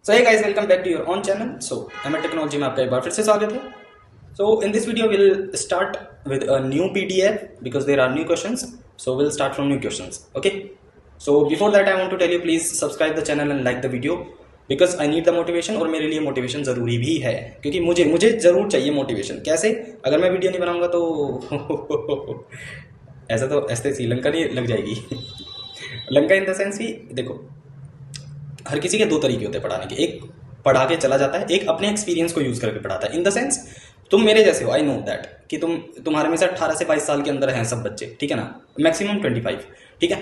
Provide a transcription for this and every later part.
So hey guys, welcome back to your own channel. So एमएट technology में आपका एक बार फिर से स्वागत है। So in this video will start with a new PDF because there are new questions. So will start from new questions. Okay, so before that I want to tell you please subscribe the channel and like the video because I need the motivation. और मेरे लिए motivation ज़रूरी भी है क्योंकि मुझे ज़रूर चाहिए मोटिवेशन। कैसे? अगर मैं वीडियो नहीं बनाऊंगा तो ऐसा तो ऐसे श्रीलंका नहीं लग जाएगी। लंका इन द सेंस कि देखो, हर किसी के दो तरीके होते हैं पढ़ाने के। एक पढ़ा के चला जाता है, एक अपने एक्सपीरियंस को यूज़ करके पढ़ाता है। इन द सेंस तुम मेरे जैसे हो, आई नो दैट कि तुम्हारे में से 18 से 22 साल के अंदर हैं सब बच्चे, ठीक है ना, मैक्सिमम 25, ठीक है।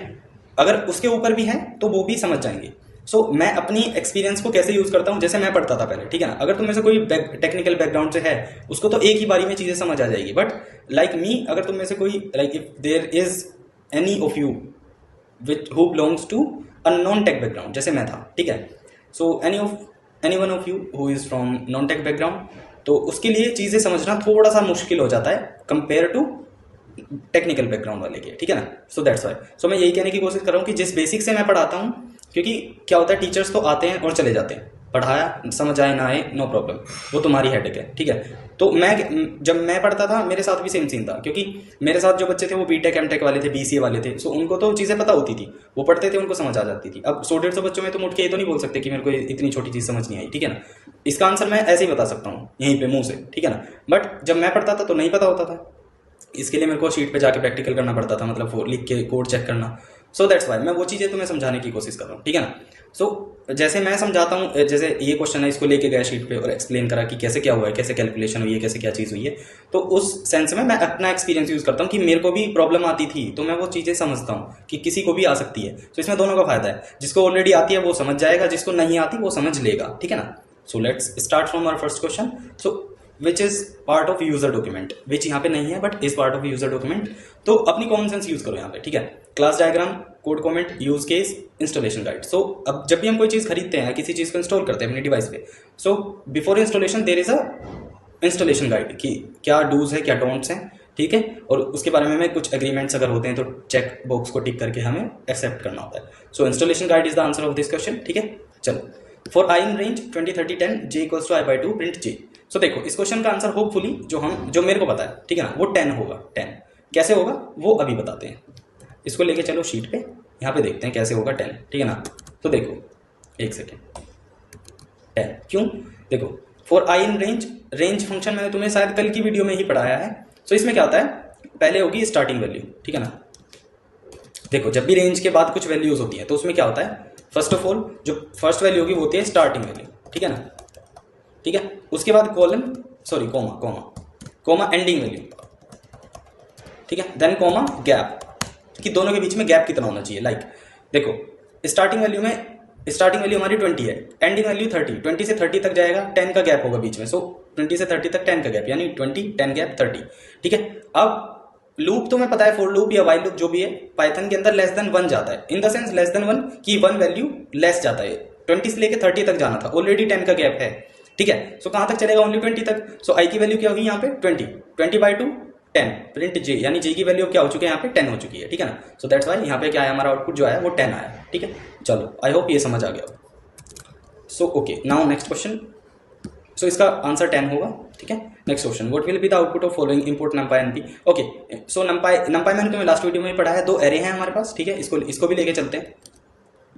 अगर उसके ऊपर भी हैं तो वो भी समझ जाएंगे। सो मैं अपनी एक्सपीरियंस को कैसे यूज़ करता हूँ, जैसे मैं पढ़ता था पहले, ठीक है ना। अगर तुम में से कोई टेक्निकल बैकग्राउंड से है उसको तो एक ही बारी में चीज़ें समझ आ जाएगी। बट लाइक मी, अगर तुम में से कोई, like if there is any of you which who belongs to a non tech background, जैसे मैं था, ठीक है। So any one of you who is from non tech background, तो उसके लिए चीज़ें समझना थोड़ा सा मुश्किल हो जाता है कंपेयर टू टेक्निकल बैकग्राउंड वाले के, ठीक है ना। So that's Y. सो मैं यही कहने की कोशिश कर रहा हूँ कि जिस बेसिक से मैं पढ़ाता हूँ, क्योंकि क्या होता है, टीचर्स तो आते हैं और चले जाते हैं, पढ़ाया समझ आए ना आए नो प्रॉब्लम, वो तुम्हारी हेडेक है, ठीक है। तो जब मैं पढ़ता था मेरे साथ भी सेम सीन था, क्योंकि मेरे साथ जो बच्चे थे वो बीटेक एमटेक वाले थे, बीसीए वाले थे। सो उनको तो चीज़ें पता होती थी, वो पढ़ते थे, उनको समझ आ जाती थी। अब 100-150 बच्चों में तुम उठ के ये तो नहीं बोल सकते कि मेरे को इतनी छोटी चीज़ समझ नहीं आई, ठीक है ना। इसका आंसर मैं ऐसे ही बता सकता हूँ यहीं पे मुंह से, ठीक है ना। बट जब मैं पढ़ता था तो नहीं पता होता था, इसके लिए मेरे को शीट पे जाके प्रैक्टिकल करना पड़ता था, मतलब लिख के कोड चेक करना। सो दैट्स वाई मैं वो चीज़ें तुम्हें समझाने की कोशिश कर रहा हूँ, ठीक है ना। सो जैसे मैं समझाता हूँ, जैसे ये क्वेश्चन है, इसको लेके गया शीट पे और एक्सप्लेन करा कि कैसे क्या हुआ है, कैसे कैलकुलेशन हुई है, कैसे क्या चीज़ हुई है। तो उस सेंस में मैं अपना एक्सपीरियंस यूज़ करता हूँ कि मेरे को भी प्रॉब्लम आती थी, तो मैं वो चीज़ें समझता हूँ कि किसी को भी आ सकती है। तो इसमें दोनों का फायदा है, जिसको ऑलरेडी आती है वो समझ जाएगा, जिसको नहीं आती वो समझ लेगा, ठीक है ना। So let's start from our first question. So which is part of user document, which यहाँ पे नहीं है but is part of user document. तो अपनी कॉमन सेंस यूज करो यहाँ पे, ठीक है। Class diagram, code comment, use case, installation guide. So अब जब भी हम कोई चीज़ खरीदते हैं, किसी चीज़ को इंस्टॉल करते हैं अपने डिवाइस पे, so before installation there is a installation guide कि क्या डूज है, क्या डोंट्स हैं, ठीक है। और उसके बारे में हमें कुछ एग्रीमेंट्स अगर होते हैं तो चेक बॉक्स को टिक करके हमें एक्सेप्ट करना होता है। So installation guide is the answer of this question, ठीक है। चलो, for I in range 20 30 10 j equals to i/2 print j। So देखो, इस क्वेश्चन का आंसर होपफुली जो मेरे को पता है, ठीक है ना, वो 10 होगा। 10 कैसे होगा वो अभी बताते हैं। इसको लेके चलो शीट पे, यहाँ पे देखते हैं कैसे होगा 10, ठीक है ना। तो देखो, एक सेकेंड, 10 क्यों? देखो, for I in range function मैंने तुम्हें शायद कल की वीडियो में ही पढ़ाया है। सो इसमें क्या होता है, पहले होगी स्टार्टिंग वैल्यू, ठीक है ना। देखो, जब भी रेंज के बाद कुछ वैल्यूज होती है तो उसमें क्या होता है, फर्स्ट ऑफ ऑल जो फर्स्ट वैल्यू होगी वो होती है स्टार्टिंग वैल्यू, ठीक है ना, ठीक है। उसके बाद कोमा एंडिंग वैल्यू, ठीक है। देन कोमा गैप, कि दोनों के बीच में गैप कितना होना चाहिए। लाइक देखो, स्टार्टिंग वैल्यू हमारी 20 है, एंडिंग वैल्यू 30, 20 से 30 तक जाएगा, 10 का गैप होगा बीच में। सो 20 से 30 तक 10 का गैप, यानी 20 10 गैप 30, ठीक है। अब लूप तुम्हें पता है, फॉर लूप या वाइल लूप जो भी है, पाइथन के अंदर लेस देन 1 जाता है। इन द सेंस लेस देन 1 की 1 वैल्यू लेस जाता है। 20 से लेके 30 तक जाना था, ऑलरेडी 10 का गैप है, ठीक है। सो कहां तक चलेगा, ओनली 20 तक। सो आई की वैल्यू क्या होगी यहाँ पे, 20/2 10 प्रिंट j, यानी j की वैल्यू क्या हो चुकी है यहाँ पे, 10 हो चुकी है, ठीक है ना। सो दैट्स वाई यहाँ पे क्या है, हमारा आउटपुट जो आया वो 10 आया, ठीक है। चलो, आई होप ये समझ आ गया। So okay, now next question. So इसका आंसर 10 होगा, ठीक है। Next question, what will be the output of following import numpy np। Okay, so numpy मैंने तुम्हें लास्ट वीडियो में पढ़ाया है, 2 एरे हैं हमारे पास, ठीक है। इसको भी लेके चलते हैं।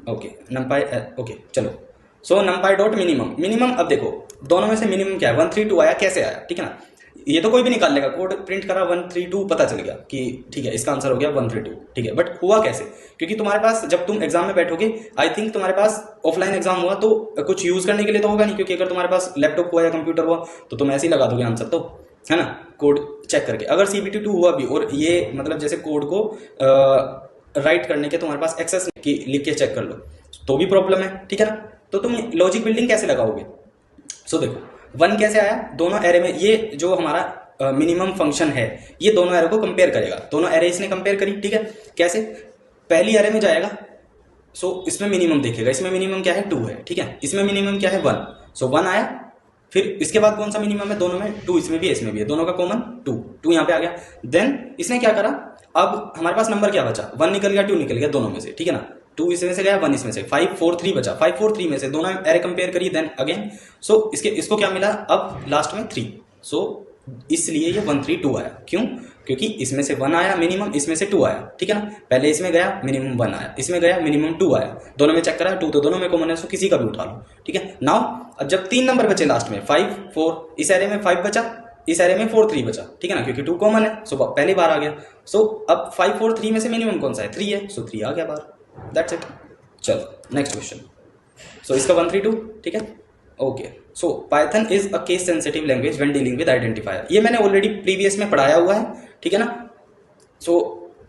ओके, numpy, ओके चलो। सो numpy डॉट मिनिमम, अब देखो दोनों में से मिनिमम क्या है, 132 आया, कैसे आया, ठीक है ना। ये तो कोई भी निकाल लेगा, कोड प्रिंट करा 132 पता चल गया कि ठीक है, इसका आंसर हो गया 132, ठीक है। बट हुआ कैसे, क्योंकि तुम्हारे पास जब तुम एग्जाम में बैठोगे, आई थिंक तुम्हारे पास ऑफलाइन एग्जाम हुआ तो कुछ यूज करने के लिए तो होगा नहीं, क्योंकि अगर तुम्हारे पास लैपटॉप हुआ या कंप्यूटर हुआ तो तुम ऐसे ही लगा दोगे आंसर, तो है ना, कोड चेक करके। अगर CBT2 हुआ भी और ये मतलब जैसे कोड को राइट करने के तुम्हारे पास एक्सेस की लिख के चेक कर लो तो भी प्रॉब्लम है, ठीक है ना। तो तुम लॉजिक बिल्डिंग कैसे लगाओगे। सो देखो, 1 कैसे आया, दोनों एरे में, ये जो हमारा मिनिमम फंक्शन है ये दोनों एरे को कंपेयर करेगा, दोनों एरे इसने कंपेयर करी, ठीक है। कैसे, पहली एरे में जाएगा, सो इसमें मिनिमम देखेगा, इसमें मिनिमम क्या है 2 है, ठीक है। इसमें मिनिमम क्या है 1, सो 1 आया। फिर इसके बाद कौन सा मिनिमम है, दोनों में 2, इसमें भी इसमें भी है, दोनों का कॉमन 2 यहाँ पे आ गया। देन इसने क्या करा, अब हमारे पास नंबर क्या बचा, 1 निकल गया, 2 निकल गया दोनों में से, ठीक है ना। 2 इसमें से गया, 1 इसमें से, 5 4 3 बचा, 5 4 3 में से दोनों एरे कंपेयर करिए, देन अगेन सो इसको क्या मिला, अब लास्ट में 3, सो इसलिए ये 1 3 2 आया। क्यों? क्योंकि इसमें से 1 आया मिनिमम, इसमें से 2 आया, ठीक है ना। पहले इसमें गया मिनिमम 1 आया, इसमें गया मिनिमम 2 आया, दोनों में चेक करा 2 तो दोनों में कॉमन है, सो किसी का भी उठा लो, ठीक है। नाउ अब जब 3 नंबर बचे लास्ट में 5 4, इस एरे में 5 बचा, इस एरे में 4 3 बचा, ठीक है ना, क्योंकि 2 कॉमन है, सो पहली बार आ गया। सो अब 5 4 3 में से मिनिमम कौन सा है, 3 है, सो 3 आ गया बाहर, दैट्स इट। चलो नेक्स्ट क्वेश्चन। सो इसका 1 3 2, ठीक है, okay. So Python is a case sensitive language when dealing with identifier, ये मैंने ऑलरेडी प्रीवियस में पढ़ाया हुआ है, ठीक है ना। सो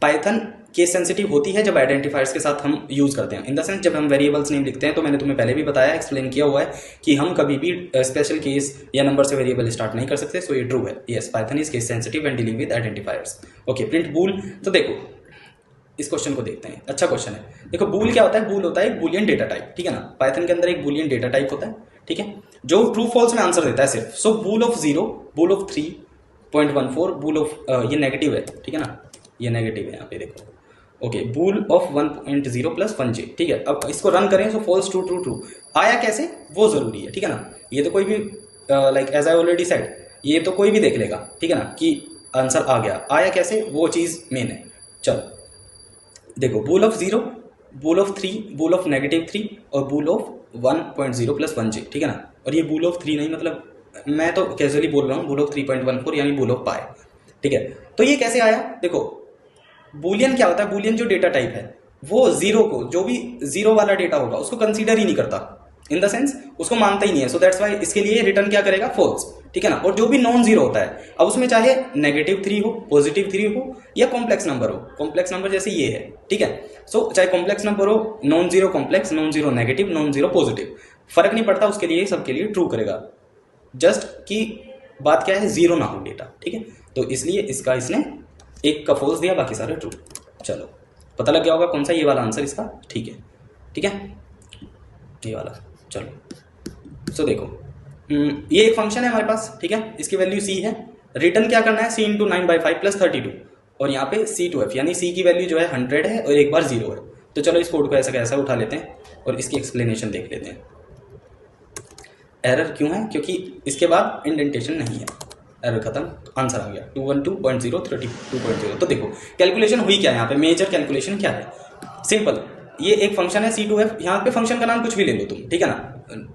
पाइथन केस सेंसिटिव होती है जब आइडेंटिफायर्स के साथ हम यूज करते हैं, इन द सेंस जब हम वेरिएबल्स नेम लिखते हैं, तो मैंने तुम्हें पहले भी बताया, एक्सप्लेन किया हुआ है कि हम कभी भी स्पेशल केस या नंबर से वेरिएबल स्टार्ट नहीं कर सकते, सो ये ट्रू है। Yes, Python is case sensitive when dealing with identifiers. Okay, print bool. तो देखो इस क्वेश्चन को देखते हैं, अच्छा क्वेश्चन है। देखो बूल क्या होता है, बूल होता है एक बूलियन डेटा टाइप, ठीक है ना। पाइथन के अंदर एक बूलियन डेटा टाइप होता है, ठीक है, जो ट्रू फॉल्स में आंसर देता है सिर्फ। So bool of 0, bool of 3.14, bool of ये नेगेटिव है, ठीक है ना, ये नेगेटिव है यहाँ पे देखो, okay, bull of 1.0 plus 1j, ठीक है। अब इसको रन करें, सो फॉल्स ट्रू ट्रू ट्रू आया कैसे वो जरूरी है, ठीक है ना। ये तो कोई भी like as I already said, ये तो कोई भी देख लेगा, ठीक है ना, कि आंसर आ गया, आया कैसे वो चीज़ मेन है। चलो देखो, bool of 0, bool of 3, bool of -3 और बूल ऑफ 1.0 प्लस 1j, ठीक है ना। और ये बूल ऑफ 3 नहीं, मतलब मैं तो कैजुअली बोल रहा हूँ, बूल ऑफ 3.14 यानी बूल ऑफ पाई, ठीक है। तो ये कैसे आया, देखो बूलियन क्या होता है, बूलियन जो डेटा टाइप है वो 0 को, जो भी 0 वाला डेटा होगा उसको कंसीडर ही नहीं करता, इन द सेंस उसको मानता ही नहीं है। सो दैट्स वाई इसके लिए रिटर्न क्या करेगा, फॉल्स, ठीक है ना। और जो भी नॉन जीरो होता है, अब उसमें चाहे -3 हो, +3 हो या कॉम्प्लेक्स नंबर हो, कॉम्प्लेक्स नंबर जैसे ये है, ठीक है। सो चाहे कॉम्प्लेक्स नंबर हो, non zero complex, non zero negative, non zero positive, फर्क नहीं पड़ता, उसके लिए सबके लिए ट्रू करेगा। जस्ट कि बात क्या है, 0 ना हो डेटा, ठीक है। तो इसलिए इसका इसने एक का फॉल्स दिया, बाकी सारे ट्रू। चलो पता लग गया होगा कौन सा ये वाला आंसर इसका, ठीक है, ठीक है, ये वाला। चलो सो देखो, ये एक फंक्शन है हमारे पास, ठीक है, इसकी वैल्यू c है, रिटर्न क्या करना है, c × 9/5 + 32, और यहाँ पे c2f यानी c की वैल्यू जो है 100 है और एक बार 0 है। तो चलो इस कोड को ऐसा कैसा उठा लेते हैं और इसकी एक्सप्लेनेशन देख लेते हैं। एरर क्यों है, क्योंकि इसके बाद इंडेंटेशन नहीं है, एरर खत्म, आंसर आ गया 212.032.0। तो देखो कैलकुलेशन हुई क्या है यहाँ पे, मेजर कैलकुलेशन क्या है, सिंपल, ये एक फंक्शन है c2f, यहाँ पे फंक्शन का नाम कुछ भी ले लो तुम, ठीक है ना,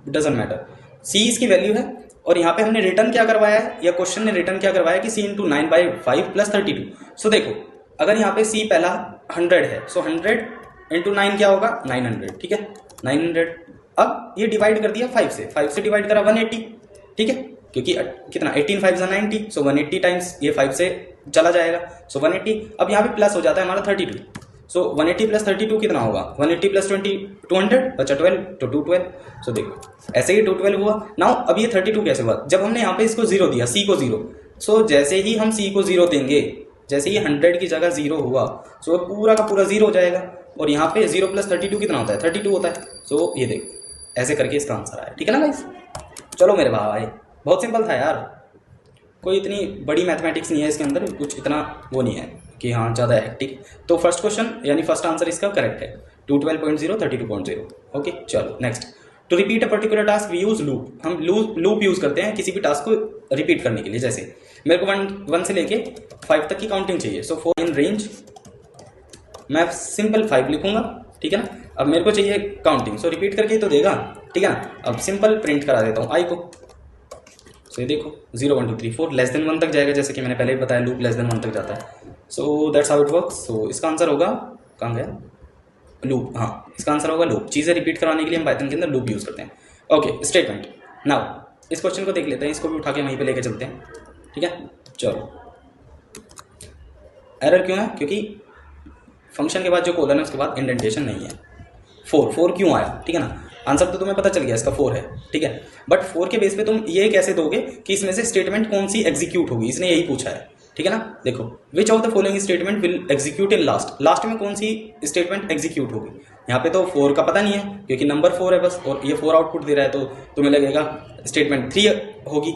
डजंट मैटर, c इसकी वैल्यू है, और यहाँ पे हमने रिटर्न क्या करवाया है, या क्वेश्चन ने रिटर्न क्या करवाया कि c × 9/5 + 32। सो देखो अगर यहाँ पे c पहला 100 है, सो 100 × 9 क्या होगा, 900, ठीक है, 900। अब ये डिवाइड कर दिया 5 से, 5 से डिवाइड करा 180, ठीक है, क्योंकि कितना 18 5 = 90, सो 180 टाइम्स ये 5 से चला जाएगा, सो 180। अब यहाँ पे प्लस हो जाता है हमारा 32, सो 180 + 32 कितना होगा, 180 + 20 200, बचा 12, तो 212। सो देखो ऐसे ही 212 हुआ। नाउ अब ये 32 कैसे हुआ, जब हमने यहाँ पे इसको 0 दिया, c को 0, सो जैसे ही हम c को 0 देंगे, जैसे ही 100 की जगह 0 हुआ, सो पूरा का पूरा 0 हो जाएगा, और यहाँ पे 0 + 32 कितना होता है, 32 होता है। सो ये देखो ऐसे करके इसका आंसर आया, ठीक है ना गाइस। चलो मेरे भाई, बहुत सिंपल था यार, कोई इतनी बड़ी मैथमेटिक्स नहीं है इसके अंदर, कुछ इतना वो नहीं है कि हाँ ज़्यादा हेक्टिक। तो फर्स्ट क्वेश्चन यानी फर्स्ट आंसर इसका करेक्ट है, 212.0 32.0। ओके चलो next. To repeat a particular task we use loop, हम लूप यूज करते हैं किसी भी टास्क को रिपीट करने के लिए। जैसे मेरे को 1 से लेके 5 तक की काउंटिंग चाहिए, सो 4 इन रेंज, मैं सिंपल 5 लिखूंगा, ठीक है ना। अब मेरे को चाहिए काउंटिंग, सो रिपीट करके ही तो देगा, ठीक है ना। अब सिंपल प्रिंट करा देता हूँ आई को, सो ये देखो 0 1 2 3 4 <1 तक जाएगा, जैसे कि मैंने पहले ही बताया लूप <1 तक जाता है। So that's how it works. So इसका आंसर होगा, कहाँ गया लूप, हाँ इसका आंसर होगा लूप। चीज़ें रिपीट कराने के लिए हम पाइथन के अंदर लूप यूज़ करते हैं। Okay statement. नाउ इस क्वेश्चन को देख लेते हैं, इसको भी उठा के वहीं पे लेके चलते हैं, ठीक है। चलो एरर क्यों है, क्योंकि फंक्शन के बाद जो कोलन है उसके बाद इंडेंटेशन नहीं है। 4 क्यों आया, ठीक है ना। आंसर तो तुम्हें पता चल गया, इसका 4 है, ठीक है। बट 4 के बेस पे तुम ये कैसे दोगे कि इसमें से स्टेटमेंट कौन सी एग्जीक्यूट होगी, इसने यही पूछा है, ठीक है ना। देखो विच of the following statement will execute in last, last में कौन सी स्टेटमेंट एग्जीक्यूट होगी। यहाँ पे तो 4 का पता नहीं है क्योंकि नंबर 4 है बस, और ये 4 आउटपुट दे रहा है, तो तुम्हें लगेगा स्टेटमेंट 3 होगी,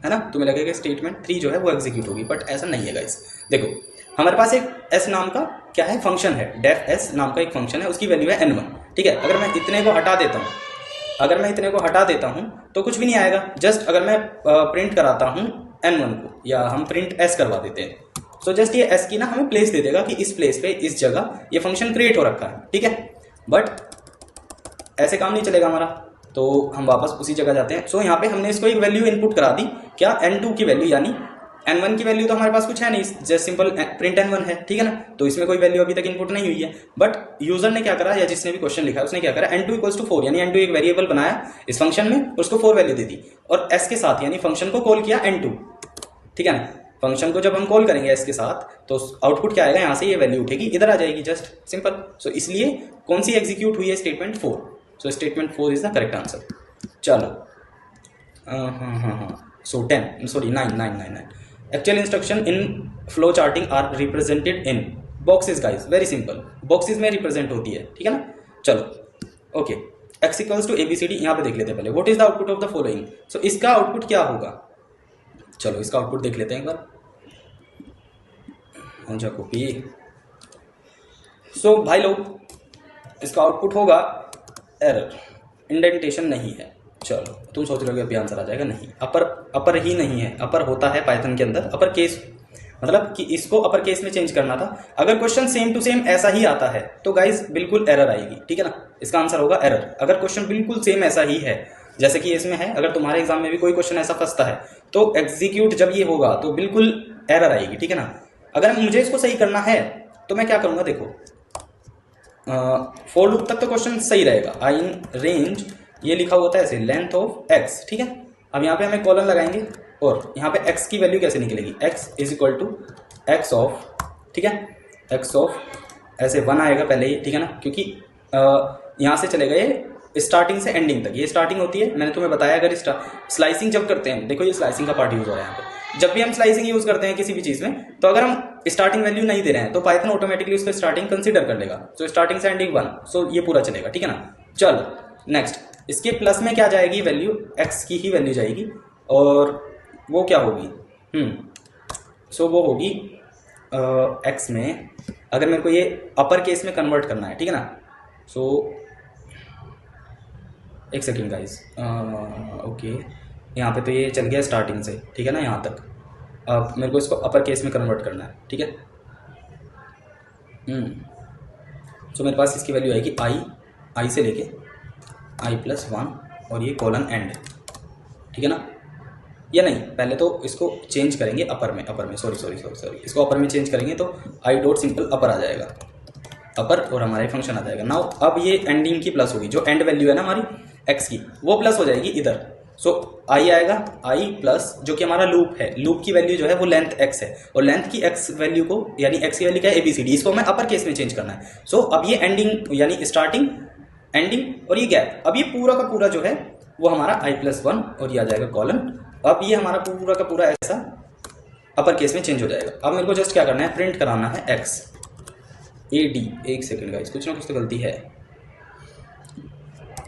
है ना। तुम्हें लगेगा स्टेटमेंट 3 जो है वो एग्जीक्यूट होगी, बट ऐसा नहीं है गाइस। देखो हमारे पास एक s नाम का क्या है फंक्शन है, डेफ s नाम का एक फंक्शन है, उसकी वैल्यू है n1, ठीक है। अगर मैं इतने को हटा देता हूँ, तो कुछ भी नहीं आएगा। जस्ट अगर मैं प्रिंट कराता हूँ n1 को, या हम प्रिंट s करवा देते हैं, तो जस्ट ये s की ना हमें प्लेस दे देगा कि इस प्लेस पे इस जगह ये फंक्शन क्रिएट हो रखा है, ठीक है। बट ऐसे काम नहीं चलेगा हमारा, तो हम वापस उसी जगह जाते हैं। सो यहाँ पे हमने इसको एक वैल्यू इनपुट करा दी, क्या n2 की वैल्यू, यानी n1 की वैल्यू तो हमारे पास कुछ है नहीं, जस्ट सिंपल प्रिंट n1 है, ठीक है ना। तो इसमें कोई वैल्यू अभी तक इनपुट नहीं हुई है। बट यूजर ने क्या करा, या जिसने भी क्वेश्चन लिखा उसने क्या करा, n2 = 4, यानी n2 एक वेरिएबल बनाया इस फंक्शन में, उसको 4 वैल्यू दे दी, और s के साथ यानी फंक्शन को कॉल किया n2, ठीक है ना। फंक्शन को जब हम कॉल करेंगे s के साथ, तो आउटपुट क्या आएगा, यहाँ से ये वैल्यू उठेगी, इधर आ जाएगी, जस्ट सिंपल। सो इसलिए कौन सी एग्जीक्यूट हुई है, statement 4। So statement 4 is the correct answer. चलो so 9 actual instruction in flow charting are represented in boxes guys, very simple, boxes में रिप्रेजेंट होती है, ठीक है ना। चलो ओके, x = ABCD, यहाँ पे देख लेते हैं पहले, what is the output of the following. So इसका आउटपुट क्या होगा, चलो इसका आउटपुट देख लेते हैं एक बार, कॉपी। सो भाई लोग, इसका आउटपुट होगा एरर, इंडेंटेशन नहीं है। चलो तुम सोच रहे हो अभी आंसर आ जाएगा, नहीं, अपर ही नहीं है। अपर होता है पाइथन के अंदर, अपर केस मतलब कि इसको अपर केस में चेंज करना था। अगर क्वेश्चन सेम टू सेम ऐसा ही आता है तो गाइज बिल्कुल एरर आएगी, ठीक है ना। इसका आंसर होगा एरर। अगर क्वेश्चन बिल्कुल सेम ऐसा ही है जैसे कि इसमें है, अगर तुम्हारे एग्जाम में भी कोई क्वेश्चन ऐसा फंसता है तो एग्जीक्यूट जब ये होगा तो बिल्कुल एरर आएगी, ठीक है ना। अगर मुझे इसको सही करना है तो मैं क्या करूंगा, देखो फॉर लूप तक तो क्वेश्चन सही रहेगा। आई इन रेंज ये लिखा होता है ऐसे, लेंथ ऑफ x, ठीक है। अब यहाँ पे हमें कॉलन लगाएंगे, और यहाँ पे x की वैल्यू कैसे निकलेगी, x = x ऑफ, ठीक है, x ऑफ ऐसे 1 आएगा पहले ही, ठीक है ना, क्योंकि यहाँ से चलेगा ये स्टार्टिंग से एंडिंग तक, ये स्टार्टिंग होती है। मैंने तुम्हें बताया अगर स्लाइसिंग जब करते हैं, देखो ये स्लाइसिंग का पार्ट यूज हो रहा है यहाँ पे। जब भी हम स्लाइसिंग यूज करते हैं किसी भी चीज में, तो अगर हम स्टार्टिंग वैल्यू नहीं दे रहे हैं तो पाइथन ऑटोमेटिकली उसको स्टार्टिंग कंसीडर कर लेगा। सो स्टार्टिंग से एंडिंग 1, सो ये पूरा चलेगा, ठीक है ना। चलो नेक्स्ट, इसके प्लस में क्या जाएगी वैल्यू, x की ही वैल्यू जाएगी, और वो क्या होगी, सो वो होगी x में, अगर मेरे को ये अपर केस में कन्वर्ट करना है, ठीक है ना। सो एक सेकेंड गाइस, ओके, यहाँ पे तो ये चल गया स्टार्टिंग से, ठीक है ना, यहाँ तक। अब मेरे को इसको अपर केस में कन्वर्ट करना है, ठीक है। सो मेरे पास इसकी वैल्यू आएगी आई से लेके i+1, और ये कॉलन एंड, ठीक है ना। या नहीं, पहले तो इसको चेंज करेंगे अपर में, सॉरी, इसको अपर में चेंज करेंगे तो i.simple अपर आ जाएगा, अपर, और हमारा फंक्शन आ जाएगा। नाउ अब ये एंडिंग की प्लस होगी, जो एंड वैल्यू है ना हमारी x की, वो प्लस हो जाएगी इधर। सो i आएगा, i प्लस जो कि हमारा लूप है, लूप की वैल्यू जो है वो लेंथ x है, और लेंथ की x वैल्यू को, यानी x की वैल्यू क्या है, ABCD, इसको हमें अपर केस में चेंज करना है। सो अब ये एंडिंग यानी स्टार्टिंग, एंडिंग और ये गैप, अब ये पूरा का पूरा जो है वो हमारा i+1, और ये आ जाएगा कॉलन। अब ये हमारा पूरा का पूरा ऐसा अपर केस में चेंज हो जाएगा। अब मेरे को जस्ट क्या करना है, प्रिंट कराना है x AD, एक सेकेंड गाइस, कुछ ना कुछ तो गलती है,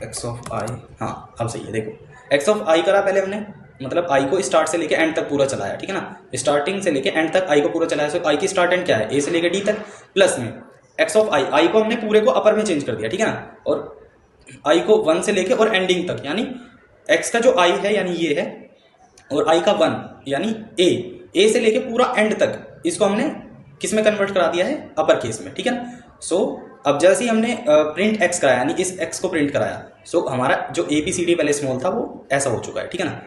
x ऑफ i, हाँ अब सही है। देखो x ऑफ i करा पहले हमने, मतलब i को स्टार्ट से लेके एंड तक पूरा चलाया, ठीक है ना, स्टार्टिंग से लेके एंड तक i को पूरा चलाया। सो i की स्टार्ट एंड क्या है, a से लेके d तक, प्लस में x ऑफ i को हमने पूरे को अपर में चेंज कर दिया, ठीक है ना, और i को 1 से लेके और एंडिंग तक, यानी x का जो i है यानी ये है, और i का 1 यानी a से लेके पूरा एंड तक, इसको हमने किस में कन्वर्ट करा दिया है, अपर केस में, ठीक है ना। सो अब जैसे ही हमने प्रिंट x कराया, यानी इस x को प्रिंट कराया, सो हमारा जो ABCD पहले स्मॉल था वो ऐसा हो चुका है, ठीक है ना।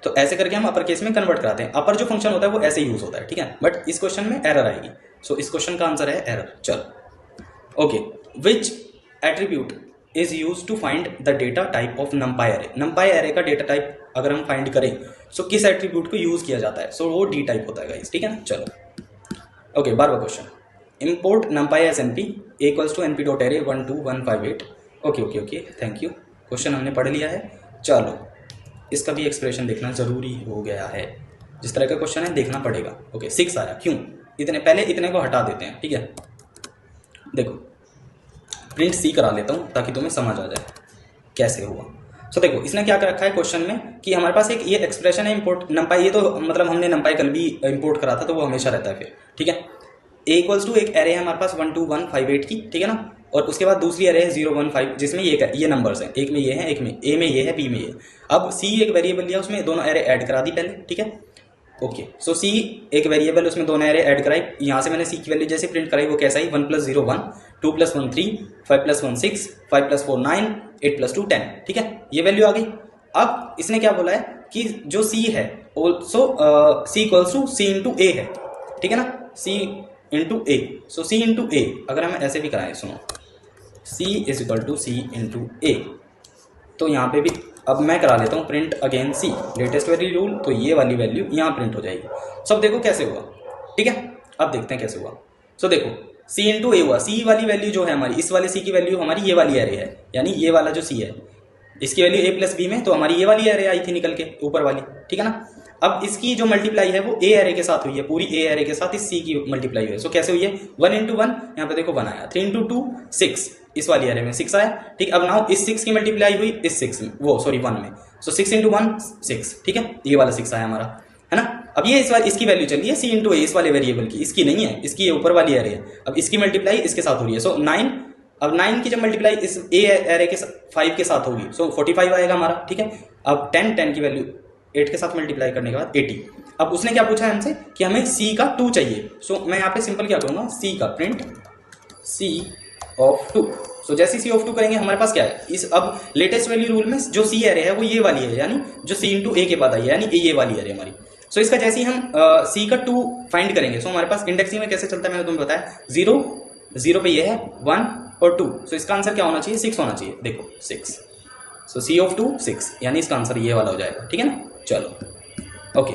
तो ऐसे करके हम अपर केस में कन्वर्ट कराते हैं। अपर जो फंक्शन होता है वो ऐसे यूज होता है, ठीक है, बट इस क्वेश्चन में एरर आएगी। सो इस क्वेश्चन का आंसर है एरर। चलो okay, which attribute is use to find the data type of numpy array। numpy array का डेटा टाइप अगर हम फाइंड करें सो किस एट्रीब्यूट को यूज किया जाता है, सो वो डी टाइप होता है गाइस, ठीक है ना। चलो ओके, 12वां question, import numpy as np = np.array 12158। Okay, thank you, question हमने पढ़ लिया है। चलो इसका भी एक्सप्रेशन देखना जरूरी हो गया है, जिस तरह का क्वेश्चन है देखना पड़ेगा। ओके 6 आया, क्यों, इतने को हटा देते हैं, ठीक है। देखो प्रिंट C करा लेता हूँ ताकि तुम्हें समझ आ जाए कैसे हुआ। सो देखो इसने क्या कर रखा है क्वेश्चन में कि हमारे पास एक ये एक्सप्रेशन है इम्पोर्ट numpy, ये तो मतलब हमने numpy कल भी इम्पोर्ट करा था तो वो हमेशा रहता है फिर, ठीक है। ए इक्वल्स टू एक एरे है हमारे पास 1 2 1 5 8 की, ठीक है ना, और उसके बाद दूसरी एरे है 0 1 5 जिसमें ये नंबर्स हैं, एक में ये है, एक में ए में ये है, बी में ये। अब सी एक वेरिएबल लिया, उसमें दोनों एरे ऐड करा दी पहले, ठीक है, ओके। सो सी एक वेरिएबल, उसमें दोनों एरे ऐड कराई, यहाँ से मैंने सी की वैल्यू जैसे प्रिंट कराई वो कैसा ही 1 + 0 1 2 + 1 3 5 + 1 6 5 + 4 9 8 + 2 10, ठीक है, ये वैल्यू आ गई। अब इसने क्या बोला है कि जो सी है also C equals to C into A है, ठीक है ना, सी इंटू ए। सो सी इंटू ए अगर हम ऐसे भी कराएं, सुनो, C is equal to C into A, तो यहाँ पे भी अब मैं करा लेता हूँ print again C latest value rule, तो ये वाली वैल्यू यहाँ प्रिंट हो जाएगी। सब देखो कैसे हुआ, ठीक है, अब देखते हैं कैसे हुआ। सो देखो सी इंटू ए हुआ, सी वाली वैल्यू जो है हमारी, इस वाले सी की वैल्यू हमारी ये वाली एरे है, यानी ये वाला जो सी है इसकी वैल्यू ए प्लस बी में, तो हमारी ये वाली एरे आई थी निकल के ऊपर वाली, ठीक है ना। अब इसकी जो मल्टीप्लाई है वो ए एरे के साथ हुई है, पूरी ए एरे के साथ इस सी की मल्टीप्लाई हुई है। सो कैसे हुई है, 1 × 1 यहाँ पे देखो 1 आया, 3 × 2 6, इस वाली एरे में 6 आया, ठीक। अब नाउ इस 6 की मल्टीप्लाई हुई इस 6 में, वो सॉरी 1 में, सो 6 × 1 6, ठीक है, ये वाला 6 आया हमारा, है ना। अब ये इसकी वैल्यू चली है सी इंटू ए, इस वाले वेरिएबल की, इसकी नहीं है, इसकी ये ऊपर वाली एरे है। अब इसकी मल्टीप्लाई इसके साथ हो रही है, सो 9, अब 9 की जब मल्टीप्लाई इस ए एरे के 5 के साथ होगी, सो 45 आएगा हमारा, ठीक है। अब 10 की वैल्यू 8 के साथ मल्टीप्लाई करने के बाद 80। अब उसने क्या पूछा है हमसे कि हमें सी का 2 चाहिए, सो मैं यहाँ पे सिंपल क्या करूँगा, सी का प्रिंट सी ऑफ 2। सो जैसे सी ऑफ 2 करेंगे हमारे पास क्या है, इस अब लेटेस्ट वैल्यू रूल में जो सी एरे है वो ये वाली है, यानी जो सी इंटू ए के बाद आई है, यानी ये वाली एरे हमारी। सो इसका जैसे ही हम सी का 2 फाइंड करेंगे, सो हमारे पास इंडेक्सिंग में कैसे चलता है मैंने तुम्हें बताया, 0 पे ये है 1 और 2, सो इसका आंसर क्या होना चाहिए, 6 होना चाहिए, देखो 6, सो सी ऑफ 2 6, यानी इसका आंसर ये वाला हो जाएगा, ठीक है ना। चलो okay,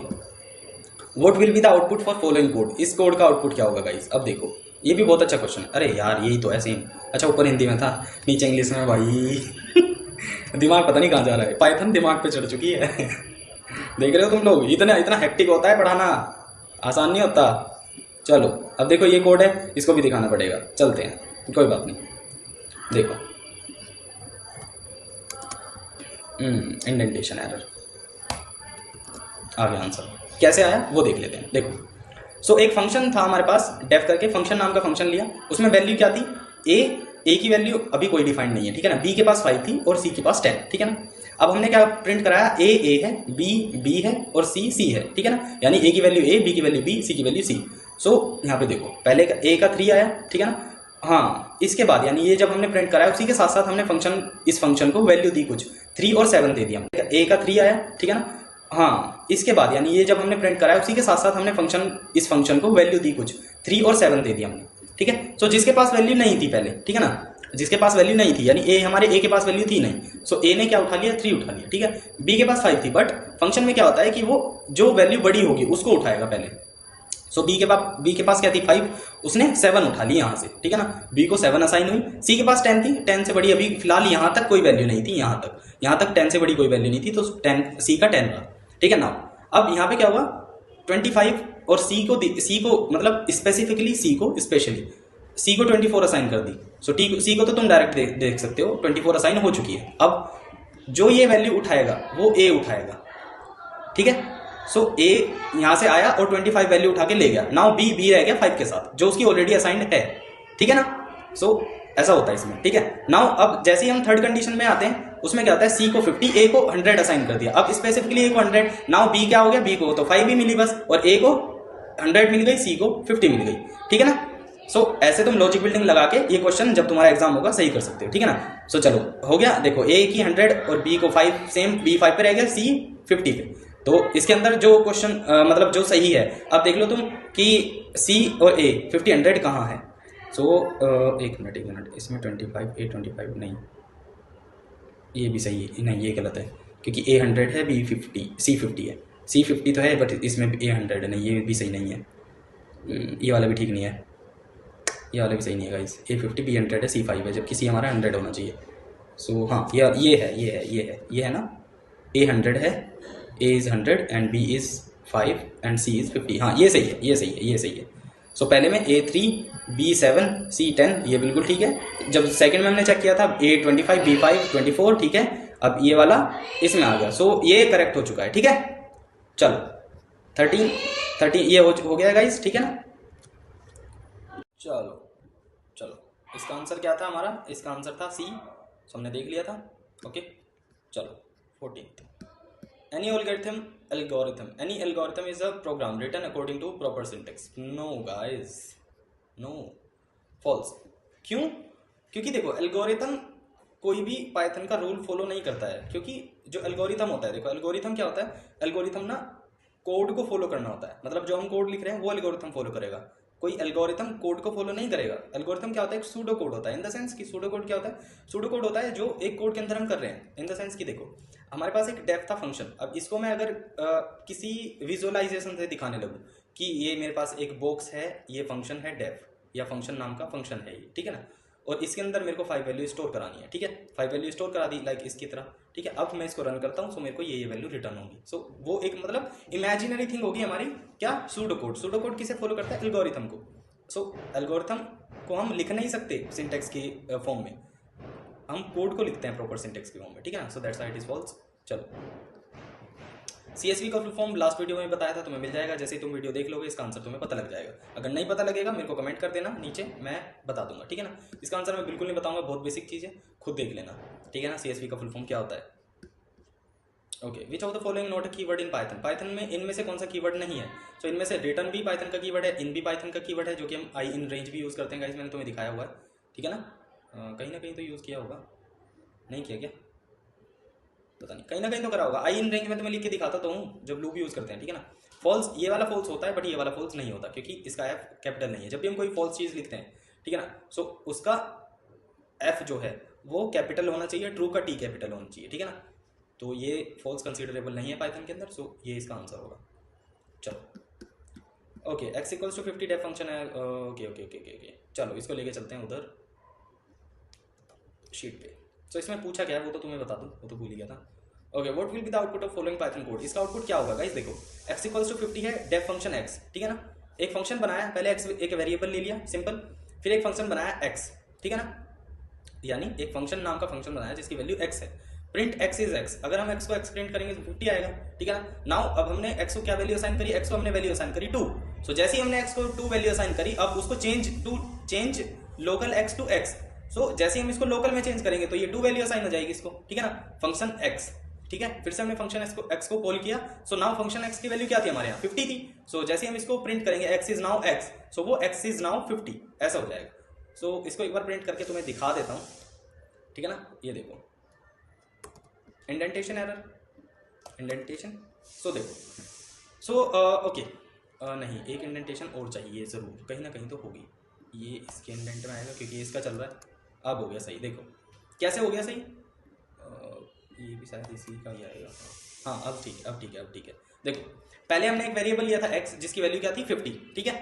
what will be the output for following code, इस कोड का आउटपुट क्या होगा गाइस। अब देखो ये भी बहुत अच्छा क्वेश्चन है, अरे यार यही तो है सेम, अच्छा ऊपर हिंदी में था नीचे इंग्लिश में, भाई दिमाग पता नहीं कहाँ जा रहा है, पाइथन दिमाग पे चढ़ चुकी है देख रहे हो तुम लोग, इतना हेक्टिक होता है पढ़ाना, आसान नहीं होता। चलो अब देखो ये कोड है, इसको भी दिखाना पड़ेगा, चलते हैं, कोई बात नहीं। देखो इंडेंटेशन एरर आ गया, आंसर कैसे आया वो देख लेते हैं। देखो सो एक फंक्शन था हमारे पास, डेफ करके फंक्शन नाम का फंक्शन लिया, उसमें वैल्यू क्या थी, ए की वैल्यू अभी कोई डिफाइंड नहीं है, ठीक है ना, बी के पास 5 थी और सी के पास 10, ठीक है ना। अब हमने क्या प्रिंट कराया, ए है, बी है और सी है, ठीक है ना, यानी ए की वैल्यू ए, बी की वैल्यू बी, सी की वैल्यू सी। सो यहाँ पे देखो पहले ए का 3 आया, ठीक है ना, हाँ इसके बाद यानी ये जब हमने प्रिंट कराया उसी के साथ साथ हमने इस फंक्शन को वैल्यू दी कुछ 3 और 7 दे दिया, ए का 3 आया, ठीक है ना, हाँ इसके बाद यानी ये जब हमने प्रिंट कराया उसी के साथ साथ हमने इस फंक्शन को वैल्यू दी कुछ 3 और 7 दे दिया हमने, ठीक है। सो जिसके पास वैल्यू नहीं थी पहले, ठीक है ना, जिसके पास वैल्यू नहीं थी, यानी ए के पास वैल्यू थी नहीं, सो ए ने क्या उठा लिया, 3 उठा लिया, ठीक है। बी के पास 5 थी, बट फंक्शन में क्या होता है कि वो जो वैल्यू बड़ी होगी उसको उठाएगा पहले। सो बी के पास क्या थी 5, उसने 7 उठा ली यहाँ से, ठीक है ना, बी को 7 असाइन हुई। सी के पास 10 थी, 10 से बड़ी अभी फिलहाल यहाँ तक कोई वैल्यू नहीं थी, यहाँ तक 10 से बड़ी कोई वैल्यू नहीं थी, तो 10 सी का 10 रहा, ठीक है ना। अब यहाँ पे क्या हुआ 25 और सी को मतलब स्पेसिफिकली सी को 24 असाइन कर दी। सो सी को तो तुम डायरेक्ट देख सकते हो 24 असाइन हो चुकी है। अब जो ये वैल्यू उठाएगा वो ए उठाएगा, ठीक है। सो ए यहाँ से आया और 25 वैल्यू उठा के ले गया, नाउ बी रह गया 5 के साथ जो उसकी ऑलरेडी असाइंड है, ठीक है ना। सो ऐसा होता है इसमें, ठीक है। नाउ अब जैसे ही हम थर्ड कंडीशन में आते हैं उसमें क्या होता है, सी को 50, ए को 100 असाइन कर दिया। अब स्पेसिफिकली ए को 100, नाउ बी क्या हो गया, बी को तो 5 ही मिली बस, और ए को 100 मिल गई, सी को 50 मिल गई, ठीक है ना। सो ऐसे तुम लॉजिक बिल्डिंग लगा के ये क्वेश्चन जब तुम्हारा एग्जाम होगा सही कर सकते हो, ठीक है ना। सो चलो हो गया, देखो ए की 100 और बी को 5, सेम बी 5 पे रह गया, सी 50 पे। तो इसके अंदर जो क्वेश्चन मतलब जो सही है, अब देख लो तुम कि सी और ए 50 100 कहाँ है। सो एक मिनट, इसमें 25 ए 25 नहीं, ये भी सही है, नहीं ये गलत है क्योंकि ए 100 है, बी 50, सी 50 है, सी 50 तो है बट इसमें ए 100 है, नहीं ये भी सही नहीं है, ये वाला भी ठीक नहीं है, ये वाला भी सही नहीं है गाइस, ए 50 बी 100 है, सी 5 है, जबकि सी हमारा 100 होना चाहिए। सो हाँ ये है ना, ए 100 है, a is 100 and b is 5 and c is 50, हाँ ये सही है। सो पहले में ए 3 बी 7 सी 10, ये बिल्कुल ठीक है। जब सेकंड में हमने चेक किया था ए 25 बी 5 24, ठीक है। अब ये वाला इसमें आ गया, सो ये करेक्ट हो चुका है, ठीक है। चलो 13 ये हो गया गाइस, ठीक है ना। चलो इसका आंसर क्या था हमारा, इसका आंसर था सी, सो हमने देख लिया था। ओके चलो 14th, any algorithm is a program written according to proper syntax. No guys, no, false. क्यों? क्योंकि देखो एल्गोरिथम कोई भी पाइथन का रूल फॉलो नहीं करता है, क्योंकि जो एल्गोरिथम होता है, देखो एल्गोरिथम क्या होता है, एल्गोरिथम ना कोड को फॉलो करना होता है, मतलब जो हम कोड लिख रहे हैं वो एल्गोरिथम फॉलो करेगा, कोई एल्गोरिथम कोड को फॉलो नहीं करेगा। एल्गोरिथम क्या होता है, एक सूडो कोड होता है, इन द सेंस कि सूडो कोड क्या होता है, सूडो कोड होता है जो एक कोड के अंदर हम कर रहे हैं, इन द सेंस कि देखो हमारे पास एक डेफ था फंक्शन, अब इसको मैं अगर किसी विजुअलाइजेशन से दिखाने लगूँ कि ये मेरे पास एक बॉक्स है, ये फंक्शन है डेफ, या फंक्शन नाम का फंक्शन है ये, ठीक है ना, और इसके अंदर मेरे को 5 वैल्यू स्टोर करानी है, ठीक है, 5 वैल्यू स्टोर करा दी लाइक इसकी तरह, ठीक है। अब मैं इसको रन करता हूँ, सो मेरे को ये वैल्यू रिटर्न होगी। सो वो एक मतलब इमेजिनरी थिंग होगी हमारी, क्या, सूडो कोड। सूडो कोड किसे फॉलो करता है, एल्गोरिथम को। सो एल्गोरिथम को हम लिख नहीं सकते सिंटेक्स की फॉर्म में, हम कोड को लिखते हैं प्रॉपर सिंटेक्स की फॉर्म में, ठीक है ना। So that's why it is false. चलो CSV का फुल फॉर्म लास्ट वीडियो में बताया था, तुम्हें मिल जाएगा, जैसे ही तुम वीडियो देख लोगे इसका आंसर तुम्हें पता लग जाएगा। अगर नहीं पता लगेगा मेरे को कमेंट कर देना नीचे, मैं बता दूंगा, ठीक है ना। इसका आंसर मैं बिल्कुल नहीं बताऊंगा, बहुत बेसिक चीज़ है, खुद देख लेना, ठीक है ना। CSV का फुल फॉर्म क्या होता है। Okay, which of the following not a keyword in Python. Python में इनमें से कौन सा कीवर्ड नहीं है। सो इनमें से रिटर्न भी पाइथन का कीवर्ड है, इन भी पाइथन का कीवर्ड है, जो कि हम आई इन रेंज भी यूज़ करते हैं गाइस, मैंने तुम्हें दिखाया हुआ है, ठीक है ना। कहीं ना कहीं तो यूज़ किया होगा, नहीं किया क्या पता नहीं, कहीं ना कहीं तो करा होगा। आई इन रेंज में तो मैं लिख के दिखाता तो हूँ, जब लूप यूज़ करते हैं, ठीक है ना। फॉल्स, ये वाला फॉल्स होता है, बट ये वाला फॉल्स नहीं होता, क्योंकि इसका एफ कैपिटल नहीं है। जब भी हम कोई फॉल्स चीज़ लिखते हैं, ठीक है ना, सो उसका एफ जो है वो कैपिटल होना चाहिए, ट्रू का टी कैपिटल होना चाहिए, ठीक है ना। तो ये फॉल्स कंसिडरेबल नहीं है पाइथन के अंदर, सो ये इसका आंसर होगा। चलो okay, x equals to 50 def function है। ओके ओके ओके ओके, चलो इसको लेके चलते हैं उधर शीट पे। सो इसमें पूछा क्या है वो तो तुम्हें बता दूं, वो तो भूल ही गया था। Okay, what will be the output of following Python code. इसका आउटपुट क्या होगा गाइस, देखो x इक्वल्स टू 50 है, डेफ फंक्शन x, ठीक है ना। एक फंक्शन बनाया, पहले x एक वेरिएबल ले लिया सिंपल, फिर एक फंक्शन बनाया x, ठीक है ना, यानी एक फंक्शन नाम का फंक्शन बनाया जिसकी वैल्यू x है। प्रिंट x इज x, अगर हम x को x प्रिंट करेंगे तो 50 आएगा, ठीक है ना। नाउ अब हमने x को क्या वैल्यू असाइन करी, x को हमने वैल्यू असाइन करी 2। सो जैसे ही हमने x को 2 वैल्यू असाइन करी, अब उसको change local x to x। So जैसे ही हम इसको लोकल में चेंज करेंगे तो ये 2 वैल्यू असाइन हो जाएगी इसको, ठीक है ना, फंक्शन x, ठीक है। फिर से हमने फंक्शन x को कॉल किया, सो नाउ फंक्शन x की वैल्यू क्या थी हमारे यहाँ 50 थी। सो जैसे ही हम इसको प्रिंट करेंगे x इज नाउ x, सो वो x इज नाउ 50 ऐसा हो जाएगा। सो इसको एक बार प्रिंट करके तुम्हें दिखा देता हूँ, ठीक है ना। ये देखो इंडेंटेशन एरर, इंडेंटेशन, सो देखो, सो ओके, नहीं एक इंडेंटेशन और चाहिए ज़रूर, कहीं ना कहीं तो होगी, ये इसके इंडेंट में आएगा क्योंकि इसका चल रहा है। अब हो गया सही, देखो कैसे हो गया सही, ये भी शायद इसी का ही आएगा, हाँ अब ठीक है, अब ठीक है, अब ठीक है। देखो पहले हमने एक वेरिएबल लिया था x जिसकी वैल्यू क्या थी 50, ठीक है।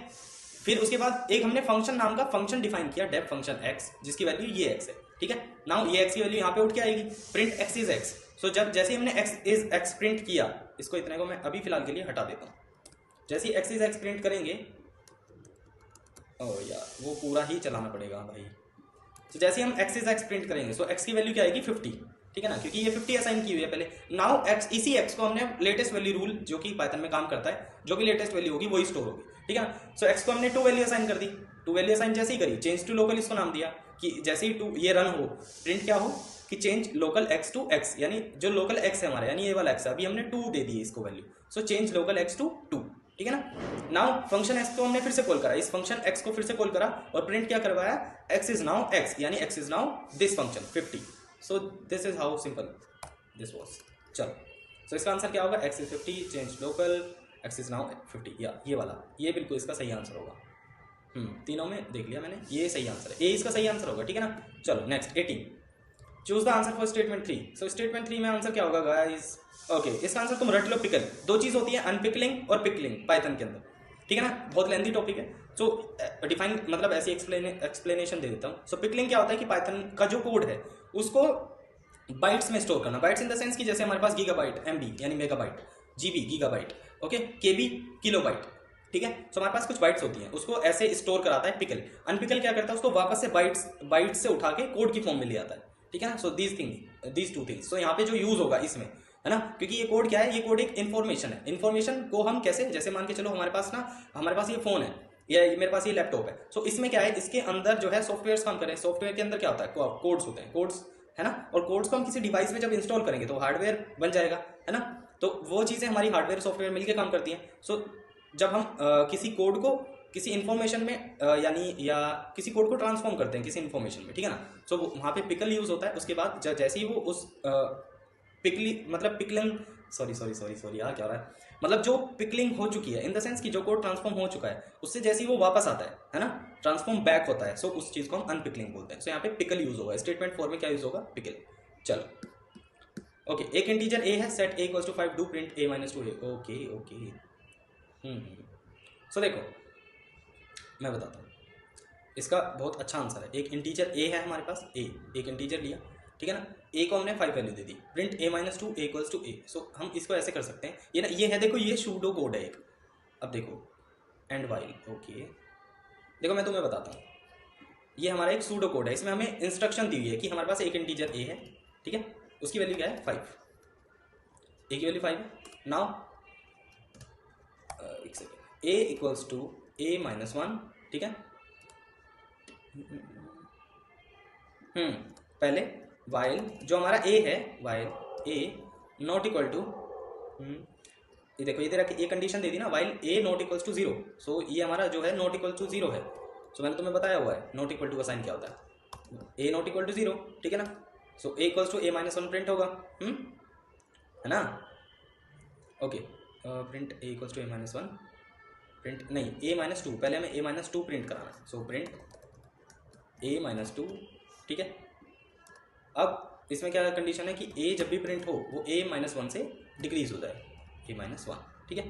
फिर उसके बाद एक हमने फंक्शन नाम का फंक्शन डिफाइन किया, डेफ फंक्शन x, जिसकी वैल्यू ये x है, ठीक है। नाउ ये x की वैल्यू यहाँ पे उठ के आएगी, प्रिंट x इज x। सो जब जैसे ही हमने x इज x प्रिंट किया, इसको इतने को मैं अभी फिलहाल के लिए हटा देता हूँ। जैसे ही x इज x प्रिंट करेंगे, ओह यार वो पूरा ही चलाना पड़ेगा भाई। तो जैसे ही हम x इज x प्रिंट करेंगे, सो x की वैल्यू क्या आएगी 50, ठीक है ना, क्योंकि ये 50 असाइन की हुई है पहले। नाउ x, इसी x को हमने लेटेस्ट वैल्यू रूल जो कि पाइथन में काम करता है, जो भी लेटेस्ट वैल्यू होगी वही स्टोर होगी, ठीक है ना। सो x को हमने 2 वैल्यू असाइन कर दी, 2 वैल्यू असाइन जैसे ही करी, चेंज टू लोकल इसको नाम दिया कि जैसे ही 2 ये रन हो, प्रिंट क्या हो कि change local x to x, यानी जो लोकल x है हमारा, यानी ये वाला x है, अभी हमने 2 दे दी इसको value, so change local x to 2, ठीक है ना। नाउ फंक्शन x को हमने फिर से कॉल करा, इस फंक्शन x को फिर से कॉल करा और प्रिंट क्या करवाया, x इज नाउ x, यानी x is now this function 50। So this is how simple this was. चलो सो इसका आंसर क्या होगा, x is 50, change local, x is now 50, या ये वाला, ये बिल्कुल इसका सही आंसर होगा। तीनों में देख लिया मैंने, ये सही आंसर है, ये इसका सही आंसर होगा, ठीक है ना। चलो next 18, choose the answer for statement 3। So statement 3 में आंसर क्या होगा गाइस, ओके इसका आंसर तुम रट लो, पिकल। 2 चीज होती है, अनपिकलिंग और पिकलिंग पाइथन के अंदर, ठीक है ना, बहुत लेंथी टॉपिक है। सो डिफाइन मतलब ऐसी एक्सप्लेनेशन दे देता हूँ। सो पिकलिंग क्या होता है कि पाइथन का जो कोड है उसको बाइट्स में स्टोर करना, बाइट्स इन द सेंस कि जैसे हमारे पास गीगाबाइट, एमबी यानी मेगाबाइट, जीबी गीगाबाइट, ओके, केबी किलोबाइट, ठीक है। सो हमारे पास कुछ बाइट्स होती हैं, उसको ऐसे स्टोर कराता है पिकल। अनपिकल क्या करता है, उसको वापस से बाइट्स से उठा के कोड की फॉर्म में ले आता है, ठीक है ना। सो दीज टू थिंग्स, सो यहाँ पे जो यूज होगा इसमें, है ना, क्योंकि ये कोड क्या है, ये कोड एक इन्फॉर्मेशन है। इन्फॉर्मेशन को हम कैसे, जैसे मान के चलो हमारे पास ये फोन है, ये मेरे पास ये लैपटॉप है। सो इसमें क्या है, इसके अंदर जो है सॉफ्टवेयर काम करें, सॉफ्टवेयर के अंदर क्या होता है, कोड्स होते हैं, कोड्स है ना, और कोड्स को हम किसी डिवाइस में जब इंस्टॉल करेंगे तो हार्डवेयर बन जाएगा, है ना। तो वो चीज़ें हमारी हार्डवेयर सॉफ्टवेयर मिलकर काम करती हैं। सो जब हम किसी कोड को किसी इन्फॉर्मेशन में यानी या किसी कोड को ट्रांसफॉर्म करते हैं किसी इन्फॉर्मेशन में, ठीक है ना, सो वहाँ पे पिकल यूज होता है। उसके बाद जैसे ही वो उस पिकली मतलब पिकलिंग सॉरी यार क्या हो रहा है, मतलब जो पिकलिंग हो चुकी है इन द सेंस कि जो कोड ट्रांसफॉर्म हो चुका है उससे जैसे ही वो वापस आता है ना, ट्रांसफॉर्म बैक होता है, सो उस चीज़ को हम अनपिकलिंग बोलते हैं। सो यहाँ पे पिकल यूज होगा, स्टेटमेंट फॉर में क्या यूज होगा, पिकल। चलो ओके, एक इंटीजर ए है, set a equals to 5, do print A minus 2 a. Okay so देखो मैं बताता हूँ, इसका बहुत अच्छा आंसर है। एक इंटीजर ए है हमारे पास, ए एक इंटीजर लिया, ठीक है ना, ए को हमने 5 वैल्यू दे दी, print A minus 2 A equals to A. So हम इसको ऐसे कर सकते हैं, ये ना ये है, देखो ये सूडो कोड है एक। अब देखो एंड वाइल, ओके देखो मैं तुम्हें बताता हूँ, ये हमारा एक सूडो कोड है, इसमें हमें इंस्ट्रक्शन दी हुई है कि हमारे पास एक इंटीजर ए है, ठीक है, उसकी वैल्यू क्या है 5, ए की वैल्यू 5 है। नाउ एक second, A equals to A minus 1, ठीक है। पहले वाइल जो हमारा ए है, while a not equal to, ये देखो ये तेरा ये कंडीशन दे दी ना, while a not equals to 0। So ये हमारा जो है नॉट इक्वल टू 0 है। सो मैंने तुम्हें बताया हुआ है नॉट इक्वल टू का साइन क्या होता है, ए नॉट इक्वल टू 0, ठीक है ना। So A equals to A minus 1 print होगा, है ना। Okay print A equals to A minus 1, print नहीं ए माइनस 2, पहले हमें ए माइनस 2 प्रिंट कराना है। सो प्रिंट ए माइनस 2, ठीक है। अब इसमें क्या कंडीशन है कि ए जब भी प्रिंट हो वो ए माइनस 1 से डिक्रीज हो जाए, ए माइनस 1, ठीक है।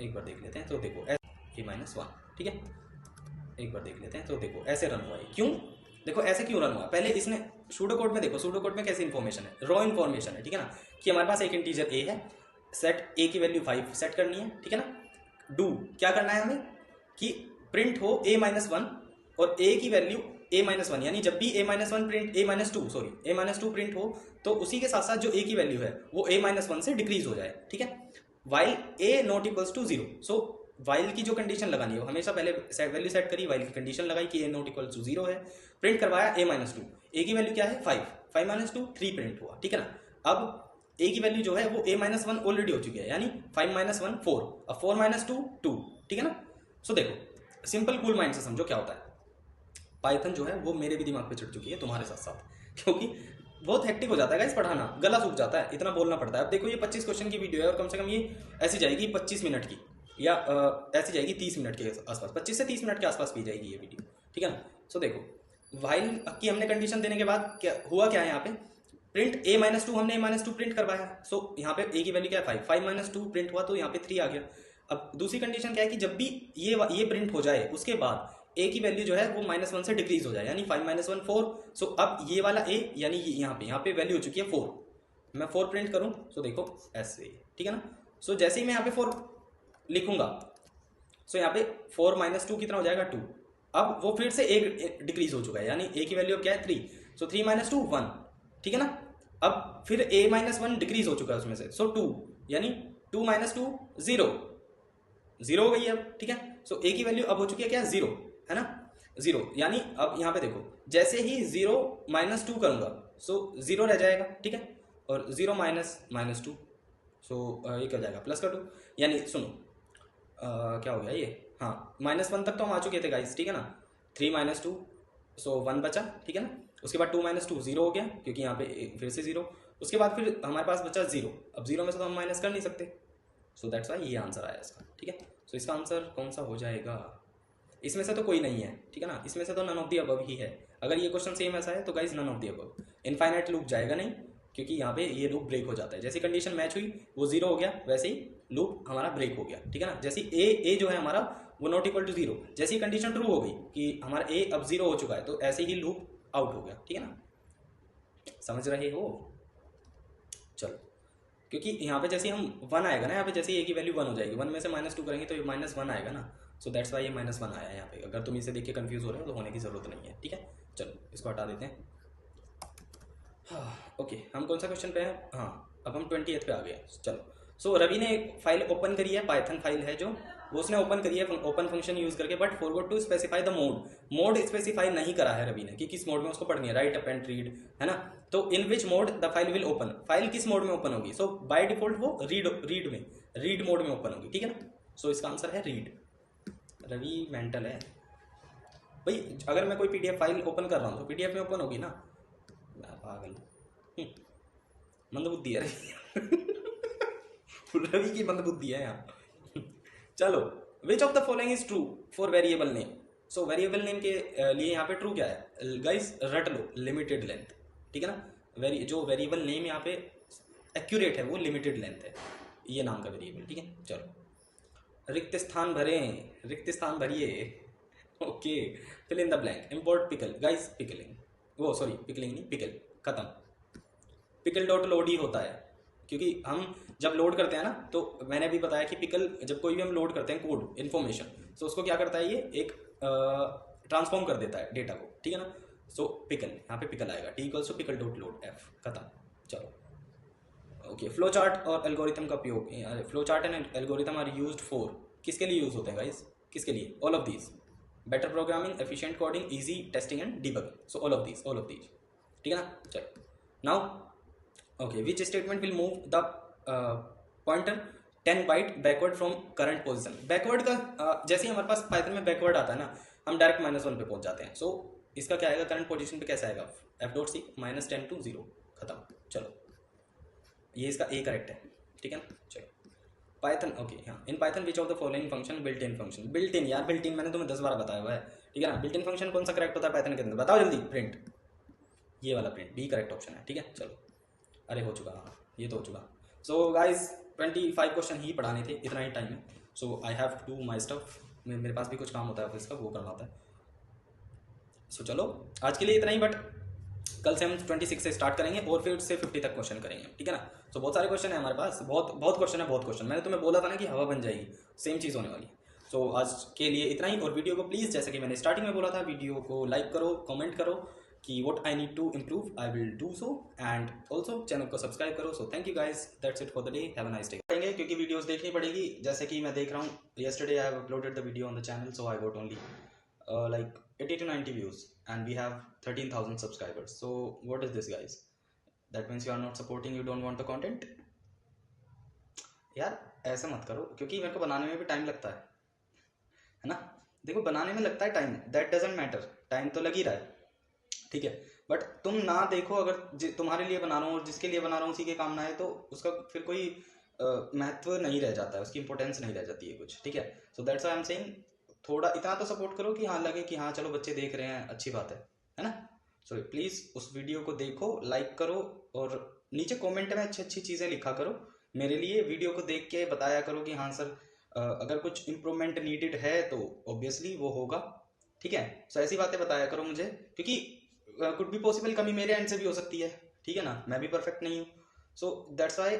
एक बार देख लेते हैं, तो देखो ए माइनस 1, ठीक है। एक बार देख लेते हैं, तो देखो ऐसे रन हुआ है, क्यों देखो ऐसे क्यों रन हुआ, पहले इसने सूडो कोड में देखो, सूडो कोड में कैसी इन्फॉर्मेशन है, रॉ इन्फॉर्मेशन है, ठीक है ना, कि हमारे पास एक इंटीजर ए है, सेट ए की वैल्यू 5 सेट करनी है, ठीक है ना। डू क्या करना है हमें कि प्रिंट हो ए माइनस 1 और ए की वैल्यू ए माइनस 1, यानी जब भी ए माइनस 1 प्रिंट ए माइनस 2 सॉरी ए माइनस 2 प्रिंट हो तो उसी के साथ साथ जो ए की वैल्यू है वो ए माइनस 1 से डिक्रीज हो जाए, ठीक है। While a not equals to 0, so while की जो कंडीशन लगानी है हमेशा पहले वैल्यू सेट करी, वाइल की कंडीशन लगाई कि ए नॉट इक्वल्स टू 0 है, प्रिंट करवाया ए माइनस 2, ए की वैल्यू क्या है 5 माइनस 2 3 प्रिंट हुआ, ठीक है ना। अब ए की वैल्यू जो है वो ए माइनस 1 ऑलरेडी हो चुकी है, यानी 5 माइनस 1 4, अब 4 माइनस 2 2, ठीक है ना। सो देखो सिंपल कूल माइंड से समझो क्या होता है, पाइथन जो है वो मेरे भी दिमाग पे चढ़ चुकी है तुम्हारे साथ साथ, क्योंकि बहुत हेक्टिक हो जाता है गाइस पढ़ाना, गला सूख जाता है, इतना बोलना पड़ता है। अब देखो ये 25 क्वेश्चन की वीडियो है और कम से कम ये ऐसी जाएगी 25 मिनट की, या ऐसी जाएगी 30 मिनट के आसपास, 25 से 30 मिनट के आसपास भी जाएगी ये वीडियो, ठीक है ना। सो देखो वाइल की हमने कंडीशन देने के बाद क्या हुआ, क्या है यहाँ पे प्रिंट ए माइनस 2, हमने ए माइनस 2 प्रिंट करवाया। सो यहाँ पे ए की वैल्यू क्या है 5 माइनस 2 प्रिंट हुआ तो यहाँ पे 3 आ गया। अब दूसरी कंडीशन क्या है कि जब भी ये प्रिंट हो जाए उसके बाद ए की वैल्यू जो है वो -1 से डिक्रीज हो जाए, यानी 5 माइनस 1 4। सो अब ये वाला ए यानी यहाँ पे वैल्यू हो चुकी है 4, मैं 4 प्रिंट करूँ, सो देखो ऐसे, ठीक है ना। सो जैसे ही मैं यहाँ पे 4 लिखूंगा, सो यहाँ पे 4 माइनस 2 कितना हो जाएगा 2, अब वो फिर से ए डिक्रीज हो चुका है, यानी ए की वैल्यू अब क्या है 3, सो 3 माइनस 2 1, ठीक है ना। अब फिर ए माइनस 1 डिक्रीज हो चुका है उसमें से, सो 2, यानी 2 माइनस 2 0 हो गई अब, ठीक है। सो ए की वैल्यू अब हो चुकी है क्या 0, है ना 0, यानी अब यहाँ पे देखो जैसे ही 0 माइनस 2 करूंगा सो 0 रह जाएगा, ठीक है, और 0 माइनस 2, सो ये क्या हो जाएगा प्लस का 2, यानी सुनो क्या हो गया ये, हाँ -1 तक तो हम आ चुके थे गाइस, ठीक है ना। 3 माइनस 2, सो 1 बचा, ठीक है ना। उसके बाद 2 माइनस 2 0 हो गया क्योंकि यहाँ पे फिर से 0, उसके बाद फिर हमारे पास बचा 0, अब 0 में से तो हम माइनस कर नहीं सकते, सो दैट्स वाई ये आंसर आया इसका, ठीक है। सो इसका आंसर कौन सा हो जाएगा, इसमें से तो कोई नहीं है, ठीक है ना, इसमें से तो नन ऑफ दी अबव ही है। अगर ये क्वेश्चन सेम ऐसा है तो guys none of the above, infinite loop जाएगा नहीं, क्योंकि यहाँ पे ये लूप ब्रेक हो जाता है, जैसी कंडीशन मैच हुई वो 0 हो गया वैसे ही लूप हमारा ब्रेक हो गया, ठीक है ना। जैसे ए जो है हमारा वो नॉट इक्वल टू 0, जैसी कंडीशन ट्रू हो गई कि हमारा ए अब 0 हो चुका है तो ऐसे ही लूप आउट हो गया, ठीक है ना, समझ रहे हो। चलो क्योंकि यहाँ पे जैसे हम 1 आएगा ना, यहाँ पे जैसे ए की वैल्यू 1 हो जाएगी, 1 में से -2 करेंगे तो ये -1 आएगा ना, सो दैट्स वाई ये -1 आया है यहाँ पे। अगर तुम इसे देख के कंफ्यूज हो रहे हो तो होने की जरूरत नहीं है, ठीक है। चलो इसको हटा देते हैं। हाँ ओके, हम कौन सा क्वेश्चन पे हैं, हाँ अब हम 28 पे आ गए। चलो सो रवि ने एक फाइल ओपन करी है, पाइथन फाइल है जो वो उसने ओपन करी है ओपन फंक्शन यूज करके, but forgot to specify the mode specify नहीं करा है रवि ने कि किस मोड में उसको पढ़नी है, राइट अप एंड रीड, है ना। तो in which mode the file will open, file किस मोड में ओपन होगी, सो बाय डिफॉल्ट वो रीड मोड में ओपन होगी, ठीक है ना। सो इसका आंसर है रीड। रवि मेंटल है भाई, अगर मैं कोई पीडीएफ फाइल ओपन कर रहा हूँ तो पीडीएफ में ओपन होगी ना, पागल मंदबुद्धि है रवि की मंदबुद्धि है यहाँ चलो, विच of the following is true for variable name. So variable name के लिए यहाँ पे ट्रू क्या है गाइस, रट लो, लिमिटेड लेंथ, ठीक है ना। जो वेरिएबल नेम यहाँ पे एक्यूरेट है वो लिमिटेड लेंथ है, ये नाम का वेरिएबल, ठीक है। चलो, रिक्त स्थान भरिए okay, fill in the blank, import pickle guys, pickling, वो सॉरी पिकलिंग नहीं, पिकल खत्म, पिकल डॉट लोड ही होता है, क्योंकि हम जब लोड करते हैं ना, तो मैंने भी बताया कि पिकल जब कोई भी हम लोड करते हैं कोड इन्फॉर्मेशन, तो उसको क्या करता है, ये एक ट्रांसफॉर्म कर देता है डेटा को, ठीक है ना। सो पिकल, यहाँ पे पिकल आएगा, t equals to pickle dot load f, खत्म। चलो ओके, फ्लो चार्ट और एल्गोरिथम का उपयोग, flow chart and algorithm are used for, किसके लिए यूज होते हैं गाइस, किसके लिए, all of these, better programming, efficient coding, easy testing and debugging, so all of these, ठीक है ना। चलो now okay, which statement will move the pointer 10 byte backward from current position. Backward का जैसे ही हमारे पास पाइथन में बैकवर्ड आता है ना, हम डायरेक्ट -1 पे पहुंच जाते हैं। सो इसका क्या आएगा, करंट पोजीशन पे कैसे आएगा, f.c -10 to 0, खत्म। चलो, ये इसका ए करेक्ट है, ठीक है ना। चलो पाइथन ओके, हाँ, in Python which of the following function built in function, built in, यार बिल्ट इन मैंने तुम्हें 10 बार बताया हुआ है, ठीक है ना। बिल्ट इन फंक्शन कौन सा करेक्ट होता है पाइथन के अंदर, बताओ जल्दी, प्रिंट, ये वाला प्रिंट, बी करेक्ट ऑप्शन है, ठीक है। चलो, अरे हो चुका, हाँ ये तो हो चुका। सो गाइज 25 क्वेश्चन ही पढ़ाने थे, इतना ही टाइम है। So I have to do my stuff, मेरे पास भी कुछ काम होता है ऑफिस का, वो करना होता है। सो चलो आज के लिए इतना ही, बट कल से हम 26 से स्टार्ट करेंगे और फिर से 50 तक क्वेश्चन करेंगे, ठीक है ना। सो बहुत सारे क्वेश्चन है हमारे पास, बहुत क्वेश्चन। मैंने तुम्हें बोला था ना कि हवा बन जाएगी, सेम चीज़ होने वाली है। सो आज के लिए इतना ही, और वीडियो को प्लीज़, जैसे कि मैंने स्टार्टिंग में बोला था, वीडियो को लाइक करो, कमेंट करो कि what I need to improve, I will do so, and also channel को सब्सक्राइब करो। So thank you guys, that's it for the day, have a nice day. करेंगे क्योंकि वीडियोस देखनी पड़ेगी, जैसे कि मैं देख रहा हूँ, yesterday I have uploaded the video on the channel, so I got only like 80 to 90 views and we have 13,000 subscribers. So what is this guys, that means you are not supporting, you don't want the content। यार ऐसा मत करो, क्योंकि मेरे को बनाने में भी टाइम लगता है ना। देखो बनाने में लगता है time, that doesn't matter, time तो लग ही रहा है, ठीक है। बट तुम ना देखो, अगर तुम्हारे लिए बना रहा हूँ और जिसके लिए बना रहा हूँ उसी के काम ना है, तो उसका फिर कोई महत्व नहीं रह जाता है, उसकी इंपॉर्टेंस नहीं रह जाती है कुछ, ठीक है। So that's why I am saying, थोड़ा इतना तो सपोर्ट करो कि हाँ लगे कि हाँ चलो बच्चे देख रहे हैं, अच्छी बात है ना। सो प्लीज़ उस वीडियो को देखो, लाइक करो, और नीचे कमेंट में अच्छी चीज़ें लिखा करो मेरे लिए, वीडियो को देख के बताया करो कि हाँ सर अगर कुछ इम्प्रूवमेंट नीडेड है तो ऑब्वियसली वो होगा, ठीक है। सो ऐसी बातें बताया करो मुझे, क्योंकि कुड बी पॉसिबल कमी मेरे एंड से भी हो सकती है, ठीक है ना, मैं भी परफेक्ट नहीं हूँ। सो दैट्स वाई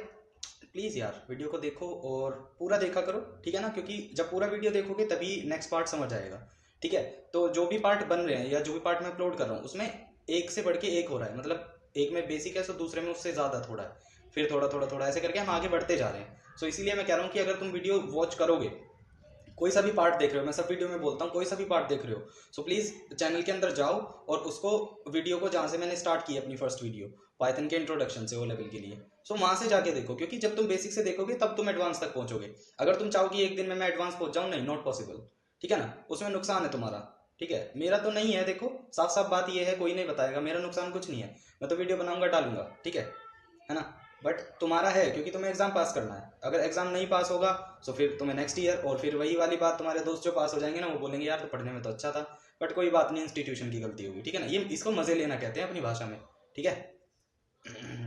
प्लीज़ यार वीडियो को देखो और पूरा देखा करो, ठीक है ना, क्योंकि जब पूरा वीडियो देखोगे तभी नेक्स्ट पार्ट समझ आएगा, ठीक है। तो जो भी पार्ट बन रहे हैं या जो भी पार्ट मैं अपलोड कर रहा हूँ, उसमें एक से बढ़ के एक हो रहा है, मतलब एक में बेसिक है तो दूसरे में उससे ज़्यादा थोड़ा है, फिर थोड़ा ऐसे करके हम आगे बढ़ते जा रहे हैं। सो इसीलिए मैं कह रहा हूँ कि अगर तुम वीडियो वॉच करोगे, कोई सा भी पार्ट देख रहे हो, मैं सब वीडियो में बोलता हूँ, कोई सा भी पार्ट देख रहे हो, सो प्लीज़ चैनल के अंदर जाओ और उसको वीडियो को जहाँ से मैंने स्टार्ट की अपनी फर्स्ट वीडियो पाइथन के इंट्रोडक्शन से, वो लेवल के लिए, सो वहाँ से जाके देखो, क्योंकि जब तुम बेसिक से देखोगे तब तुम एडवांस तक पहुँचोगे। अगर तुम चाहो कि एक दिन में मैं एडवांस पहुँच जाऊँ, नहीं, नॉट पॉसिबल, ठीक है ना, उसमें नुकसान है तुम्हारा, ठीक है, मेरा तो नहीं है। देखो साफ बात ये है, कोई नहीं बताएगा, मेरा नुकसान कुछ नहीं है, मैं तो वीडियो बनाऊंगा डालूंगा, ठीक है ना। बट तुम्हारा है, क्योंकि तुम्हें एग्जाम पास करना है। अगर एग्जाम नहीं पास होगा तो फिर तुम्हें नेक्स्ट ईयर, और फिर वही वाली बात, तुम्हारे दोस्त जो पास हो जाएंगे ना, वो बोलेंगे यार तो पढ़ने में तो अच्छा था, बट कोई बात नहीं, इंस्टीट्यूशन की गलती होगी, ठीक है ना। ये इसको मजे लेना कहते हैं अपनी भाषा में, ठीक है।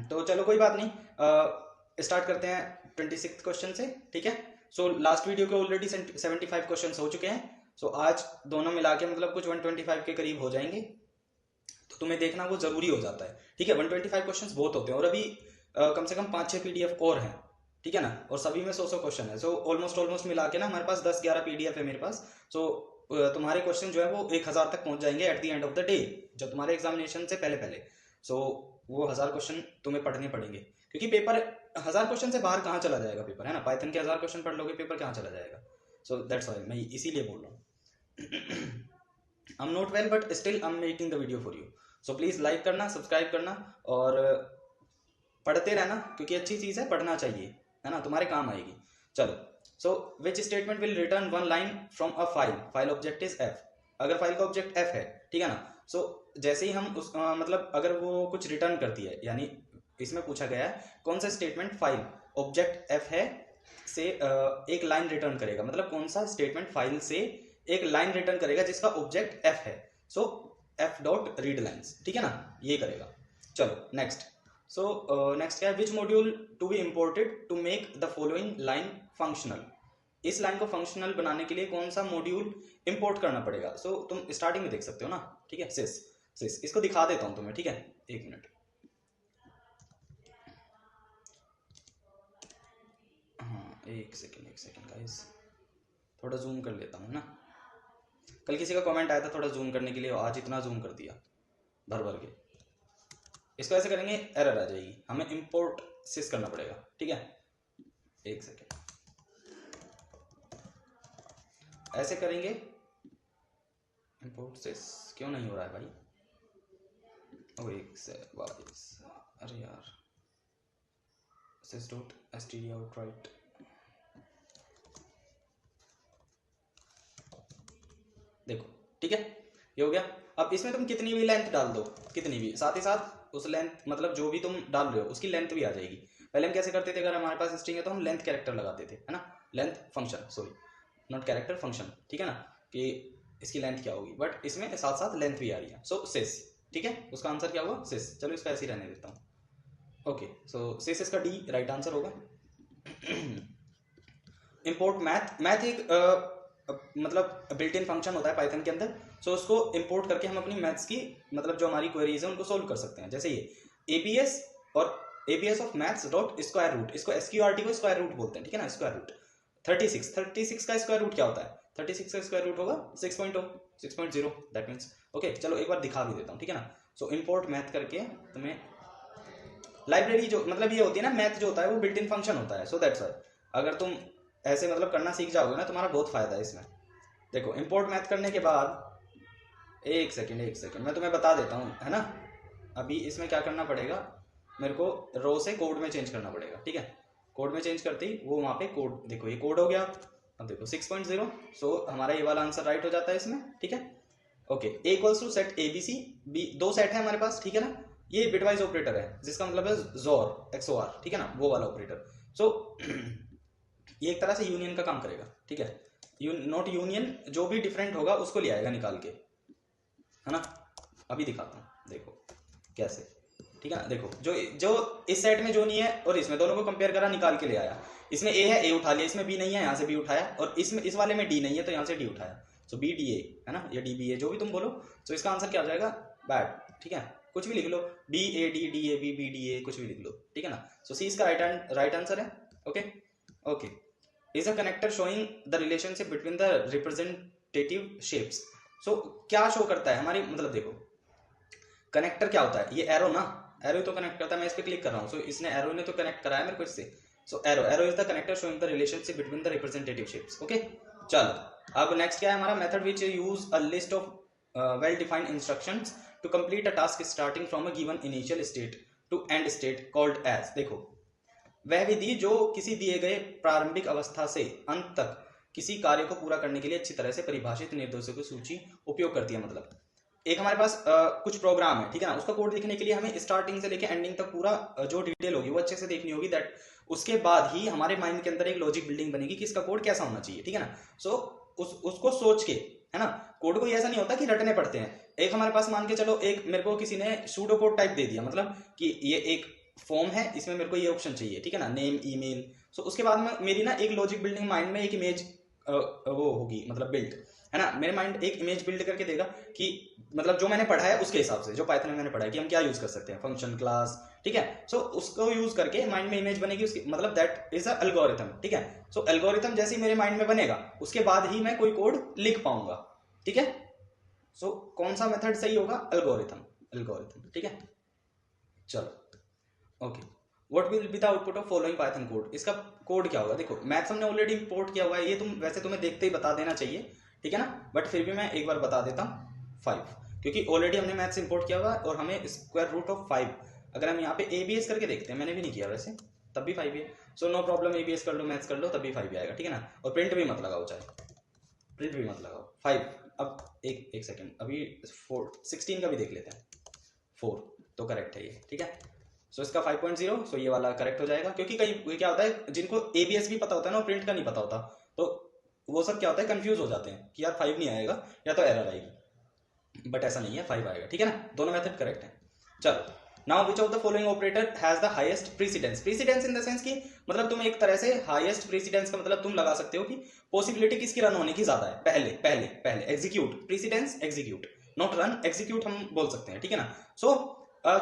तो चलो कोई बात नहीं, स्टार्ट करते हैं 26 क्वेश्चन से, ठीक है। सो लास्ट वीडियो के ऑलरेडी 75 क्वेश्चन हो चुके हैं। सो आज दोनों मिला के मतलब कुछ 125 के करीब हो जाएंगे, तो तुम्हें देखना वो जरूरी हो जाता है, ठीक है। 125 क्वेश्चन बहुत होते हैं, और अभी कम से कम 5-6 PDF और हैं, ठीक है ना, और सभी में 100 क्वेश्चन है। सो ऑलमोस्ट मिला के ना हमारे पास 10-11 PDF है मेरे पास। सो तुम्हारे क्वेश्चन जो है वो 1000 तक पहुंच जाएंगे at the end of the day, जब तुम्हारे एग्जामिनेशन से पहले। सो वो 1000 क्वेश्चन तुम्हें पढ़ने पड़ेंगे, क्योंकि पेपर 1000 क्वेश्चन से बाहर कहाँ चला जाएगा पेपर, है ना। पाइथन के 1000 क्वेश्चन पढ़ लोगे, पेपर कहाँ चला जाएगा। सो दैट्स वाई, मैं इसीलिए बोल रहा हूँ। I am not well but still I am making the video for you, so please like करना, सब्सक्राइब करना और पढ़ते रहना, क्योंकि अच्छी चीज़ है, पढ़ना चाहिए, है ना, तुम्हारे काम आएगी। चलो, so which statement will return one line from a file, file object is F. अगर फाइल का ऑब्जेक्ट एफ है, ठीक है ना, सो जैसे ही हम उस मतलब अगर वो कुछ रिटर्न करती है, यानी इसमें पूछा गया है कौन सा स्टेटमेंट फाइल ऑब्जेक्ट एफ है से एक लाइन रिटर्न करेगा, मतलब कौन सा स्टेटमेंट फाइल से एक लाइन रिटर्न करेगा जिसका ऑब्जेक्ट एफ है। सो एफ डॉट रीड लाइन्स, ठीक है ना, ये करेगा। चलो नेक्स्ट, सो नेक्स्ट क्या है, which module to be imported to make the following line functional. इस लाइन को फंक्शनल बनाने के लिए कौन सा मॉड्यूल इंपोर्ट करना पड़ेगा। सो तुम स्टार्टिंग में देख सकते हो ना, ठीक है, सिस इसको दिखा देता हूं तुम्हें, ठीक है, एक मिनट। हाँ, एक सेकेंड गाइस, थोड़ा जूम कर लेता हूँ ना। कल किसी का कमेंट आया था थोड़ा जूम करने के लिए, आज इतना जूम कर दिया भर भर के। इसको ऐसे करेंगे, एरर आ जाएगी, हमें इंपोर्ट सिस करना पड़ेगा, ठीक है, एक सेकेंड, ऐसे करेंगे इंपोर्ट सिस। क्यों नहीं हो रहा है भाई, ओ एक से वाइस, अरे यार, सिस डॉट std out राइट, देखो, ठीक है, ये हो गया। अब इसमें तुम कितनी भी लेंथ डाल दो, कितनी भी, साथ ही साथ उस लेंथ मतलब जो भी तुम डाल रहे हो उसकी लेंथ भी आ जाएगी। पहले हम कैसे करते थे, अगर हमारे पास स्ट्रिंग है तो हम लेंथ कैरेक्टर लगाते थे, है ना, length function, sorry not character, function, ठीक है ना, कि इसकी लेंथ क्या होगी, बट इसमें साथ साथ लेंथ भी आ रही है। सो सिस, ठीक है, उसका आंसर क्या हुआ, सिस। चलो इसको ऐसे ही रहने देता हूँ। ओके, सो सिस इसका डी राइट आंसर होगा। इंपोर्ट मैथ एक मतलब बिल्ट इन फंक्शन होता है पाइथन के अंदर। सो उसको इंपोर्ट करके हम अपनी मैथ्स की मतलब जो हमारी क्वेरीज है उनको सोल्व कर सकते हैं। जैसे ये एपीएस और APS of maths dot square root, इसको एसक्यूआरटी को स्क्वायर रूट बोलते हैं, ठीक है ना, स्क्वायर रूट 36 का स्क्वायर रूट क्या होता है, 36 का स्क्वायर रूट होगा 6.0, दैट मीन्स, ओके। चलो एक बार दिखा भी देता हूँ, ठीक है ना। सो इंपोर्ट मैथ करके तुम्हें लाइब्रेरी जो मतलब ये होती है ना, मैथ जो होता है वो बिल्ट इन फंक्शन होता है। सो दैट्स वाई अगर तुम ऐसे मतलब करना सीख जाओगे ना, तुम्हारा बहुत फायदा है इसमें। देखो इंपोर्ट मैथ करने के बाद, एक सेकेंड मैं तुम्हें बता देता हूँ, है ना। अभी इसमें क्या करना पड़ेगा, मेरे को रो से कोड में चेंज करना पड़ेगा, ठीक है। कोड में चेंज करते ही वो वहाँ पे कोड, देखो ये कोड हो गया। अब देखो 6.0, सो हमारा ये वाला आंसर राइट हो जाता है इसमें, ठीक है। Okay, a equals to set a b c, b दो सेट है हमारे पास, ठीक है ना। ये बिटवाइज ऑपरेटर है जिसका मतलब है जोर एक्सओआर, ठीक है ना, वो वाला ऑपरेटर। सो ये एक तरह से यूनियन का काम करेगा, ठीक है। नॉट यूनियन, जो भी डिफरेंट होगा उसको ले आएगा निकाल के, है ना। अभी दिखाता हूँ, देखो कैसे, ठीक है ना। देखो जो जो इस सेट में जो नहीं है और इसमें, दोनों को कंपेयर करा, निकाल के ले आया। इसमें ए है, ए उठा लिया, इसमें बी नहीं है, यहाँ से बी उठाया, और इसमें इस वाले में डी नहीं है तो यहाँ से डी उठाया। सो बी डी ए, है ना, या डी बी ए, जो भी तुम बोलो। सो इसका आंसर क्या हो जाएगा, बैड, ठीक है। कुछ भी लिख लो, B A D, D A B, B D A, कुछ भी लिख लो, ठीक है ना। सो सी इसका राइट आंसर है, okay okay. Is a connector showing the relationship between the representative shapes. So क्या शो करता है हमारी, मतलब देखो कनेक्टर क्या होता है, ये एरो ना, एरो तो कनेक्ट करता है। मैं इस पर क्लिक कर रहा हूँ, सो इसने एरो ने तो कनेक्ट कराया मेरे को इससे। So arrow is the connector showing the relationship between the representative shapes, okay. चलो अब नेक्स्ट क्या है हमारा, method which use a list of well defined instructions to complete a task starting from a given initial state to end state called as. देखो वह विधि जो किसी दिए गए प्रारंभिक अवस्था से अंत तक किसी कार्य को पूरा करने के लिए अच्छी तरह से परिभाषित निर्देशों की सूची उपयोग करती है। मतलब एक हमारे पास कुछ प्रोग्राम है, ठीक है ना, उसका कोड लिखने के लिए हमें स्टार्टिंग से लेकर एंडिंग तक पूरा जो डिटेल होगी वो अच्छे से देखनी होगी। दैट उसके बाद ही हमारे माइंड के अंदर एक लॉजिक बिल्डिंग बनेगी कि इसका कोड कैसा होना चाहिए, ठीक है ना। सो उसको सोच के, है ना, कोड को ऐसा नहीं होता कि रटने पड़ते हैं। एक हमारे पास मान के चलो, एक मेरे को किसी ने सूडो कोड टाइप दे दिया, मतलब कि ये एक फॉर्म है, इसमें मेरे को ये ऑप्शन चाहिए, ठीक है ना, नेम ईमेल। सो उसके बाद में मेरी ना एक लॉजिक बिल्डिंग माइंड में एक इमेज वो होगी, मतलब बिल्ड, है ना। मेरे माइंड एक इमेज बिल्ड करके देगा कि मतलब जो मैंने पढ़ा है उसके हिसाब से, जो पाइथन में मैंने पढ़ा है कि हम क्या यूज कर सकते हैं, फंक्शन, क्लास, ठीक है। सो उसको यूज करके माइंड में इमेज बनेगी उसकी, मतलब दैट इज अ एल्गोरिथम, ठीक है। सो एल्गोरिथम जैसे ही मेरे माइंड में बनेगा उसके बाद ही मैं कोई कोड लिख पाऊंगा, ठीक है। सो कौन सा मेथड सही होगा, एल्गोरिथम, ठीक है। चलो okay, what will be the output of following Python code, इसका कोड क्या होगा। देखो मैथ्स हमने ऑलरेडी इंपोर्ट किया हुआ है, ये वैसे तुम्हें देखते ही बता देना चाहिए, ठीक है ना, बट फिर भी मैं एक बार बता देता हूँ 5, क्योंकि ऑलरेडी हमने मैथ्स इंपोर्ट किया हुआ है और हमें स्क्वायर रूट ऑफ 5, अगर हम यहाँ पे ABS करके देखते हैं, मैंने भी नहीं किया वैसे, तब भी 5 है। सो नो प्रॉब्लम, ABS कर लो, मैथ्स कर लो, तब भी 5 आएगा, ठीक है ना। और प्रिंट भी मत लगाओ, चाहे प्रिंट भी मत लगाओ 5। अब एक सेकेंड, अभी 16 का भी देख लेते हैं। 4 तो करेक्ट है ये, ठीक है। सो इसका 5.0, सो ये वाला करेक्ट हो जाएगा, क्योंकि कहीं क्या होता है जिनको ABS भी पता होता है ना, प्रिंट का नहीं पता होता, तो वो सब क्या होता है कंफ्यूज हो जाते हैं कि यार 5 नहीं आएगा या तो एरर आएगी, बट ऐसा नहीं है, 5 आएगा, ठीक है ना। दोनों मेथड करेक्ट है। चलो, now which of the following operator has the highest precedence. Precedence in the sense की मतलब तुम एक तरह से हाईएस्ट प्रीसिडेंस का मतलब तुम लगा सकते हो कि पॉसिबिलिटी किसकी रन होने की ज्यादा है, पहले पहले पहले execute, precedence execute, not run, execute हम बोल सकते हैं, ठीक है ना। सो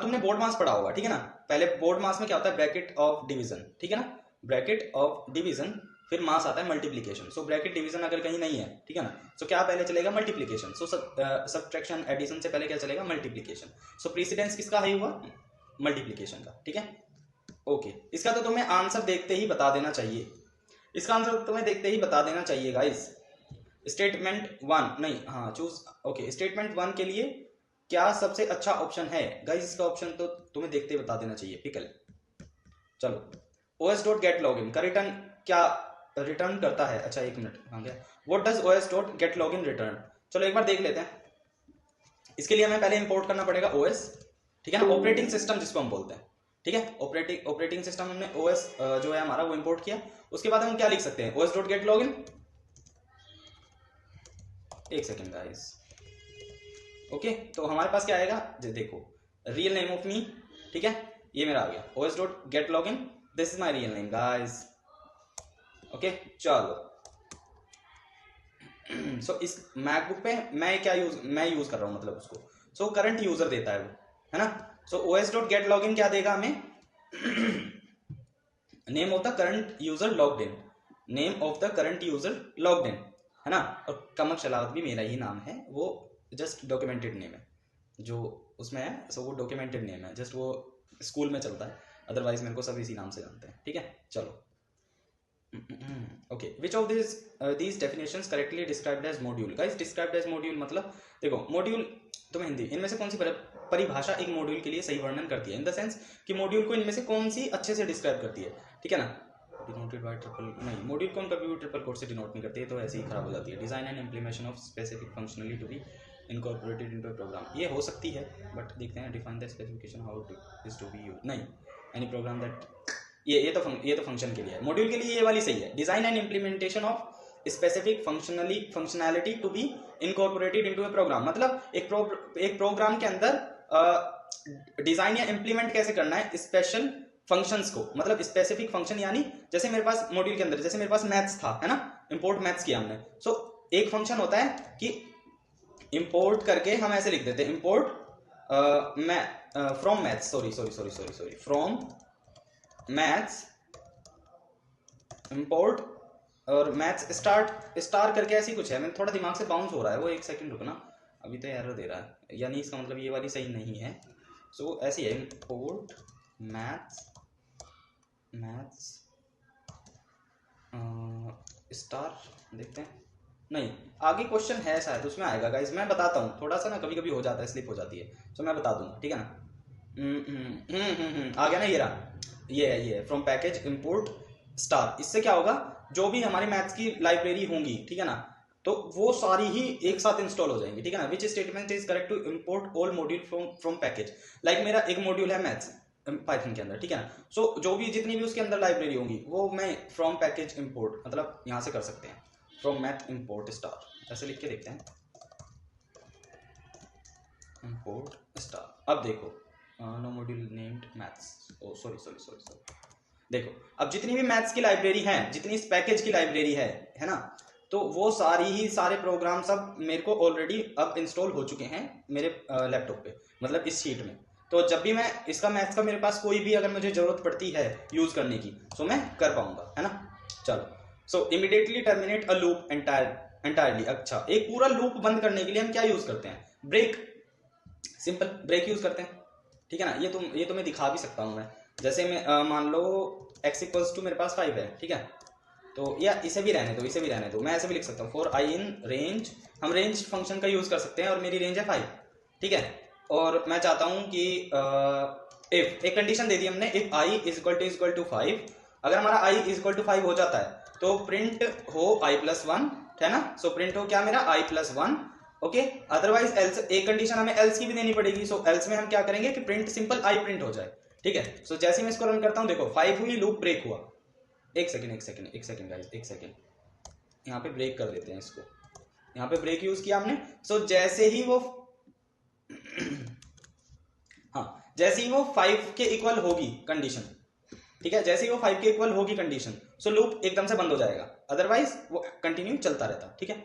तुमने बोर्ड मास पढ़ा होगा, ठीक है ना। पहले बोर्ड मास में क्या होता है, ब्रैकेट ऑफ डिवीजन, ठीक है ना, ब्रैकेट ऑफ डिवीजन, फिर मास आता है मल्टीप्लीकेशन। सो ब्रैकेट डिवीजन अगर कहीं नहीं है, ठीक है ना, सो क्या पहले चलेगा मल्टीप्लीकेशन। सो सब्ट्रैक्शन एडिशन से पहले क्या चलेगा मल्टीप्लीकेशन। सो प्रीसिडेंस किसका हाई हुआ, मल्टीप्लीकेशन का, ठीक है। ओके, इसका तो तुम्हें आंसर देखते ही बता देना चाहिए, इसका आंसर तुम्हें देखते ही बता देना चाहिए गाइस। स्टेटमेंट 1 नहीं, हाँ चूज, ओके, स्टेटमेंट 1 के लिए क्या सबसे अच्छा ऑप्शन है गाइस, इसका ऑप्शन तो तुम्हें देखते ही बता देना चाहिए, पिकल। चलो, os.getLogin का रिटर्न क्या रिटर्न करता है, अच्छा एक मिनट कहाँ गया, व्हाट डज os.getLogin रिटर्न। चलो एक बार देख लेते हैं। इसके लिए हमें पहले इंपोर्ट करना पड़ेगा OS, ठीक है ना, ऑपरेटिंग सिस्टम जिसको हम बोलते हैं, ठीक है। ऑपरेटिंग सिस्टम हमने OS जो है हमारा वो इंपोर्ट किया। उसके बाद हम क्या लिख सकते हैं, os.getLogin, एक सेकेंड गाइस, ओके। तो हमारे पास क्या आएगा, देखो रियल नेम ऑफ मी, ठीक है, ये मेरा आ गया os.getLogin, this is my real name guys, okay. चलो सो इस मैकबुक पे मैं यूज कर रहा हूं, मतलब उसको सो करंट यूजर देता है वो, है ना। सो os.getLogin क्या देगा हमें, name of the current user logged in, name of the current user logged in, है ना। और कमर शलावत भी मेरा ही नाम है, वो जस्ट डॉक्यूमेंटेड नेम है जो उसमें है, सो वो डॉक्यूमेंटेड नेम है, जस्ट वो स्कूल में चलता है, अदरवाइज मेरे को सब इसी नाम से जानते हैं, ठीक है। चलो, okay, which of these definitions correctly described as module। Guys described as module मतलब देखो मॉड्यूल तुम्हें हिंदी, इनमें से कौन सी परिभाषा एक मॉड्यूल के लिए सही वर्णन करती है, इन द सेंस कि मॉड्यूल को इनमें से कौन सी अच्छे से डिस्क्राइब करती है, ठीक है ना। डिनोटेड बाय ट्रिपल, नहीं मॉड्यूल को हम कभी भी ट्रिपल कोट से डिनोट नहीं करते, तो ऐसे ही खराब हो जाती है। Design and implementation of specific functionally to be incorporated into a program, ये हो सकती है, बट देखते हैं। Define the specification how is to be used, नहीं एनी प्रोग्राम दैट, ये तो फंक्शन के लिए है, मॉड्यूल के लिए ये वाली सही है। Design and implementation of specific functionality to be incorporated into a program, मतलब एक प्रोग्राम के अंदर डिजाइन या इंप्लीमेंट कैसे करना है स्पेशल फंक्शंस को, मतलब स्पेसिफिक फंक्शन, यानी जैसे मेरे पास मॉड्यूल के अंदर जैसे मेरे पास मैथ्स था, है ना, इंपोर्ट मैथ्स किया हमने। सो एक फंक्शन होता है कि इंपोर्ट करके हम ऐसे लिख देते हैं, import from maths, sorry from maths import, और मैथ्स स्टार करके ऐसी कुछ है, मैं थोड़ा दिमाग से बाउंस हो रहा है वो, एक सेकंड रुकना, अभी तो एरर दे रहा है, यानी इसका मतलब ये वाली सही नहीं है। सो ऐसी है, इंपोर्ट मैथ्स स्टार, देखते हैं, नहीं आगे क्वेश्चन है शायद उसमें आएगा गाइस, मैं बताता हूँ, थोड़ा सा ना कभी कभी हो जाता है, स्लिप हो जाती है, सो मैं बता दूंगा, ठीक है ना। आ गया ना, ये है फ्रॉम पैकेज इंपोर्ट स्टार। इससे क्या होगा, जो भी हमारी मैथ्स की लाइब्रेरी होंगी, ठीक है ना, तो वो सारी ही एक साथ इंस्टॉल हो जाएंगी, ठीक है ना। Which statement is correct to import all module from package, like मेरा एक मॉड्यूल है मैथ्स पाइथन के अंदर, ठीक है ना। सो जो भी जितनी भी उसके अंदर लाइब्रेरी होंगी वो मैं फ्रॉम पैकेज इंपोर्ट, मतलब यहां से कर सकते हैं, फ्रॉम मैथ इंपोर्ट स्टार, ऐसे लिख के देखते हैं, इंपोर्ट स्टार। अब देखो नो मॉड्यूल नेम्ड मैथ्स, ओ सॉरी, देखो अब जितनी भी मैथ्स की लाइब्रेरी है, जितनी इस पैकेज की लाइब्रेरी है ना, तो वो सारे प्रोग्राम सब मेरे को ऑलरेडी अब इंस्टॉल हो चुके हैं मेरे लैपटॉप पे, मतलब इस शीट में। तो जब भी मैं इसका मैथ्स का मेरे पास कोई भी अगर मुझे जरूरत पड़ती है यूज करने की, सो मैं कर पाऊंगा, है ना। चलो, सो immediately terminate a loop entirely. अच्छा, एक पूरा लूप बंद करने के लिए हम क्या यूज करते हैं, ब्रेक, सिंपल ब्रेक यूज करते हैं, ठीक है ना। ये तुम्हें दिखा भी सकता हूं मैं, जैसे मैं मान लो x इक्वल्स टू मेरे पास 5 है, ठीक है, तो या इसे भी रहने दो, इसे भी रहने दो, मैं ऐसे भी लिख सकता हूँ फॉर आई इन रेंज, हम रेंज फंक्शन का यूज कर सकते हैं और मेरी रेंज है 5, ठीक है। और मैं चाहता हूँ कि इफ एक कंडीशन दे दी हमने, if i is equal to 5, अगर हमारा आई इज इक्वल टू 5 हो जाता है तो प्रिंट हो i+1, है ना। सो प्रिंट हो क्या मेरा i+1, ओके। अदरवाइज एल्स, एक कंडीशन हमें एल्स की भी देनी पड़ेगी। सो एल्स में हम क्या करेंगे कि प्रिंट सिंपल आई प्रिंट हो जाए, ठीक है। सो जैसे मैं इसको रन करता हूँ, देखो 5 हुई, लूप ब्रेक हुआ। एक सेकंड गाइस, एक सेकंड, यहाँ पे ब्रेक कर देते हैं इसको, यहाँ पे ब्रेक यूज किया हमने। सो जैसे ही वो हाँ, जैसे ही वो 5 के इक्वल होगी कंडीशन, ठीक है, जैसे ही वो 5 के इक्वल होगी कंडीशन, सो लूप एकदम से बंद हो जाएगा, अदरवाइज वो कंटिन्यू चलता रहता, ठीक है।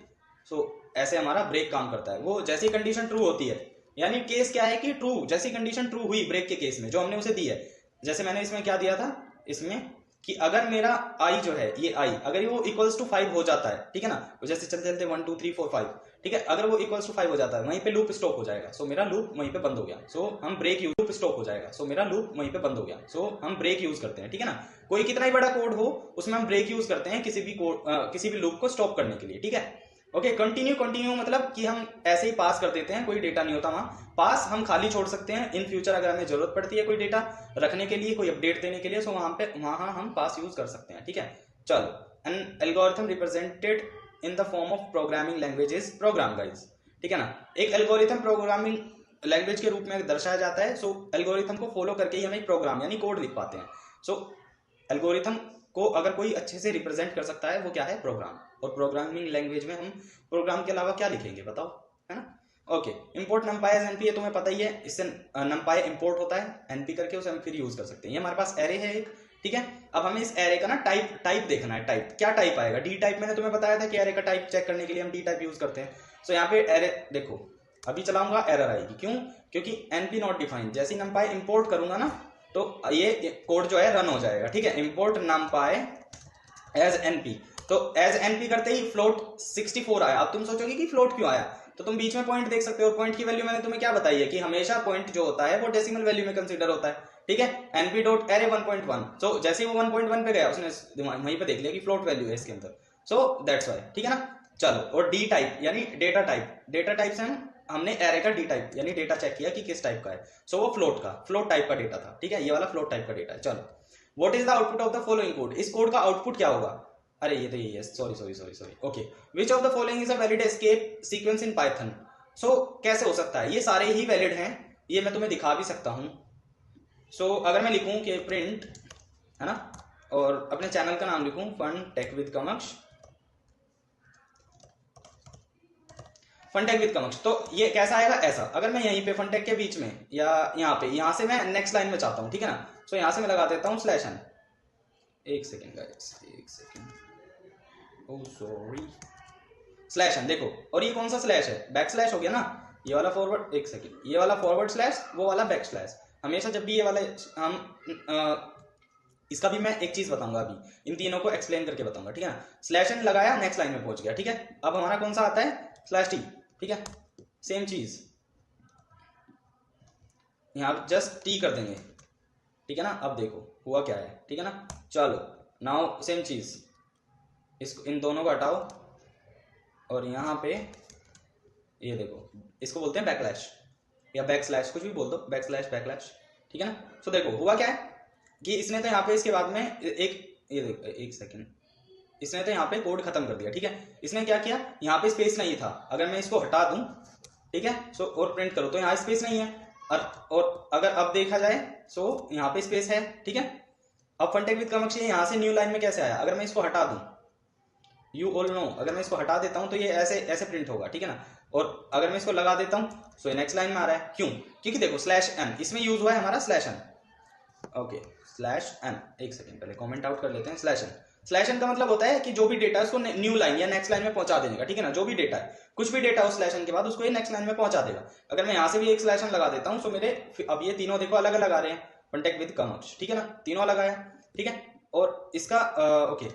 सो ऐसे हमारा ब्रेक काम करता है। वो जैसी कंडीशन ट्रू होती है, यानी केस क्या है कि ट्रू, जैसी कंडीशन ट्रू हुई ब्रेक के केस में जो हमने उसे दी है, जैसे मैंने इसमें क्या दिया था, इसमें कि अगर मेरा आई जो है, ये आई अगर वो इक्वल्स टू 5 हो जाता है, ठीक है ना, तो जैसे चलते चलते 1 2 3 4 5, ठीक है, अगर वो इक्वल्स टू 5 हो जाता है, वहीं पे लूप स्टॉप हो जाएगा। सो मेरा लूप वहीं पे बंद हो गया। सो हम ब्रेक यूज, लूप स्टॉप हो जाएगा, सो मेरा लूप वहीं पे बंद हो गया। सो हम ब्रेक यूज करते हैं, ठीक है ना। कोई कितना ही बड़ा कोड हो उसमें हम ब्रेक यूज करते हैं किसी भी कोड, किसी भी लूप को स्टॉप करने के लिए, ठीक है। ओके, कंटिन्यू मतलब कि हम ऐसे ही पास कर देते हैं, कोई डेटा नहीं होता वहां, पास हम खाली छोड़ सकते हैं। इन फ्यूचर अगर हमें जरूरत पड़ती है कोई डेटा रखने के लिए, कोई अपडेट देने के लिए, सो वहां हम पास यूज कर सकते हैं, ठीक है। चलो, an algorithm represented in the form of programming language is program, guys, ठीक है ना। एक एल्गोरिथम प्रोग्रामिंग लैंग्वेज के रूप में दर्शाया जाता है। सो एल्गोरिथम को फॉलो करके ही हम एक प्रोग्राम यानी कोड लिख पाते हैं। सो एल्गोरिथम को अगर कोई अच्छे से रिप्रेजेंट कर सकता है वो क्या है, प्रोग्राम। और प्रोग्रामिंग लैंग्वेज में हम प्रोग्राम के अलावा क्या लिखेंगे बताओ, है ना। Okay, import numpy as np, ये तुम्हें पता ही है, इससे नंपाई इंपोर्ट होता है एनपी करके, उसे हम फिर यूज कर सकते हैं। ये हमारे पास एरे है एक, ठीक है। अब हमें इस एरे का ना टाइप देखना है, टाइप क्या टाइप आएगा। डी टाइप मैंने तुम्हें बताया था कि एरे का टाइप चेक करने के लिए हम डी टाइप यूज करते हैं। सो यहाँ पे एरे देखो, अभी चलाऊंगा एरर आएगी, क्यों, क्योंकि एनपी नॉट डिफाइंड। जैसे ही नंपाई इंपोर्ट करूंगा ना तो ये कोड जो है रन हो जाएगा, ठीक है। इंपोर्ट नंपाई एज एनपी, तो एज एनपी करते ही फ्लोट 64 आया। अब तुम सोचोगे कि फ्लोट क्यों आया, तो तुम बीच में पॉइंट देख सकते हो। पॉइंट की वैल्यू मैंने तुम्हें क्या बताई है कि हमेशा पॉइंट जो होता है वो डेसिमल वैल्यू में कंसीडर होता है, ठीक है। एनपी डॉट एरे 1.1, सो जैसे ही वो 1.1 पे गया उसने वहीं पे देख लिया कि फ्लोट वैल्यू है इसके अंदर, सो दैट्स वाई, ठीक है ना। चलो, और डी टाइप यानी डेटा टाइप से हमने एरे का डी टाइप यानी डेटा चेक किया कि किस टाइप का है। सो वो फ्लोट टाइप का डेटा था, ठीक है, ये वाला फ्लोट टाइप का डेटा है। चलो, what is the output of the following code, इस कोड का आउटपुट क्या होगा। अरे ये तो यही है, sorry, okay. Which of the following is a valid escape sequence in Python. So कैसे हो सकता है, ये सारे ही वैलिड हैं, ये मैं तुम्हें दिखा भी सकता हूं। सो अगर मैं लिखूं कि प्रिंट, है ना, और अपने चैनल का नाम लिखूं fun take with कमक्ष, FunTech with कमक्ष, तो ये कैसा आएगा, ऐसा। अगर मैं यहीं पे फनटेक के बीच में या यहाँ से मैं नेक्स्ट लाइन में चाहता हूं, ठीक है ना, सो यहां से मैं लगा देता हूं स्लैश एन। एक सेकेंड गाइस, एक second, oh sorry, slash n देखो, और ये कौन सा स्लैश है, बैक स्लैश हो गया ना, ये वाला फॉरवर्ड, एक सेकेंड, ये वाला फॉरवर्ड स्लैश, वो वाला बैक स्लैश। हमेशा जब भी ये वाला हम इसका भी मैं एक चीज बताऊंगा, अभी इन तीनों को एक्सप्लेन करके बताऊंगा, ठीक है ना। स्लैश एन लगाया, नेक्स्ट लाइन में पहुंच गया, ठीक है। अब हमारा कौन सा आता है, स्लैश टी, ठीक है, सेम चीज यहां जस्ट टी कर देंगे, ठीक है ना। अब देखो हुआ क्या है, ठीक है ना। चलो, नाउ सेम चीज, इसको इन दोनों को हटाओ और यहां पे ये देखो, इसको बोलते हैं बैकलैश या बैक स्लैश, कुछ भी बोल दो, बैक स्लैश बैकलैश, ठीक है ना। सो देखो हुआ क्या है कि इसने तो यहाँ पे इसके बाद में एक, ये देखो एक सेकेंड, इसने तो यहाँ पे कोड खत्म कर दिया, ठीक है। इसने क्या किया, यहाँ पे स्पेस नहीं था, अगर मैं इसको हटा दूं, ठीक है, सो और प्रिंट करो तो यहाँ स्पेस नहीं है, और अगर अब देखा जाए सो यहाँ पे स्पेस है, ठीक है। अब फनटेक विद कमक्ष यहाँ से न्यू लाइन में कैसे आया, अगर मैं इसको हटा दूं, यू ऑल नो, अगर मैं इसको हटा देता हूं तो ये ऐसे प्रिंट होगा, ठीक है ना। और अगर मैं इसको लगा देता हूं सो ये नेक्स्ट लाइन में आ रहा है, क्यों, क्योंकि देखो स्लैश एन इसमें यूज हुआ है हमारा, slash n, okay, slash n. एक सेकंड पहले कमेंट आउट कर लेते हैं। स्लैश एन का मतलब होता है कि जो भी डेटा है उसको न्यू लाइन या नेक्स्ट लाइन में पहुंचा देने का, ठीक है ना। जो भी डेटा है, कुछ भी डेटा हो स्लैश एन के बाद उसको ये नेक्स्ट लाइन में पहुंचा देगा। अगर मैं यहां से भी एक स्लैश एन लगा देता हूं तो मेरे अब ये तीनों देखो अलग अलग आ रहे हैं, फनटेक विद कमक्ष, ठीक है ना, तीनों अलग आया, ठीक है। और इसका ओके,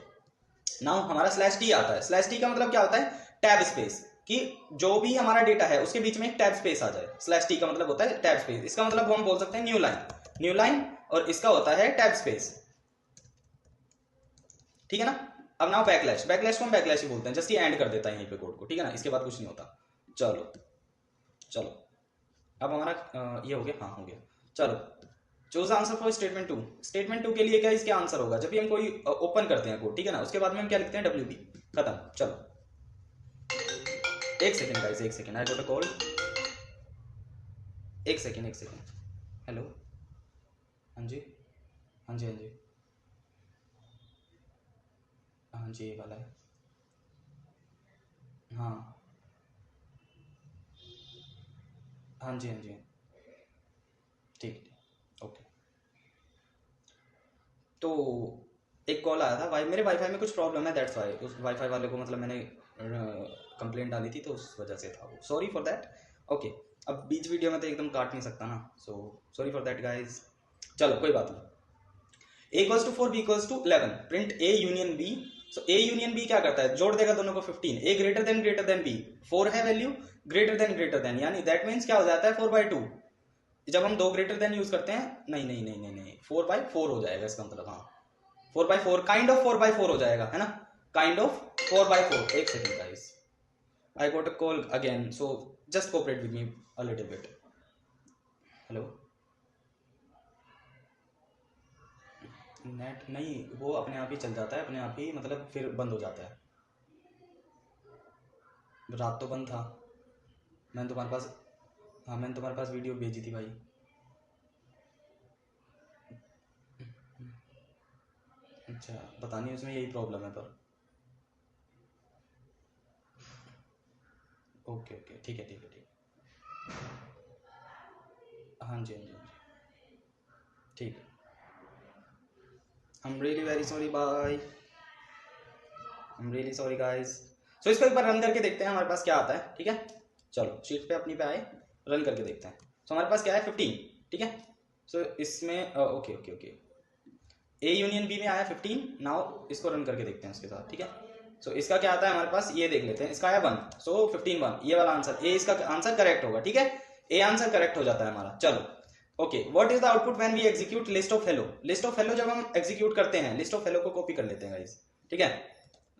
नाउ हमारा स्लैश टी आता है। स्लैश टी का मतलब क्या होता है, टैब स्पेस, कि जो भी हमारा डेटा है उसके बीच में एक टैब स्पेस आ जाए। स्लैश टी का मतलब होता है टैब स्पेस, इसका मतलब हम बोल सकते हैं न्यू लाइन और इसका होता है टैब स्पेस, ठीक है ना। अब नाउ बैकलैश, बैकलैश को हम बैकलैश ही बोलते हैं, जस्ट ये एंड कर देता है यहीं पे कोड को, ठीक है ना, इसके बाद कुछ नहीं होता। चलो चलो अब हमारा ये हो गया, हाँ हो गया। चलो choose answer for statement 2। Statement 2 के लिए क्या इसके आंसर होगा, जब भी हम कोई ओपन करते हैं कोड, ठीक है ना, उसके बाद में हम क्या लिखते हैं, WP, खत्म। चलो एक सेकेंड गाइस, एक second, I got a call, एक सेकेंड एक सेकेंड। हेलो, हाँ जी हाँ जी हाँ जी हाँ जी, ये वाला है, हाँ हाँ जी हाँ जी, ठीक ठीक ओके। तो एक कॉल आया था, मेरे वाईफाई में कुछ प्रॉब्लम है, दैट्स वाई उस वाईफाई वाले को मतलब मैंने कंप्लेंट डाली थी, तो उस वजह से था वो, सॉरी फॉर दैट। ओके, अब बीच वीडियो में तो एकदम काट नहीं सकता ना, so sorry for that guys. चलो कोई बात नहीं। a equals to 4, b equals to 11, print a union b। So a union b क्या करता है, जोड़ देगा दोनों को 15, a ग्रेटर देन b, 4 है वैल्यू, ग्रेटर देन, यानी दैट मीन्स क्या हो जाता है 4/2। जब हम दो ग्रेटर देन यूज करते हैं, नहीं नहीं नहीं नहीं नहीं, 4/4 हो जाएगा इसका मतलब, हाँ 4/4, काइंड ऑफ 4/4 हो जाएगा, है ना, काइंड ऑफ 4/4। एक second guys, I got a call again, so just cooperate with me a little bit. Hello, net नहीं, वो अपने आप ही चल जाता है, अपने आप ही मतलब फिर बंद हो जाता है। रात तो बंद था, मैंने तुम्हारे पास, हाँ मैंने तुम्हारे पास वीडियो भेजी थी भाई। अच्छा, पता नहीं उसमें यही प्रॉब्लम है पर, ओके ओके, ठीक है ठीक है ठीक है, हाँ जी हाँ जी हाँ जी, ठीक है। I am really very sorry, bye, I am really sorry guys. So इसको एक बार रन करके देखते हैं हमारे पास क्या आता है, ठीक है। चलो शीट पे अपनी पे आए, रन करके देखते हैं। सो हमारे पास क्या है 15, ठीक है। सो इसमें okay okay okay, a union b में आया 15, नाउ इसको रन करके देखते हैं उसके साथ, ठीक है। सो इसका क्या आता है हमारे पास, ये देख लेते हैं, इसका आया 1, सो 15 1, ये वाला आंसर ए, इसका आंसर करेक्ट होगा, ठीक है, ए आंसर करेक्ट हो जाता है हमारा। चलो okay, what is the output when we execute list of hello. List of hello जब हम एग्जीक्यूट करते हैं, लिस्ट ऑफ हेलो को कॉपी कर लेते हैं गाइस, ठीक है।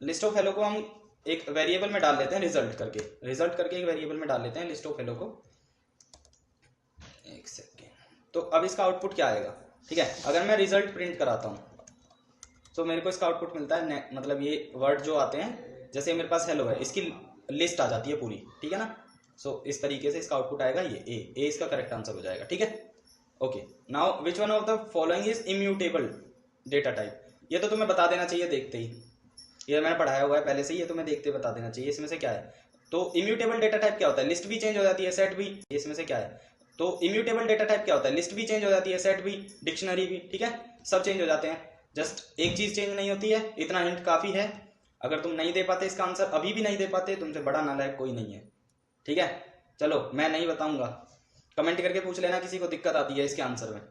लिस्ट ऑफ हेलो को हम एक वेरिएबल में डाल लेते हैं, रिजल्ट करके एक वेरिएबल में डाल लेते हैं लिस्ट ऑफ हेलो को, एक सेकेंड। तो अब इसका आउटपुट क्या आएगा, ठीक है, अगर मैं रिजल्ट प्रिंट कराता हूँ तो मेरे को इसका आउटपुट मिलता है, मतलब ये वर्ड जो आते हैं, जैसे मेरे पास हेलो है, इसकी लिस्ट आ जाती है पूरी, ठीक है ना। सो इस तरीके से इसका आउटपुट आएगा, ये ए इसका करेक्ट आंसर हो जाएगा, ठीक है। Okay, now which one of the following is immutable data type. ये तो तुम्हें बता देना चाहिए देखते ही, ये मैंने पढ़ाया हुआ है पहले से ही, ये तुम्हें देखते बता देना चाहिए इसमें से क्या है। तो इम्यूटेबल डेटा टाइप क्या होता है, लिस्ट भी चेंज हो जाती है, सेट भी, इसमें से क्या है। तो इम्यूटेबल डेटा टाइप क्या होता है, लिस्ट भी चेंज हो जाती है, सेट भी, डिक्शनरी भी, ठीक है, सब चेंज हो जाते हैं, जस्ट एक चीज चेंज नहीं होती है। इतना हिंट काफी है, अगर तुम नहीं दे पाते इसका आंसर, अभी भी नहीं दे पाते, तुमसे बड़ा नालायक कोई नहीं है, ठीक है। चलो मैं नहीं बताऊंगा, कमेंट करके पूछ लेना किसी को दिक्कत आती है इसके आंसर में।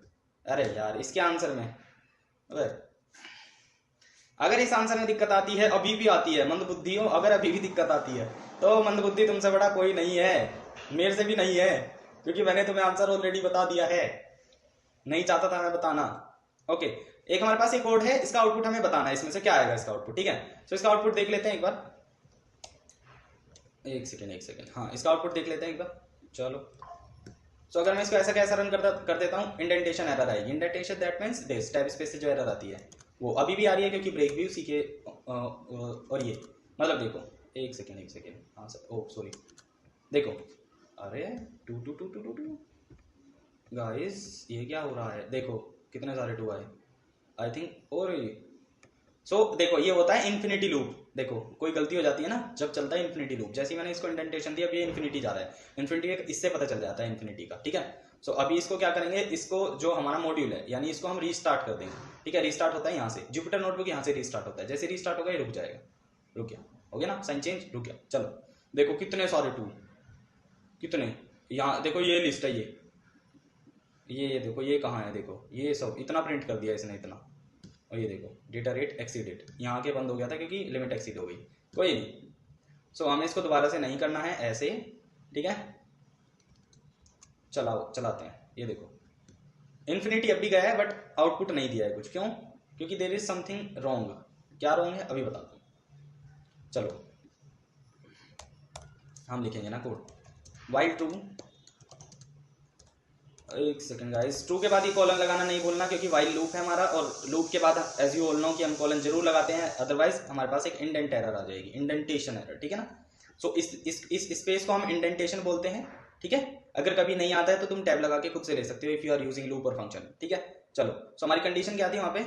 अरे यार इसके आंसर में, अगर इस आंसर में दिक्कत आती है, अभी भी आती है, मंदबुद्धि हो, अगर अभी भी दिक्कत आती है तो मंदबुद्धि तुमसे बड़ा कोई नहीं है, मेरे से भी नहीं है, क्योंकि मैंने तुम्हें आंसर ऑलरेडी बता दिया है, नहीं चाहता था मैं बताना। ओके, एक हमारे पास एक कोड है, इसका आउटपुट हमें बताना है, इसमें से क्या आएगा इसका आउटपुट, ठीक है। तो इसका आउटपुट देख लेते हैं एक बार, एक सेकेंड, हाँ इसका आउटपुट देख लेते हैं एक बार। चलो, तो अगर मैं इसको ऐसा कैसा रन कर देता हूँ, इंडेंटेशन एरर आएगी, indentation that means this tab space से जो एरर आती है वो अभी भी आ रही है, क्योंकि ब्रेक भी उसी के और ये मतलब देखो, एक सेकेंड, हाँ सर, ओ सॉरी, देखो, अरे टू टू टू टू टू टू गाइस, ये क्या हो रहा है, देखो कितने सारे टू आए, आई थिंक, और सो देखो ये होता है इन्फिनिटी लूप। देखो कोई गलती हो जाती है ना जब चलता है इन्फिनिटी लूप, जैसे ही मैंने इसको इंडेंटेशन दिया, अब ये इन्फिनिटी जा रहा है, इन्फिनिटी इससे पता चल जाता है इन्फिनिटी का, ठीक है। सो अभी इसको क्या करेंगे, इसको जो हमारा मॉड्यूल है, यानी इसको हम रीस्टार्ट कर देंगे, ठीक है। रीस्टार्ट होता है यहाँ से, जुपिटर नोटबुक यहाँ से रीस्टार्ट होता है, जैसे रीस्टार्ट होगा ये रुक जाएगा, रुक गया, हो गया ना साइन चेंज, रुक गया। चलो देखो कितने सारे टू, कितने, यहाँ देखो ये लिस्ट है, ये देखो, ये कहाँ है, देखो ये सब इतना प्रिंट कर दिया इसने, इतना, और ये देखो डेटा रेट एक्सीडेड, यहाँ के बंद हो गया था क्योंकि लिमिट एक्सीड हो गई, कोई नहीं। सो हमें इसको दोबारा से नहीं करना है ऐसे, ठीक है। चलाते हैं, ये देखो इन्फिनिटी अब भी गया है बट आउटपुट नहीं दिया है कुछ, क्यों? क्योंकि देयर इज समथिंग रॉन्ग। क्या रॉन्ग है अभी बताता हूँ। चलो हम लिखेंगे ना कोड, वाइल ट्रू, एक सेकंड गाइस, ट्रू के बाद ही कॉलन लगाना नहीं भूलना, क्योंकि वाइल लूप है हमारा, और लूप के बाद एज यू ऑल नो कि हम कॉलन जरूर लगाते हैं, अदरवाइज हमारे पास एक इंडेंट एरर आ जाएगी, इंडेंटेशन एरर, ठीक है ना। सो इस स्पेस को हम इंडेंटेशन बोलते हैं, ठीक है। अगर कभी नहीं आता है तो तुम टैब लगा के खुद से ले सकते हो if you are using loop और फंक्शन, ठीक है। चलो सो हमारी कंडीशन क्या थी वहां पे,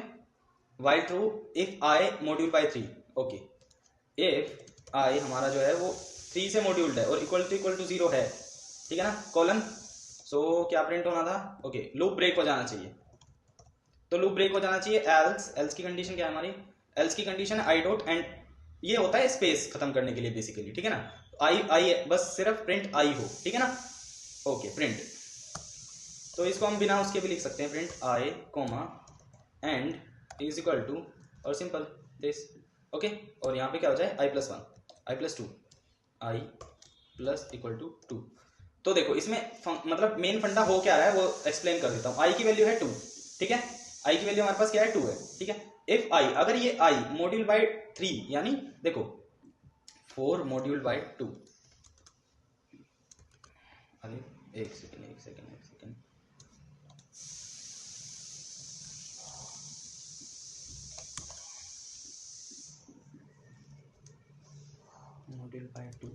while true if i module by 3, okay, if i हमारा जो है वो 3 से मॉड्यूल्ड है और इक्वल टू 0 है, ठीक है ना, कॉलन। सो क्या प्रिंट होना था, ओके, लूप ब्रेक हो जाना चाहिए, तो लूप ब्रेक हो जाना चाहिए, एल्स की कंडीशन क्या है हमारी, एल्स की कंडीशन आई डॉट एंड, ये होता है स्पेस खत्म करने के लिए बेसिकली, ठीक है ना। आई बस सिर्फ प्रिंट आई हो, ठीक है ना, ओके, प्रिंट, तो इसको हम बिना उसके भी लिख सकते हैं, print i comma end is equal to, और सिंपल दिस, ओके, और यहाँ पे क्या हो जाए i+1 i+2 i plus equal to 2। तो देखो इसमें मतलब मेन फंडा हो क्या रहा है वो एक्सप्लेन कर देता हूँ। आई की वैल्यू है 2, ठीक है, आई की वैल्यू हमारे पास क्या है 2 है, ठीक है। इफ आई, अगर ये आई मॉड्यूल बाय 3, यानी देखो 4 मॉड्यूल बाय 2, अरे एक second, module by 2,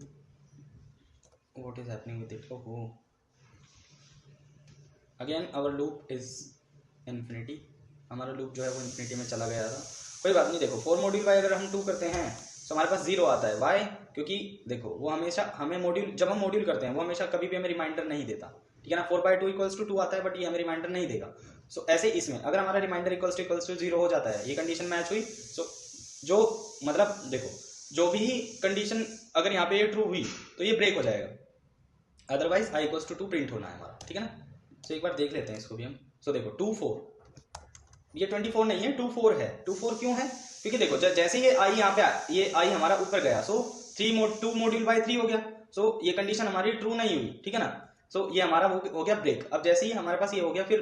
what is happening with it, oh again our loop is infinity, हमारा लूप जो है वो इन्फिनिटी में चला गया था, कोई बात नहीं। देखो 4 मॉड्यूल बाय अगर हम 2 करते हैं तो हमारे पास 0 आता है, वाई, क्योंकि देखो वो हमेशा हमें मॉड्यूल, जब हम मॉड्यूल करते हैं वो हमेशा कभी भी हमें रिमाइंडर नहीं देता, ठीक है ना। 4/2 इक्वल्स टू 2 आता है बट ये हमें रिमाइंडर नहीं देगा। सो ऐसे इसमें अगर हमारा रिमाइंडर इक्वल्स टू 0 हो जाता है, ये कंडीशन मैच हुई, सो जो मतलब देखो जो भी कंडीशन अगर यहाँ पे ये ट्रू हुई तो ये ब्रेक हो जाएगा, अदरवाइज i=2 प्रिंट होना है हमारा, ठीक है ना। सो एक बार देख लेते हैं इसको भी हम। सो देखो 2 4, ये 24 नहीं है 2 4 है, 2 4 क्यों है, क्योंकि देखो जैसे ये आई यहाँ पे ये आई हमारा ऊपर गया, सो 2 मॉड्यूल बाय 3 हो गया, सो ये कंडीशन हमारी ट्रू नहीं हुई, ठीक है ना। सो ये हमारा हो गया ब्रेक। अब जैसे ही हमारे पास ये हो गया फिर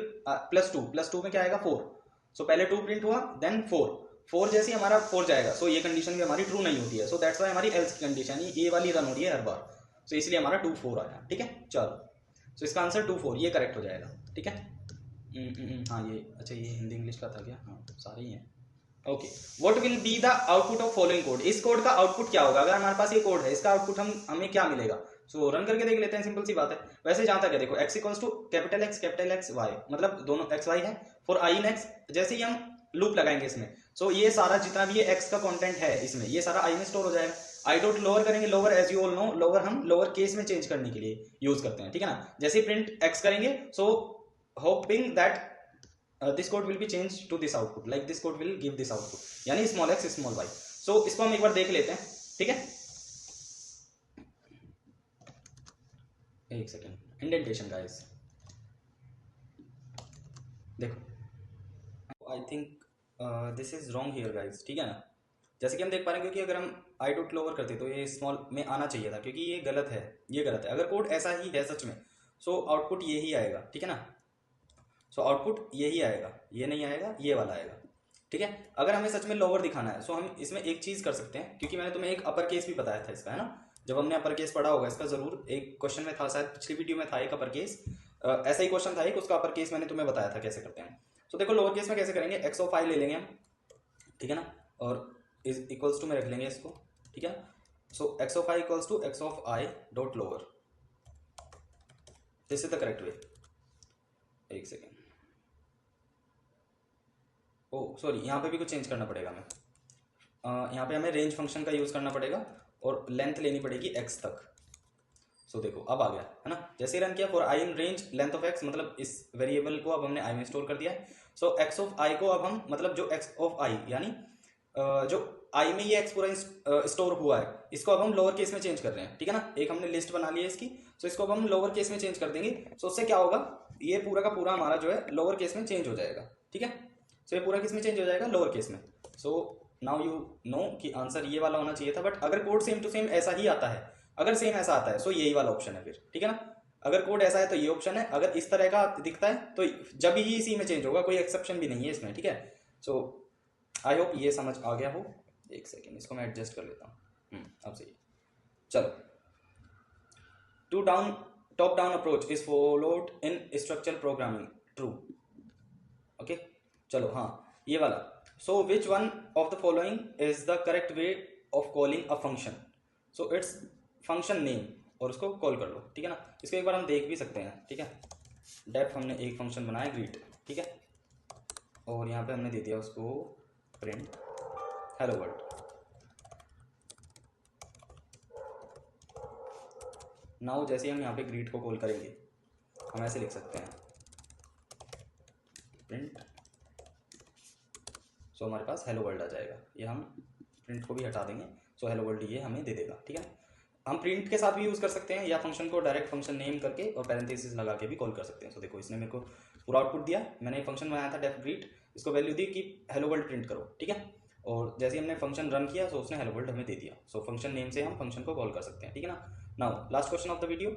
+2 में क्या आएगा 4, सो पहले 2 प्रिंट हुआ देन 4 जैसे ही हमारा 4 जाएगा, सो ये कंडीशन भी हमारी ट्रू नहीं होती है, सो दैट्स वाई हमारी एल्स की कंडीशन ये वाली रन हो रही है हर बार, सो इसलिए हमारा 2 4 आया, ठीक है। चलो सो इसका आंसर 2 4 ये करेक्ट हो जाएगा, ठीक है। हाँ ये अच्छा, ये हिंदी इंग्लिश का था क्या, हाँ सारे ही हैं, okay. What will be the output of following code, इस कोड का आउटपुट क्या होगा, अगर हमारे पास ये कोड है इसका आउटपुट हमें क्या मिलेगा। सो रन करके देख लेते हैं, सिंपल सी बात है। वैसे जहां तक है देखो x equals to capital X y, मतलब दोनों x y है, फॉर i इन x, जैसे ही हम लूप लगाएंगे इसमें, सो ये सारा जितना भी ये x का कंटेंट है इसमें ये सारा i में स्टोर हो जाएगा। आई डॉट लोअर करेंगे, lower as you all know lower हम लोअर केस में चेंज करने के लिए यूज करते हैं, ठीक है ना। जैसे प्रिंट x करेंगे, सो hoping that this code will be changed to this output, like this code will give this output, यानी स्मॉल x स्मॉल y। सो इसको हम एक बार देख लेते हैं, ठीक है। एक सेकेंड, इंडेंटेशन गाइस, देखो I think this is wrong here guys, ठीक है ना। जैसे कि हम देख पा रहे हैं, क्योंकि अगर हम आई डॉट लोअर करते तो ये स्मॉल में आना चाहिए था, क्योंकि ये गलत है, ये गलत है। अगर कोड ऐसा ही है सच में, सो आउटपुट ये ही आएगा, ठीक है ना। सो आउटपुट ये ही आएगा, ये नहीं आएगा, ये वाला आएगा, ठीक है। अगर हमें सच में लोअर दिखाना है, सो हम इसमें एक चीज कर सकते हैं, क्योंकि मैंने तुम्हें एक अपर केस भी बताया था इसका, है ना। जब हमने अपर केस पढ़ा होगा इसका जरूर, एक क्वेश्चन में था शायद पिछली वीडियो में था एक अपर केस, ऐसा ही क्वेश्चन था एक, उसका अपर केस मैंने तुम्हें बताया था कैसे करते हैं। सो देखो लोअर केस में कैसे करेंगे, x ऑफ i ले लेंगे हम, ठीक है ना, और इज इक्वल्स टू में रख लेंगे इसको, ठीक है। So x of i equals to x of i dot lower, this is the correct way. एक सेकेंड, ओ सॉरी, यहाँ पे भी कुछ चेंज करना पड़ेगा हमें, यहाँ पे हमें रेंज फंक्शन का यूज करना पड़ेगा और लेंथ लेनी पड़ेगी x तक। सो देखो अब आ गया, है ना। जैसे रन किया for i in range length of x, मतलब इस वेरिएबल को अब हमने i में स्टोर कर दिया है। सो x ऑफ i को अब हम, मतलब जो x ऑफ i यानी जो i में ये x पूरा स्टोर हुआ है, इसको अब हम लोअर केस में चेंज कर रहे हैं, ठीक है ना। एक हमने लिस्ट बना ली है इसकी, सो इसको अब हम लोअर केस में चेंज कर देंगे। सो उससे क्या होगा, ये पूरा का पूरा हमारा जो है लोअर केस में चेंज हो जाएगा, ठीक है। सो ये पूरा केस में चेंज हो जाएगा लोअर केस में। सो नाउ यू नो कि आंसर ये वाला होना चाहिए था, बट अगर कोड सेम टू सेम ऐसा ही आता है, अगर सेम ऐसा आता है, सो यही वाला ऑप्शन है फिर, ठीक है ना। अगर कोड ऐसा है तो ये ऑप्शन है, अगर इस तरह का दिखता है तो जब ही इसी में चेंज होगा, कोई एक्सेप्शन भी नहीं है इसमें, ठीक है। सो आई होप ये समझ आ गया हो। एक सेकेंड, इसको मैं एडजस्ट कर लेता हूँ। अब सही है। चलो, to down top down approach is followed in structural programming, true. Okay, चलो हाँ ये वाला। So which one of the following is the correct way of calling a function. So it's function name, और उसको कॉल कर लो, ठीक है ना। इसको एक बार हम देख भी सकते हैं, ठीक है। डेफ हमने एक फंक्शन बनाया ग्रीट, ठीक है, और यहाँ पे हमने दे दिया उसको प्रिंट हेलो वर्ल्ड। नाउ जैसे ही हम यहाँ पे ग्रीट को कॉल करेंगे, हम ऐसे लिख सकते हैं प्रिंट, सो हमारे पास हेलो वर्ल्ड आ जाएगा। ये हम प्रिंट को भी हटा देंगे, सो हेलो वर्ल्ड ये हमें दे देगा, ठीक है। हम प्रिंट के साथ भी यूज़ कर सकते हैं, या फंक्शन को डायरेक्ट फंक्शन नेम करके और पैरेंथेसिस लगा के भी कॉल कर सकते हैं। सो देखो इसने मेरे को पूरा आउटपुट दिया। मैंने एक फंक्शन बनाया था डेफ ग्रीट, इसको वैल्यू दी कि हेलो वर्ल्ड प्रिंट करो, ठीक है। और जैसे ही हमने फंक्शन रन किया, सो उसने हेलो वर्ल्ड हमें दे दिया। सो फंक्शन नेम से हम फंक्शन को कॉल कर सकते हैं, ठीक है ना। Now last question of the video.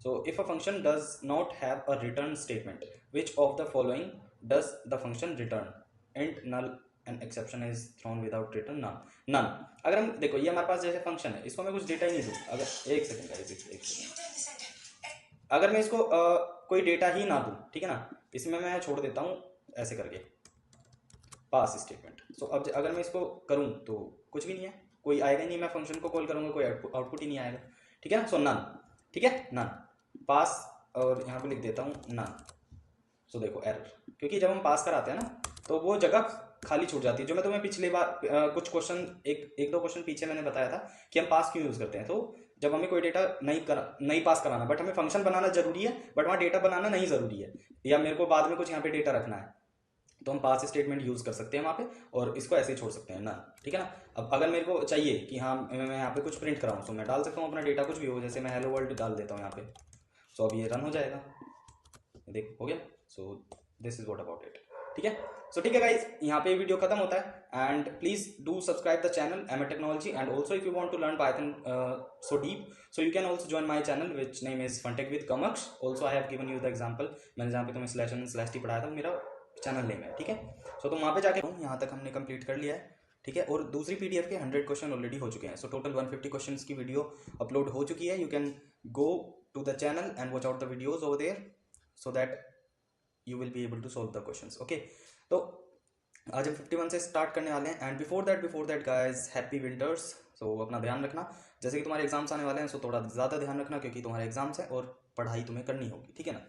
So if a function does not have a return statement, which of the following does the function return? Int, null, an exception is thrown without return, none. अगर हम देखो ये हमारे पास जैसे function है, इसको मैं कुछ डेटा ही नहीं दूँ, अगर एक सेकंड, अगर मैं इसको कोई डेटा ही ना दूँ, ठीक है ना, इसमें मैं छोड़ देता हूँ ऐसे करके पास स्टेटमेंट। सो अब अगर मैं इसको करूँ तो कुछ भी नहीं है, कोई आएगा ही नहीं। मैं फंक्शन को कॉल करूँगा, कोई आउटपुट ही नहीं आएगा, ठीक है ना। सो नन, ठीक है, नन पास, और यहाँ पे लिख देता हूँ नन। सो देखो एरर, क्योंकि जब हम पास कराते हैं ना तो वो जगह खाली छूट जाती है। जो मैं तुम्हें पिछले बार कुछ क्वेश्चन एक दो क्वेश्चन पीछे मैंने बताया था कि हम पास क्यों यूज़ करते हैं। तो जब हमें कोई डेटा नहीं पास कराना, बट हमें फंक्शन बनाना जरूरी है, बट वहाँ डेटा बनाना नहीं जरूरी है, या मेरे को बाद में कुछ यहाँ पे डेटा रखना है, तो हम पास स्टेटमेंट यूज़ कर सकते हैं वहाँ पे, और इसको ऐसे ही छोड़ सकते हैं ना, ठीक है ना। अब अगर मेरे को चाहिए कि हाँ मैं यहाँ पे कुछ प्रिंट कराऊँ, तो मैं डाल सकता हूँ अपना डेटा कुछ भी हो, जैसे मैं हेलो वर्ल्ड डाल देता हूँ यहाँ पे। सो अब ये रन हो जाएगा, देख हो गया। So this is what about it, ठीक है। सो ठीक है गाइज, यहाँ पे वीडियो खत्म होता है। And please do subscribe the channel एमएट technology, and also if you want to learn Python so deep, so you can also join my channel which name is FunTech with कमक्ष। Also I have given you the example, मैंने जहाँ पे तुम्हें /n/t पढ़ाया था, मेरा channel name है, ठीक है। सो तुम वहाँ पे जाके यहाँ तक हमने कंप्लीट कर लिया है, ठीक है। और दूसरी पीडीएफ के 100 क्वेश्चन ऑलरेडी हो चुके हैं। सो टोटल 150 क्वेश्चन की वीडियो अपलोड हो चुकी है। You can go to the channel and watch out the videos over there, so that you will be able to solve the questions, okay। तो आज हम 51 से स्टार्ट करने वाले हैं। And before that guys, happy winters. So अपना ध्यान रखना, जैसे कि तुम्हारे एग्जाम्स आने वाले हैं, सो थोड़ा ज़्यादा ध्यान रखना, क्योंकि तुम्हारे एग्जाम्स हैं और पढ़ाई तुम्हें करनी होगी, ठीक है ना।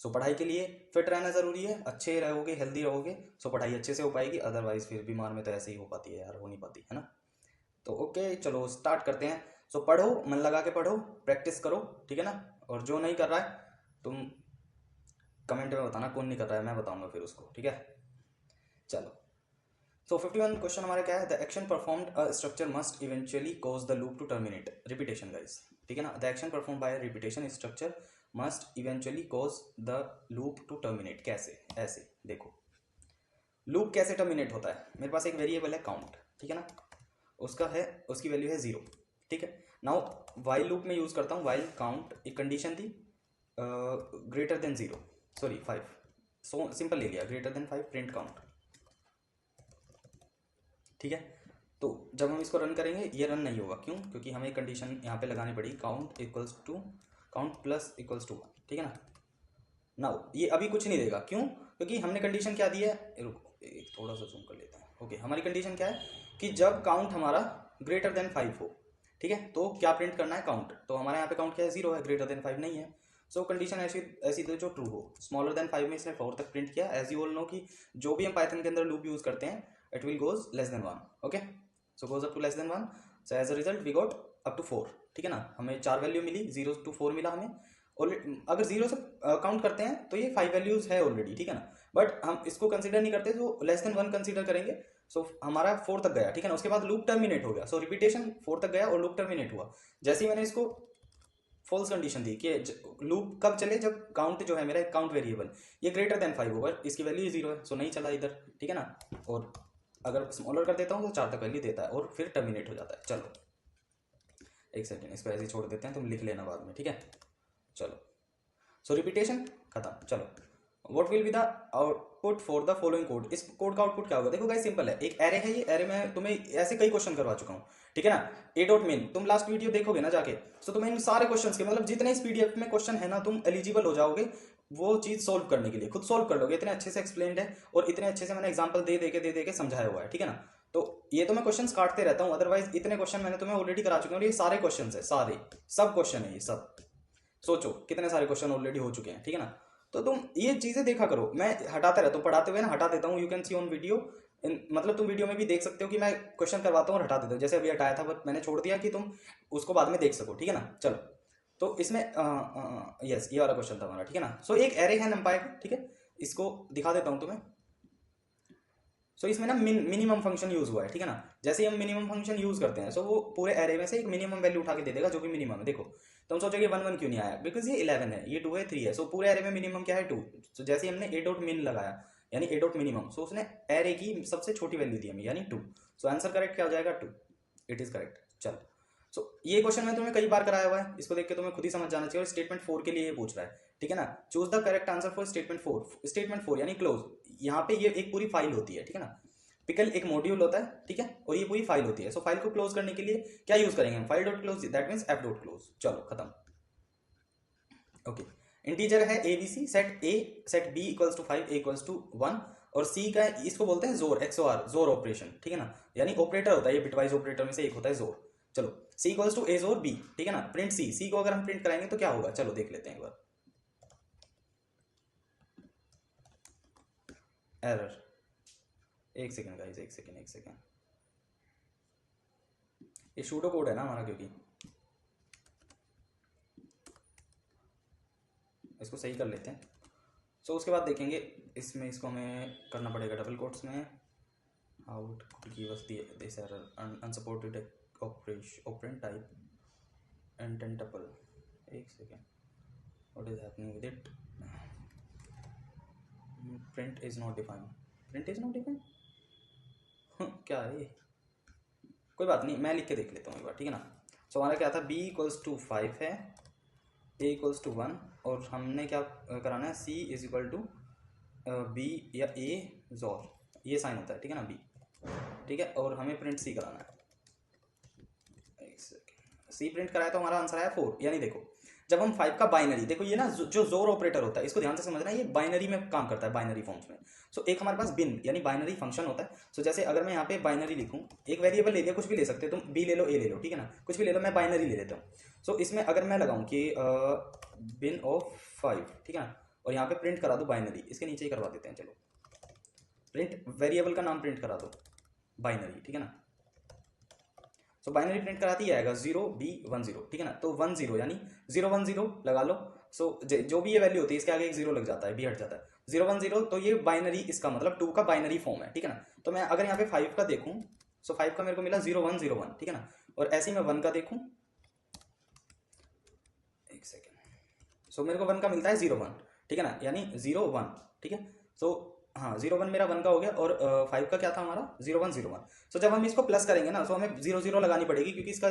सो पढ़ाई के लिए फिट रहना ज़रूरी है, अच्छे रहोगे, हेल्दी रहोगे, सो पढ़ाई अच्छे से हो पाएगी। अदरवाइज फिर बीमार में तो ऐसे ही हो पाती है यार, हो नहीं पाती है ना। तो ओके चलो स्टार्ट करते हैं। सो पढ़ो, मन लगा के पढ़ो, प्रैक्टिस करो, ठीक है ना। और जो नहीं कर रहा है तुम कमेंट में बताना, कौन नहीं कर रहा है, मैं बताऊंगा फिर उसको, ठीक है। चलो, सो 51 क्वेश्चन हमारा क्या है? The action performed a structure must eventually cause the loop to terminate. Repetition guys, ठीक है ना। The action perform by repetition structure must eventually cause the loop to terminate. कैसे? ऐसे देखो, लूप कैसे टर्मिनेट होता है? मेरे पास एक वेरिएबल है काउंट, ठीक है ना, उसका है, उसकी वैल्यू है 0, ठीक है। नाउ वाइल लूप में यूज करता हूँ, वाइल काउंट एक कंडीशन थी greater than 0, sorry 5, so simple ले लिया, ग्रेटर देन 5 प्रिंट काउंट, ठीक है। तो जब हम इसको रन करेंगे ये रन नहीं होगा, क्यों? क्योंकि हमें कंडीशन यहाँ पे लगानी पड़ी, count equals to count plus equals to 1, ठीक है ना। नाउ ये अभी कुछ नहीं देगा, क्यों? क्योंकि हमने कंडीशन क्या दी है, रुको थोड़ा सा जूम कर लेते हैं। ओके, हमारी कंडीशन क्या है कि जब काउंट हमारा ग्रेटर देन 5 हो, ठीक है, तो क्या प्रिंट करना है? काउंट। तो हमारे यहाँ पे काउंट क्या है? 0 है, ग्रेटर देन 5 नहीं है। सो कंडीशन ऐसी ऐसी तो जो ट्रू हो। स्मॉलर देन 5 में इसने 4 तक प्रिंट किया। एज यू ऑल नो कि जो भी हम पाइथन के अंदर लूप यूज करते हैं, it will goes less than 1, okay. So goes up to less than 1, so as a result we got up to 4, ठीक है ना। हमें 4 वैल्यू मिली, 0 to 4 मिला हमें। और अगर 0 से काउंट करते हैं तो ये 5 वैल्यूज है ऑलरेडी, ठीक है ना। बट हम इसको कंसीडर नहीं करते, तो लेस देन 1 कंसीडर करेंगे। सो हमारा 4 तक गया, ठीक है ना। उसके बाद लूप टर्मिनेट हो गया, सो रिपीटेशन 4 तक गया और लूप टर्मिनेट हुआ। जैसे ही मैंने इसको फॉल्स कंडीशन दी कि लूप कब चले, जब काउंट जो है मेरा एक काउंट वेरिएबल ये ग्रेटर देन 5 होगा, इसकी वैल्यू 0 है, सो नहीं चला इधर, ठीक है ना। और अगर स्मॉलर कर देता हूँ तो 4 तक वैल्यू देता है और फिर टर्मिनेट हो जाता है। चलो एक सेकेंड, इसको ऐसे ही छोड़ देते हैं, तुम लिख लेना बाद में, ठीक है। चलो सो रिपीटेशन खत्म। चलो, what will be the output for the following code. इस कोड का आउटपुट क्या होगा? देखो गाइस सिंपल है, एक एरे है, ये एरे में तुम्हें ऐसे कई क्वेश्चन करवा चुका हूँ, ठीक है ना। ए डॉट मेन तुम लास्ट वीडियो देखोगे ना जाके, तो तुम्हें इन सारे क्वेश्चन के मतलब जितने इस पीडीएफ में क्वेश्चन है ना, तुम एलिजिबल हो जाओगे वो चीज सोल्व करने के लिए, खुद सोल्व कर लोगे, इतने अच्छे से एक्सप्लेन्ड है और इतने अच्छे से मैंने एग्जाम्पल दे दे के समझाया हुआ है, ठीक है ना। तो ये तो मैं क्वेश्चंस काटते रहता हूँ, अदरवाइज इतने क्वेश्चन मैंने तुम्हें ऑलरेडी करा चुके हैं, और ये सारे क्वेश्चन है, सारे सब क्वेश्चन है ये सब। सोचो कितने सारे क्वेश्चन ऑलरेडी हो चुके हैं, ठीक है ना। तो तुम ये चीजें देखा करो, मैं हटाता रहता हूँ, पढ़ाते हुए ना हटा देता हूँ, you can see on video, मतलब तुम वीडियो में भी देख सकते हो कि मैं क्वेश्चन करवाता हूँ और हटा देता हूँ, जैसे अभी हटाया था बट मैंने छोड़ दिया कि तुम उसको बाद में देख सको, ठीक है ना। चलो, तो इसमें यस ये वाला क्वेश्चन था हमारा, ठीक है ना। सो एक एरे है नंपाई का, ठीक है, इसको दिखा देता हूँ तुम्हें। सो इसमें ना मिनिमम फंक्शन यूज हुआ है, ठीक है ना। जैसे ही हम मिनिमम फंक्शन यूज करते हैं, सो वो पूरे एरे में से एक मिनिमम वैल्यू उठा के दे देगा जो भी मिनिमम है। देखो तो हम सोचोगे 1 1 क्यों नहीं आया, बिकॉज ये 11 है, ये 2 है, 3 है, सो पूरे एरे में मिनिमम क्या है 2। सो जैसे ही हमने ए डॉट मिन लगाया यानी ए डॉट मिनिमम, सो उसने एरे की सबसे छोटी वैल्यू दी हमें यानी 2। सो आंसर करेक्ट क्या हो जाएगा 2, इट इज करेक्ट। चलो, सो ये क्वेश्चन मैं तुम्हें कई बार कराया हुआ है, इसको देख के तुम्हें खुद ही समझ जाना चाहिए। और स्टेटमेंट 4 के लिए ये पूछ रहा है, ठीक है ना। Choose the correct answer for statement 4। Statement 4 यानी क्लोज, यहाँ पे ये एक पूरी फाइल होती है, ठीक है ना। पिकल एक मॉड्यूल होता है, ठीक है, और ये पूरी फाइल होती है। सो फाइल को क्लोज करने के लिए क्या यूज करेंगे हम? File dot close, that means f dot close. चलो खत्म। ओके, इंटीजर है a b c, set a set b equals to 5, a equals to 1, और सी का इसको बोलते हैं जोर, XOR जोर ऑपरेशन, ठीक है ना। यानी ऑपरेटर होता है ये, बिटवाइज ऑपरेटर में से एक होता है जोर। चलो, सी इक्वल्स टू ए जोर बी, ठीक है ना। प्रिंट सी, सी को अगर हम प्रिंट कराएंगे तो क्या होगा, चलो देख लेते हैं एक बार। एरर, एक सेकेंड गाइस, एक सेकेंड, ये शूडो कोड है ना हमारा, क्योंकि इसको सही कर लेते हैं। सो उसके बाद देखेंगे इसमें, इसको हमें करना पड़ेगा डबल कोट्स में। How it could give us this error, unsupported operand type intent tuple. एक second, what is happening with it? Print is not defined, print is not defined, क्या है ये? कोई बात नहीं, मैं लिख के देख लेता हूँ एक बार, ठीक है ना। सो हमारा क्या था, b इक्वल्स टू 5 है, a इक्वल्स टू 1, और हमने क्या कराना है, c is equal to b या a जोर, ये साइन होता है, ठीक है ना, b, ठीक है, और हमें प्रिंट c कराना है। एक सेकेंड, c प्रिंट कराया तो हमारा आंसर आया 4। यानी देखो जब हम 5 का बाइनरी, देखो ये ना जो जोर ऑपरेटर होता है, इसको ध्यान से समझना, ये बाइनरी में काम करता है, बाइनरी फॉर्म्स में। सो एक हमारे पास बिन यानी बाइनरी फंक्शन होता है। सो जैसे अगर मैं यहाँ पे बाइनरी लिखूँ, एक वेरिएबल ले लिया, कुछ भी ले सकते हो तुम, बी ले लो, ए ले लो, ठीक है ना, कुछ भी ले लो, मैं बाइनरी ले लेता हूँ। सो इसमें अगर मैं लगाऊँ कि बिन ऑफ 5, ठीक है ना, और यहाँ पे प्रिंट करा दो बाइनरी, इसके नीचे ही करवा देते हैं, चलो प्रिंट वेरिएबल का नाम प्रिंट करा दो बाइनरी, ठीक है ना। सो बाइनरी प्रिंट कराती ही आएगा 0B10, ठीक है ना। तो 10 यानी 010 लगा लो। सो जो भी ये वैल्यू होती है इसके आगे एक 0 लग जाता है, बी हट जाता है, 010, तो ये बाइनरी, इसका मतलब 2 का बाइनरी फॉर्म है, ठीक है ना। तो मैं अगर यहाँ पे 5 का देखूँ, सो 5 का मेरे को मिला 0101, ठीक है ना, और ऐसे ही मैं 1 का देखूँ, एक सेकेंड, सो मेरे को 1 का मिलता है 01, ठीक है ना, यानी 01, ठीक है। सो हाँ 01 मेरा 1 का हो गया, और 5 का क्या था हमारा 0101। सो जब हम इसको प्लस करेंगे ना, सो हमें 00 लगानी पड़ेगी, क्योंकि इसका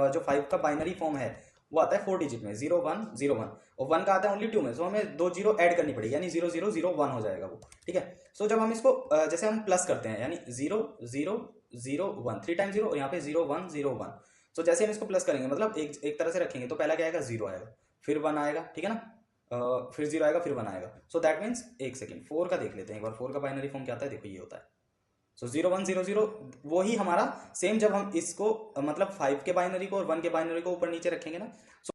जो 5 का बाइनरी फॉर्म है वो आता है 4 डिजिट में, 0101, और 1 का आता है ओनली 2 में। सो हमें 2 0 ऐड करनी पड़ेगी, यानी 0001 हो जाएगा वो, ठीक है। सो जब हम इसको जैसे हम प्लस करते हैं, यानी 0001, 3 टाइम 0, और यहाँ पे 0101। सो जैसे हम इसको प्लस करेंगे, मतलब एक तरह से रखेंगे, तो पहला क्या आएगा 0 आएगा, फिर 1 आएगा, ठीक है ना, फिर 0 आएगा, फिर 1 आएगा। सो दैट मीन्स, एक सेकेंड, 4 का देख लेते हैं एक बार, 4 का बाइनरी फॉर्म क्या आता है, देखो ये होता है। सो 0100, वो ही हमारा सेम, जब हम इसको मतलब 5 के बाइनरी को और 1 के बाइनरी को ऊपर नीचे रखेंगे ना,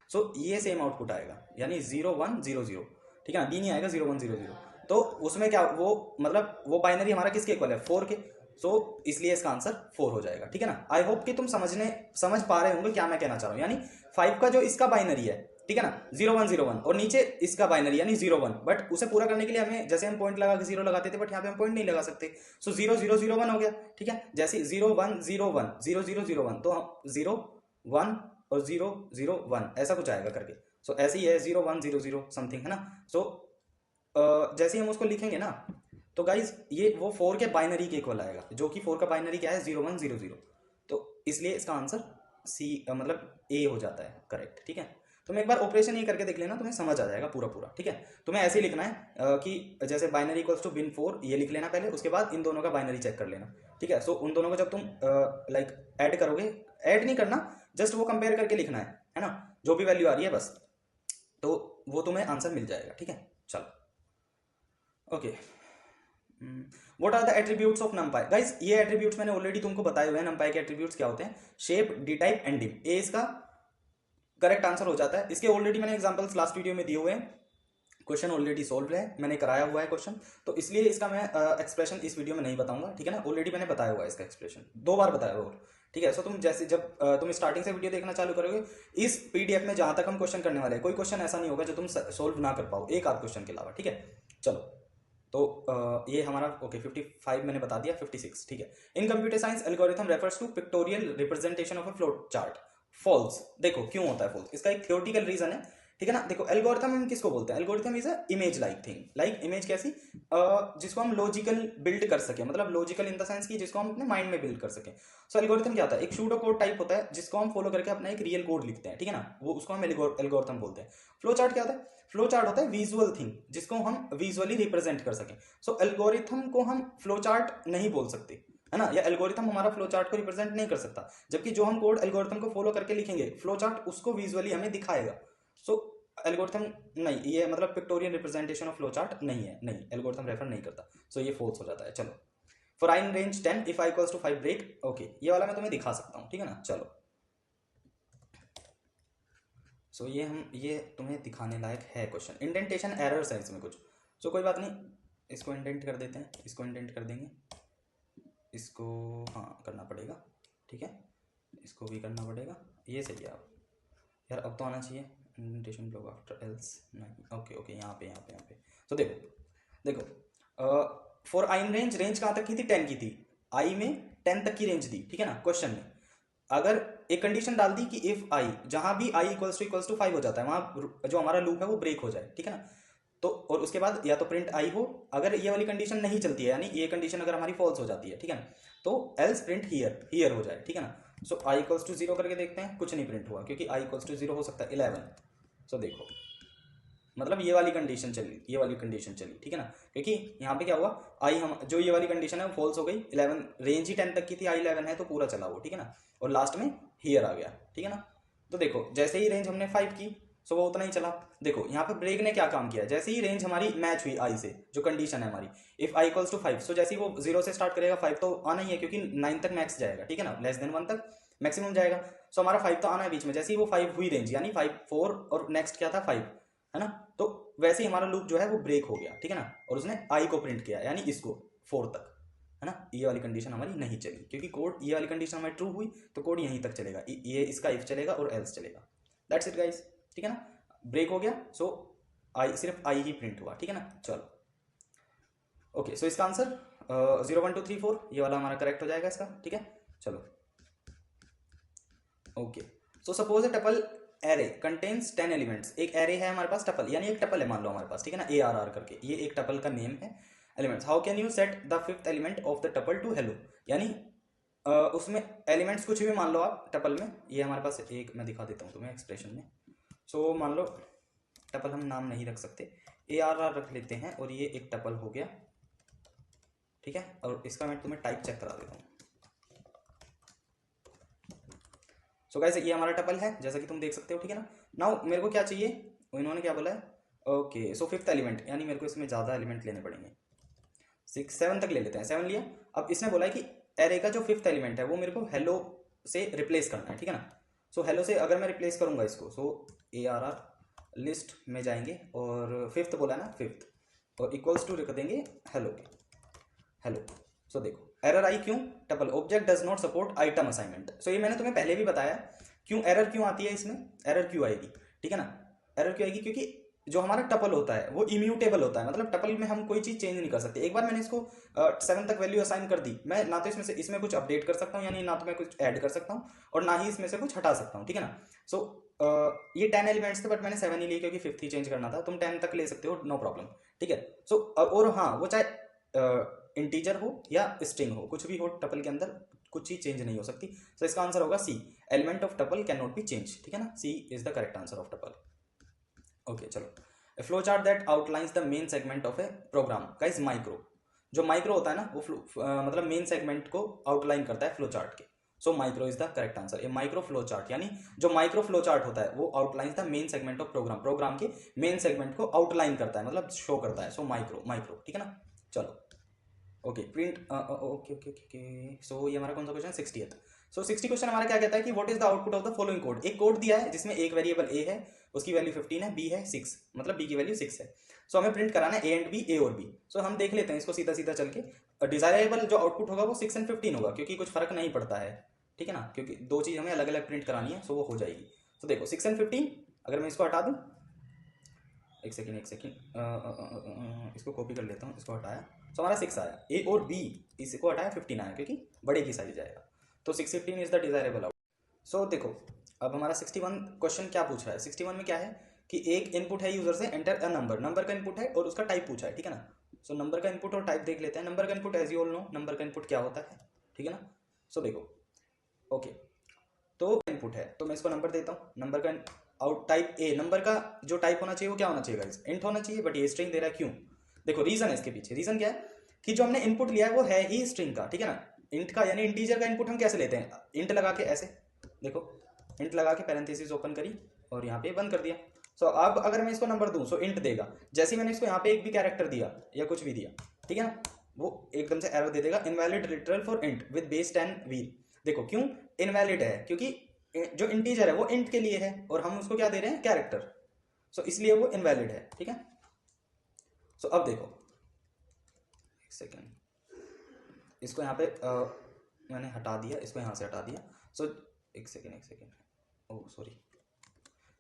सो ये सेम आउटपुट आएगा, यानी 0100, ठीक है ना, डी नहीं आएगा 0100। तो उसमें क्या, वो मतलब वो बाइनरी हमारा किसके इक्वल है, 4 के। सो इसलिए इसका आंसर 4 हो जाएगा, ठीक है ना। आई होप कि तुम समझ पा रहे होंगे क्या मैं कहना चाह रहा हूँ। यानी 5 का जो इसका बाइनरी है, ठीक है ना, 0101, और नीचे इसका बाइनरी यानी 01, बट उसे पूरा करने के लिए हमें, जैसे हम पॉइंट लगा के 0 लगाते थे, बट यहाँ पे हम पॉइंट नहीं लगा सकते। सो 0001 हो गया, ठीक है। जैसे 0101, 0001, तो 01 और 001 ऐसा कुछ आएगा करके। सो ऐसे ही है 0100 समथिंग, है ना। सो जैसे ही हम उसको लिखेंगे ना, तो गाइज ये वो 4 के बाइनरी के इक्वल आएगा, जो कि 4 का बाइनरी क्या है 0100। तो इसलिए इसका आंसर सी मतलब ए हो जाता है, करेक्ट, ठीक है। तुम एक बार ऑपरेशन ये करके देख लेना, तुम्हें समझ आ जाएगा पूरा पूरा, ठीक है। तुम्हें ऐसे ही लिखना है कि जैसे बाइनरी इक्वल्स टू बिन 4 ये लिख लेना पहले, उसके बाद इन दोनों का बाइनरी चेक कर लेना, ठीक है। सो उन दोनों को जब तुम लाइक ऐड करोगे, ऐड नहीं करना, जस्ट वो कंपेयर करके लिखना है ना, जो भी वैल्यू आ रही है बस, तो वो तुम्हें आंसर मिल जाएगा, ठीक है। चलो okay, what are the attributes of numpy. Guys ये एट्रीब्यूट्स मैंने ऑलरेडी तुमको बताए हुए हैं, नमपाई के एट्रीब्यूट्स क्या होते हैं, shape, D type and dim. A इसका करेक्ट आंसर हो जाता है। इसके ऑलरेडी मैंने एग्जांपल्स लास्ट वीडियो में दिए हुए हैं, क्वेश्चन ऑलरेडी सोल्व है, मैंने कराया हुआ है क्वेश्चन, तो इसलिए इसका मैं एक्सप्रेशन इस वीडियो में नहीं बताऊंगा, ठीक है ना। ऑलरेडी मैंने बताया हुआ है इसका एक्सप्रेशन, 2 बार बताया हुआ, ठीक है। सो तुम जैसे जब तुम स्टार्टिंग से वीडियो देखना चालू करोगे, इस पीडीएफ में जहां तक हम क्वेश्चन करने वाले हैं, कोई क्वेश्चन ऐसा नहीं होगा जो तुम सोल्व ना कर पाओ, एक आध क्वेश्चन के अलावा, ठीक है। चलो तो ये हमारा ओके 55 मैंने बता दिया, 56, ठीक है। In computer science algorithm refers to pictorial representation of a flow chart. False, देखो क्यों होता है फॉल्स, इसका एक थ्योरेटिकल रीजन है, ठीक है ना। देखो एल्गोरिथम हम किसको बोलते हैं, algorithm is a image like thing, like image कैसी, जिसको हम लॉजिकल बिल्ड कर सके, मतलब लॉजिकल इन द सेंस की जिसको हम अपने माइंड में बिल्ड कर सके। सो एल्गोरिथम क्या होता है, एक सूडो कोड टाइप होता है जिसको हम फॉलो करके अपना एक रियल कोड लिखते हैं, ठीक है ना, वो उसको हम एल्गोरिथम बोलते हैं। फ्लो चार्ट क्या होता है, फ्लो चार्ट होता है विजुअल थिंग जिसको हम विजुअली रिप्रेजेंट कर सकें। सो एल्गोरिथम को हम फ्लो चार्ट नहीं बोल सकते, है ना, या एल्गोरिथम हमारा फ्लो चार्ट को रिप्रेजेंट नहीं कर सकता, जबकि जो हम कोड एल्गोरिथम को फॉलो करके लिखेंगे, फ्लो चार्ट उसको विजुअली हमें दिखाएगा। सो एल्गोरिथम नहीं, ये मतलब pictorial representation of flow chart नहीं है, नहीं, एल्गोरिथम रेफर नहीं करता, सो ये फॉल्स हो जाता है। चलो for I in range 10 if i equals to 5 break, okay ये वाला मैं तुम्हें दिखा सकता हूँ, ठीक है ना। चलो सो ये तुम्हें दिखाने लायक है क्वेश्चन, इंडेंटेशन एरर्स है इसमें कुछ, सो कोई बात नहीं, इसको इंडेंट कर देते हैं, इसको इंडेंट कर देंगे, इसको हाँ करना पड़ेगा, ठीक है, इसको भी करना पड़ेगा, ये सही है। अब यार अब तो आना चाहिए, इंडेंटेशन ब्लॉक आफ्टर एल्स, नहीं ओके ओके, यहाँ पे तो देखो for I in range, range कहाँ तक की थी, 10 की थी, आई में 10 तक की रेंज दी, ठीक है ना। क्वेश्चन में अगर एक कंडीशन डाल दी कि इफ आई, जहां भी आई इक्वल्स टू 5 हो जाता है, वहां जो हमारा लूप है वो ब्रेक हो जाए, ठीक है ना। तो और उसके बाद या तो प्रिंट आई हो, अगर ये वाली कंडीशन नहीं चलती है, यानी ये कंडीशन अगर हमारी फॉल्स हो जाती है, ठीक है ना, तो एल्स प्रिंट हियर हो जाए, ठीक है ना। सो आई इक्वल्स टू 0 करके देखते हैं, कुछ नहीं प्रिंट हुआ, क्योंकि आई इक्वल्स टू 0 हो सकता है 11। सो देखो मतलब ये वाली कंडीशन चली, ठीक है ना, क्योंकि यहाँ पे क्या हुआ, आई हम जो ये वाली कंडीशन है वो फॉल्स हो गई, 11 रेंज ही 10 तक की थी, आई 11 है तो पूरा चला वो, ठीक है ना, और लास्ट में हियर आ गया, ठीक है ना। तो देखो जैसे ही रेंज हमने 5 की, सो वो उतना ही चला। देखो यहाँ पे ब्रेक ने क्या काम किया, जैसे ही रेंज हमारी मैच हुई आई से, जो कंडीशन है हमारी इफ आई इक्वल्स टू 5, सो जैसे ही वो 0 से स्टार्ट करेगा, 5 तो आना ही है क्योंकि 9 तक मैक्स जाएगा, ठीक है ना, लेस देन 1 तक मैक्सिमम जाएगा, सो हमारा 5 तो आना है बीच में। जैसे ही वो 5 हुई रेंज, यानी 5 4 और नेक्स्ट क्या था 5, है ना, तो वैसे ही हमारा लूप जो है वो ब्रेक हो गया, ठीक है ना, और उसने आई को प्रिंट किया, यानी इसको 4 तक, है ना। ये वाली कंडीशन हमारी नहीं चली, क्योंकि कोड ये वाली कंडीशन हमारी ट्रू हुई तो कोड यहीं तक चलेगा, ये इसका इफ चलेगा और एल्स चलेगा, दैट्स इट गाइस, ठीक है ना। ब्रेक हो गया, सो आई, सिर्फ आई ही प्रिंट हुआ, ठीक है ना। चलो ओके, सो इसका आंसर 0 1 2 3 4 ये वाला हमारा करेक्ट हो जाएगा इसका, ठीक है। चलो ओके, सो सपोज अ टपल एरे कंटेन्स 10 एलिमेंट्स, एक एरे है हमारे पास, टपल यानी एक टपल है मान लो हमारे पास, ठीक है ना, ARR करके, ये एक टपल का नेम है, elements. How can you set the 5th element of the tuple to hello, यानी उसमें एलिमेंट्स कुछ भी मान लो आप टपल में, ये हमारे पास एक मैं दिखा देता हूँ तुम्हें एक्सप्रेशन में। सो मान लो टपल हम नाम नहीं रख सकते, ARR रख लेते हैं, और ये एक टपल हो गया, ठीक है, और इसका मैं तुम्हें टाइप चेक करा देता हूँ। सो गाइस ये हमारा टपल है, जैसा कि तुम देख सकते हो, ठीक है ना। नाउ मेरे को क्या चाहिए, इन्होंने क्या बोला है, ओके सो 5th एलिमेंट, यानी मेरे को इसमें ज़्यादा एलिमेंट लेने पड़ेंगे, 6 7 तक ले लेते हैं, 7 लिया। अब इसने बोला है कि एरे का जो 5th एलिमेंट है वो मेरे को हेलो से रिप्लेस करना है, ठीक है ना। सो हेलो से अगर मैं रिप्लेस करूंगा इसको, सो ARR लिस्ट में जाएंगे और 5th बोला है ना, 5th, और इक्वल्स टू रख देंगे हेलो के, हेलो। सो देखो एरर आई क्यों, tuple object does not support item assignment. So ये मैंने तुम्हें पहले भी बताया क्यों एरर क्यों आती है इसमें, एरर क्यों आएगी, ठीक है ना। एरर क्यों आएगी, क्योंकि जो हमारा टपल होता है वो इम्यूटेबल होता है, मतलब टपल में हम कोई चीज चेंज नहीं कर सकते। एक बार मैंने इसको 7 तक वैल्यू असाइन कर दी, मैं ना तो इसमें कुछ अपडेट कर सकता हूँ, यानी ना तो मैं कुछ ऐड कर सकता हूँ और ना ही इसमें से कुछ हटा सकता हूँ, ठीक है ना। सो ये 10 एलिमेंट्स थे, बट मैंने 7 ही लिए क्योंकि 5th ही चेंज करना था। तुम 10 तक ले सकते हो, नो प्रॉब्लम, ठीक है। सो और हाँ, वो चाहे इंटीजर हो या स्ट्रिंग हो, कुछ भी हो टपल के अंदर, कुछ चीज चेंज नहीं हो सकती। तो इसका आंसर होगा C, element of tuple can not be change, ठीक है ना, C is the correct answer of tuple. Okay चलो, a flow chart that outlines the main segment of a program, guys micro, जो माइक्रो होता है ना वो मतलब मेन सेगमेंट को आउटलाइन करता है फ्लो चार्ट के। So micro is the correct answer, a micro flow chart, यानी जो माइक्रो फ्लो चार्ट होता है वो outline the main segment of program, program के मेन सेगमेंट को आउटलाइन करता है, मतलब शो करता है। सो माइक्रो, माइक्रो, ठीक है ना। चलो okay print, okay okay okay, so ये हमारा कौन सा क्वेश्चन 60th। सो 60 क्वेश्चन हमारा क्या कहता है कि what is the output of the following code. एक कोड दिया है जिसमें एक वेरिएबल ए है, उसकी वैल्यू 15 है, बी है 6, मतलब बी की वैल्यू 6 है। सो हमें प्रिंट कराना है ए एंड बी, ए और बी। सो हम देख लेते हैं इसको सीधा सीधा चल के। डिजायरेबल जो आउटपुट होगा वो 6 एंड 15 होगा, क्योंकि कुछ फर्क नहीं पड़ता है, ठीक है ना, क्योंकि दो चीज हमें अलग अलग प्रिंट करानी है, सो वो हो जाएगी। तो देखो 6 एंड 15, अगर मैं इसको हटा दूं, एक सेकेंड, इसको कॉपी कर लेता हूँ, इसको हटाया, तो हमारा 6 आया। ए और बी, इसको हटाया 15 आया, क्योंकि बड़े की साइज आएगा। तो 615 इज द डिजायरेबल आउट। सो देखो अब हमारा 61 क्वेश्चन क्या पूछ रहा है। 61 में क्या है कि एक इनपुट है यूजर से, एंटर अ नंबर, नंबर का इनपुट है और उसका टाइप पूछा है, ठीक है ना। सो नंबर का इनपुट और टाइप देख लेते हैं। नंबर का input as you all know, number का इनपुट क्या होता है, ठीक है ना। सो देखो ओके, तो इनपुट है तो मैं इसको नंबर देता हूँ। नंबर का आउट टाइप ए, नंबर का जो टाइप होना चाहिए वो क्या होना चाहिए गाइस, इंट होना चाहिए, बट ये स्ट्रिंग दे रहा है, क्यों। देखो रीजन है इसके पीछे, रीजन क्या है कि जो हमने इनपुट लिया है वो है ही स्ट्रिंग का, ठीक है ना। इंट का यानी इंटीजर का इनपुट हम कैसे लेते हैं, इंट लगा के, ऐसे देखो इंट लगा के पैरेंथेसिस ओपन करी और यहाँ पे बंद कर दिया। सो अब अगर मैं इसको नंबर दूं सो इंट देगा। जैसे ही मैंने इसको यहाँ पे एक भी कैरेक्टर दिया या कुछ भी दिया, ठीक है ना, वो एकदम से एरर दे देगा, invalid literal for int with base 10 wheel. देखो क्यों इनवैलिड है, क्योंकि जो इंटीजर है वो इंट के लिए है और हम उसको क्या दे रहे हैं, कैरेक्टर। सो इसलिए वो इनवैलिड है, ठीक है। सो अब देखो एक सेकेंड, इसको यहाँ पे मैंने हटा दिया, इसको यहाँ से हटा दिया। सो एक सेकेंड, ओह सॉरी।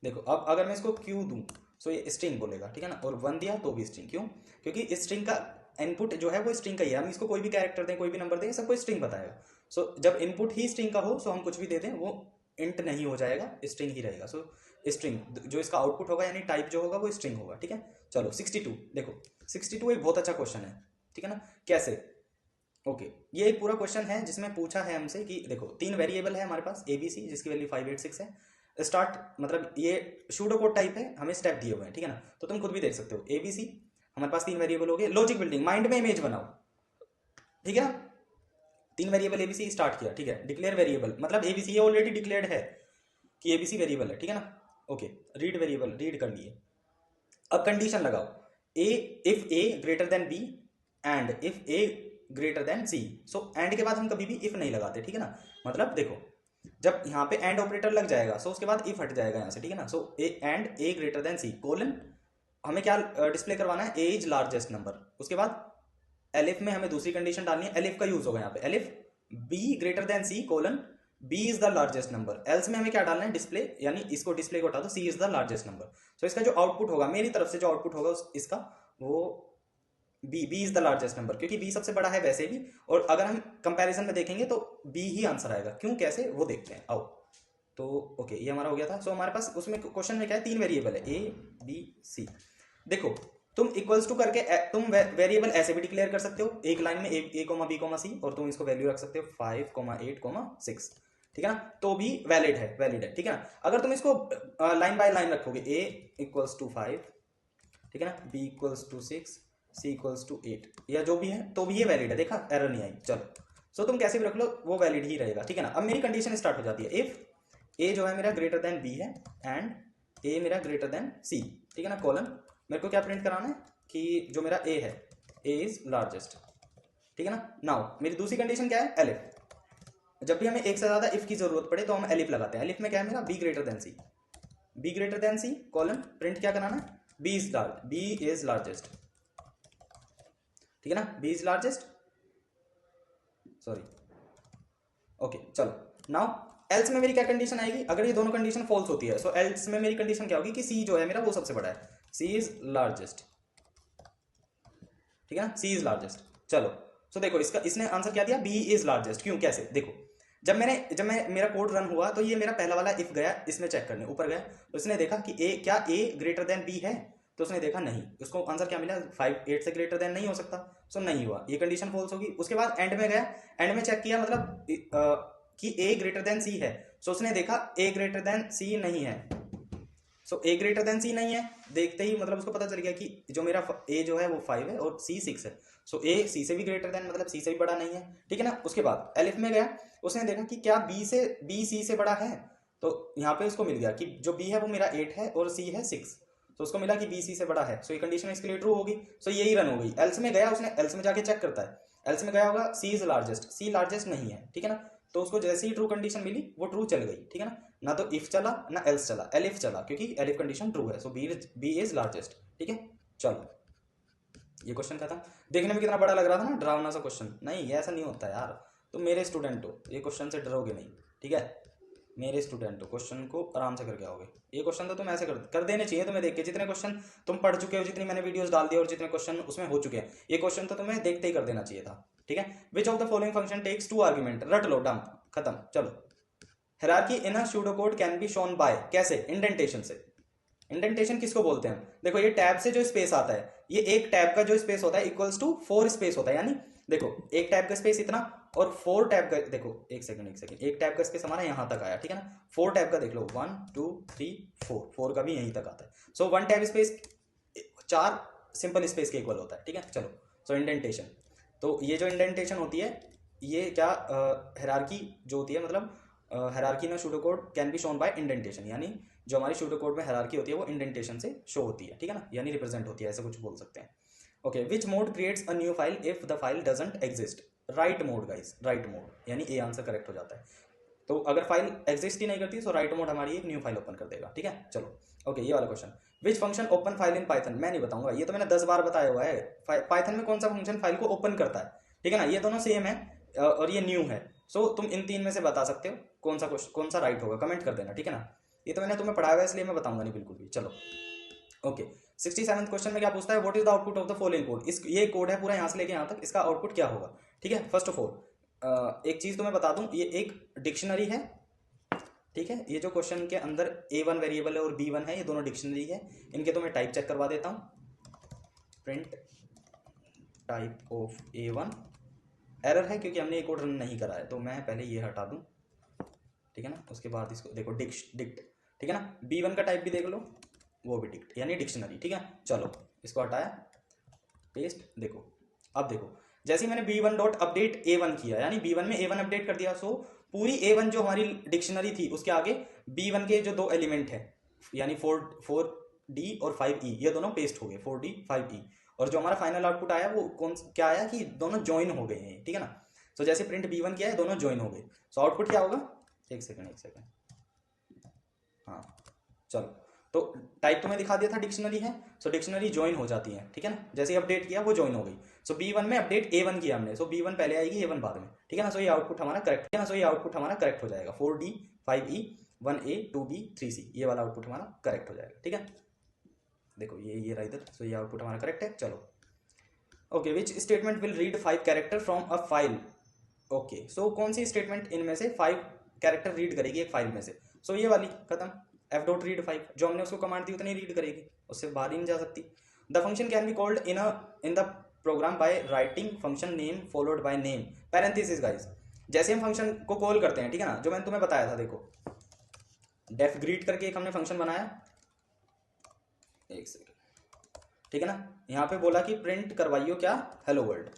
देखो अब अगर मैं इसको क्यू दूं सो ये स्ट्रिंग बोलेगा, ठीक है ना, और 1 दिया तो भी स्ट्रिंग, क्यों, क्योंकि स्ट्रिंग का इनपुट जो है वो स्ट्रिंग का ही है। हम इसको कोई भी कैरेक्टर दें, कोई भी नंबर दें, सबको स्ट्रिंग बताएगा। सो जब इनपुट ही स्ट्रिंग का हो सो हम कुछ भी दे दें, वो इंट नहीं हो जाएगा, स्ट्रिंग ही रहेगा। सो स्ट्रिंग जो इसका आउटपुट होगा यानी टाइप जो होगा वो स्ट्रिंग होगा, ठीक है। चलो 62, देखो 62 एक बहुत अच्छा क्वेश्चन है, ठीक है ना। कैसे, ओके ये एक पूरा क्वेश्चन है जिसमें पूछा है हमसे कि देखो 3 वेरिएबल है हमारे पास, ABC जिसकी वैल्यू 586 है। स्टार्ट मतलब ये सूडो कोड टाइप है, हमें स्टेप दिए हुए हैं, ठीक है ना, तो तुम खुद भी देख सकते हो। ABC हमारे पास 3 वेरिएबल हो गए। लॉजिक बिल्डिंग, माइंड में इमेज बनाओ, ठीक है ना। 3 वेरिएबल ABC स्टार्ट किया, ठीक है। डिक्लेयर वेरिएबल मतलब ABC ये ऑलरेडी डिक्लेयर्ड है कि ABC वेरिएबल है, ठीक है ना। ओके रीड वेरिएबल रीड कर लिए। अब कंडीशन लगाओ, A if A greater than B and if A greater than C. So and के बाद हम कभी भी इफ नहीं लगाते, ठीक है ना। मतलब देखो जब यहाँ पे एंड ऑपरेटर लग जाएगा सो उसके बाद इफ हट जाएगा यहाँ से, ठीक है ना। So A and A greater than C colon, हमें क्या डिस्प्ले करवाना है, ए इज लार्जेस्ट नंबर। उसके बाद एलिफ में हमें दूसरी कंडीशन डालनी है, एलिफ का यूज होगा यहाँ पे, elif b greater than C colon b is the largest number. Else में हमें क्या डालना है, डिस्प्ले, यानी इसको डिस्प्ले को हटा दो, सी इज द लार्जेस्ट नंबर। सो इसका जो आउटपुट होगा, मेरी तरफ से जो आउटपुट होगा इसका वो b is the largest number, क्योंकि बी सबसे बड़ा है वैसे भी, और अगर हम कंपैरिजन में देखेंगे तो बी ही आंसर आएगा। क्यों कैसे वो देखते हैं, आओ। तो ओके ये हमारा हो गया था। सो हमारे पास उसमें क्वेश्चन में क्या है, 3 वेरिएबल है A B C। देखो तुम इक्वल्स टू करके तुम वेरिएबल ऐसे भी डिक्लेयर कर सकते हो, एक लाइन में A, B, C, और तुम इसको वैल्यू रख सकते हो 5, 8, 6, ठीक है ना, तो भी वैलिड है, ठीक है ना। अगर तुम इसको लाइन बाय लाइन रखोगे, A इक्वल्स टू 5, ठीक है ना, B equals to 6, C equals to 8 या जो भी है, तो भी ये वैलिड है, देखा एरर नहीं आई। चलो सो तुम कैसे भी रख लो वो वैलिड ही रहेगा, ठीक है ना। अब मेरी कंडीशन स्टार्ट हो जाती है, इफ A जो है मेरा ग्रेटर देन B है एंड A मेरा ग्रेटर देन C, ठीक है ना, कॉलन मेरे को क्या प्रिंट कराना है कि जो मेरा A है A इज लार्जेस्ट, ठीक है ना। नाउ मेरी दूसरी कंडीशन क्या है, एलिफ। जब भी हमें एक से ज्यादा इफ की जरूरत पड़े तो हम एलिफ लगाते हैं। एलिफ में क्या है मेरा, B greater than C colon print क्या कराना है, B इज लार्जेस्ट, ठीक है ना, B is largest, sorry okay. चलो नाउ एल्स में मेरी क्या कंडीशन आएगी, अगर ये दोनों कंडीशन फॉल्स होती है सो एल्स में मेरी कंडीशन क्या होगी कि C जो है मेरा वो सबसे बड़ा है, C इज लार्जेस्ट, ठीक है ना, C इज लार्जेस्ट। चलो सो देखो इसने आंसर क्या दिया, B इज लार्जेस्ट। क्यों कैसे, देखो जब मैं मेरा कोड रन हुआ तो ये मेरा पहला वाला इफ गया इसमें चेक करने, ऊपर गया तो इसने देखा कि क्या A ग्रेटर देन B है, तो उसने देखा नहीं, उसको आंसर क्या मिला 5 8 से ग्रेटर देन नहीं हो सकता, सो नहीं हुआ, ये कंडीशन फॉल्स होगी। उसके बाद एंड में गया, एंड में चेक किया मतलब कि ए ग्रेटर देन सी है, सो उसने देखा ए ग्रेटर देन सी नहीं है, सो ए ग्रेटर देन सी नहीं है, देखते ही मतलब उसको पता चल गया कि जो मेरा ए जो है वो 5 है और सी 6 है, सो ए सी से भी ग्रेटर देन मतलब सी से भी बड़ा नहीं है, ठीक है ना। उसके बाद एलिफ में गया, उसने देखा कि क्या बी सी से बड़ा है, तो यहाँ पे उसको मिल गया कि जो बी है वो मेरा 8 है और सी है 6, तो उसको मिला कि बी सी से बड़ा है, सो ये कंडीशन इसके लिए ट्रू होगी, सो यही रन हो गई। एल्स में गया, उसने एल्स में जाके चेक करता है, एल्स में गया होगा सी इज लार्जेस्ट, सी लार्जेस्ट नहीं है, ठीक है ना, तो उसको जैसे ही ट्रू कंडीशन मिली वो ट्रू चल गई, ठीक है ना तो इफ चला ना एल्स चला, एलिफ चला, क्योंकि एलिफ कंडीशन ट्रू है, सो बी इज लार्जेस्ट, ठीक है। चलो ये क्वेश्चन खत्म। देखने में कितना बड़ा लग रहा था ना, डरावना सा क्वेश्चन, नहीं ऐसा नहीं होता यार, तुम मेरे स्टूडेंट हो, ये क्वेश्चन से डरोगे नहीं, ठीक है, मेरे स्टूडेंट हो, क्वेश्चन को आराम से करके आओगे। ये क्वेश्चन तो तुम ऐसे कर देने चाहिए तुम्हें देख के, जितने क्वेश्चन तुम पढ़ चुके हो, जितनी मैंने वीडियोस डाल दी और जितने क्वेश्चन उसमें हो चुके हैं, ये क्वेश्चन तो तुम्हें देखते ही कर देना चाहिए था, ठीक है। Which of the following function takes 2 argument, रट लो, डम, खत्म। चलो hierarchy in a pseudocode can be shown by, कैसे, इंडेंटेशन से। इंडेंटेशन किसको बोलते हैं, देखो ये टैब से जो स्पेस आता है, ये एक टैब का जो स्पेस होता है इक्वल्स टू 4 स्पेस होता है, यानी देखो एक टैब का स्पेस इतना और 4 टैब का, देखो एक सेकंड, एक टैब का स्पेस हमारा यहां तक आया, ठीक है ना, 4 टैब का देख लो, 1 2 3 4 का भी यहीं तक आता है, सो 1 टैब स्पेस 4 सिंपल स्पेस के इक्वल होता है, ठीक है। चलो सो इंडेंटेशन, तो ये जो इंडेंटेशन होती है ये क्या हायरार्की जो होती है, मतलब hierarchy in pseudocode can be shown by indentation, यानी जो हमारी सूडोकोड में हायरार्की होती है वो इंडेंटेशन से शो होती है, ठीक है ना, यानी रिप्रेजेंट होती है, ऐसा कुछ बोल सकते हैं। Okay, which mode creates a new file if the file doesn't exist, right mode guys, right mode, यानी ए आंसर करेक्ट हो जाता है। तो अगर फाइल एग्जिस्ट ही नहीं करती तो राइट मोड हमारी एक न्यू फाइल ओपन कर देगा, ठीक है। चलो ओके, ये वाला question, which function open file in Python, मैं नहीं बताऊंगा, ये तो मैंने 10 बार बताया हुआ है, पाइथन में कौन सा फंक्शन फाइल को ओपन करता है, ठीक है ना, ये दोनों सेम है और ये न्यू है, सो तुम इन 3 में से बता सकते हो कौन सा राइट होगा, कमेंट कर देना, ठीक है ना, ये तो मैंने तुम्हें पढ़ाया हुआ है इसलिए मैं बताऊंगा नहीं बिल्कुल भी। चलो ओके, 67th क्वेश्चन में क्या पूछता है, what is the output of the following code, इस ये कोड है पूरा यहाँ से लेके यहाँ तक, इसका आउटपुट क्या होगा, ठीक है। फर्स्ट ऑफ ऑल एक चीज तो मैं बता दूं, ये एक डिक्शनरी है, ठीक है, ये जो क्वेश्चन के अंदर A1 वेरिएबल है और B1 है, ये दोनों डिक्शनरी है, इनके तो मैं टाइप चेक करवा देता हूँ, print type of A1, error है क्योंकि हमने ये कोड रन नहीं करा है, तो मैं पहले ये हटा दूं, ठीक है ना, उसके बाद इसको देखो डिक्ट, ठीक है ना, B1 का टाइप भी देख लो, वो भी डिक्ट यानी डिक्शनरी, ठीक है। चलो इसको हटाया, पेस्ट, देखो अब देखो जैसे ही मैंने B1 डॉट अपडेट A1 किया, यानी B1 में A1 अपडेट कर दिया, सो पूरी A1 जो हमारी डिक्शनरी थी उसके आगे B1 के जो 2 एलिमेंट है, यानी 4D और 5E, ये दोनों पेस्ट हो गए, 4D 5E, और जो हमारा फाइनल आउटपुट आया वो क्या आया कि दोनों ज्वाइन हो गए हैं, ठीक है ना। सो जैसे प्रिंट B1 किया है, दोनों ज्वाइन हो गए, सो आउटपुट क्या होगा, एक सेकंड, हाँ चलो, तो टाइप तो मैं दिखा दिया था डिक्शनरी है, सो डिक्शनरी ज्वाइन हो जाती है, ठीक है ना, जैसे ही अपडेट किया वो ज्वाइन हो गई, सो B1 में अपडेट A1 किया हमने, सो B1 पहले आएगी A1 बाद में, ठीक है ना, सो ये आउटपुट हमारा करेक्ट हो जाएगा, 4D 5E 1A 2B 3C, ये वाला आउटपुट हमारा करेक्ट हो जाएगा, ठीक है। देखो ये रहा इधर, सो ये आउटपुट हमारा करेक्ट है। चलो okay, which statement will read 5 character from a file, okay, so कौन सी स्टेटमेंट इनमें से 5 कैरेक्टर रीड करेगी एक फाइल में से, सो ये वाली खत्म, एफ डॉट रीड 5, जो हमने उसको कमांड दी उतनी रीड करेगी, उससे बाहर ही नहीं जा सकती। The function can be called in the program by writing function name followed by name, parenthesis guys, जैसे हम फंक्शन को कॉल करते हैं, ठीक है ना, जो मैंने तुम्हें बताया था, देखो डेफ ग्रीट करके एक हमने फंक्शन बनाया, एक सेकेंड, ठीक है ना, यहाँ पे बोला कि प्रिंट करवाइयो क्या, हेलो वर्ल्ड,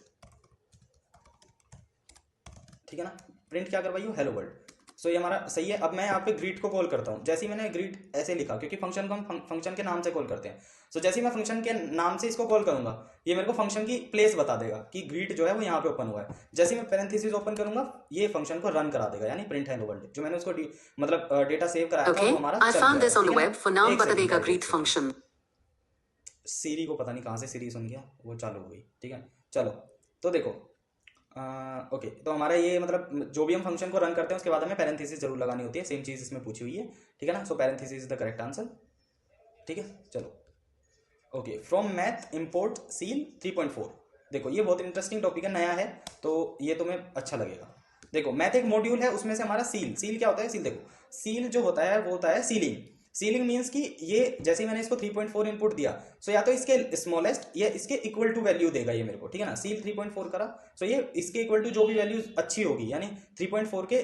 ठीक है ना, प्रिंट क्या करवाइयो, हेलो वर्ल्ड, सो ये हमारा सही है। अब मैं यहाँ पे ग्रीट को कॉल करता हूँ, जैसे ही मैंने ग्रीट ऐसे लिखा, क्योंकि फंक्शन को हम फंक्शन के नाम से कॉल करते हैं, सो जैसे ही मैं फंक्शन के नाम से इसको कॉल करूंगा, ये मेरे को फंक्शन की प्लेस बता देगा कि ग्रीट जो है वो यहाँ पे ओपन हुआ है, जैसे ही मैं पैरेंथेसिस ओपन करूंगा ये फंक्शन को रन करा देगा, यानी प्रिंट हेलो वर्ल्ड, जो मैंने उसको मतलब डेटा सेव कराया था वो हमारा चल गया। सीरी को पता नहीं कहाँ से सीरी सुन गया, वो चालू हो गई, ठीक है। चलो तो देखो ओके, तो हमारा ये मतलब जो भी हम फंक्शन को रन करते हैं उसके बाद हमें पैरेंथेसिस जरूर लगानी होती है, सेम चीज़ इसमें पूछी हुई है, ठीक है ना, so parenthesis is the correct answer, ठीक है। चलो okay, from math import ceil 3.4, देखो ये बहुत इंटरेस्टिंग टॉपिक है, नया है, तो ये तुम्हें अच्छा लगेगा। देखो मैथ एक मॉड्यूल है, उसमें से हमारा सील क्या होता है, सील देखो, सील जो होता है वो होता है सीलिंग, सीलिंग मीन्स कि ये जैसे ही मैंने इसको 3.4 इनपुट दिया, सो या तो इसके स्मॉलेस्ट या इसके इक्वल टू वैल्यू देगा ये मेरे को, ठीक है ना। सील 3.4 करा, सो ये इसके इक्वल टू जो भी वैल्यू अच्छी होगी, यानी 3.4 के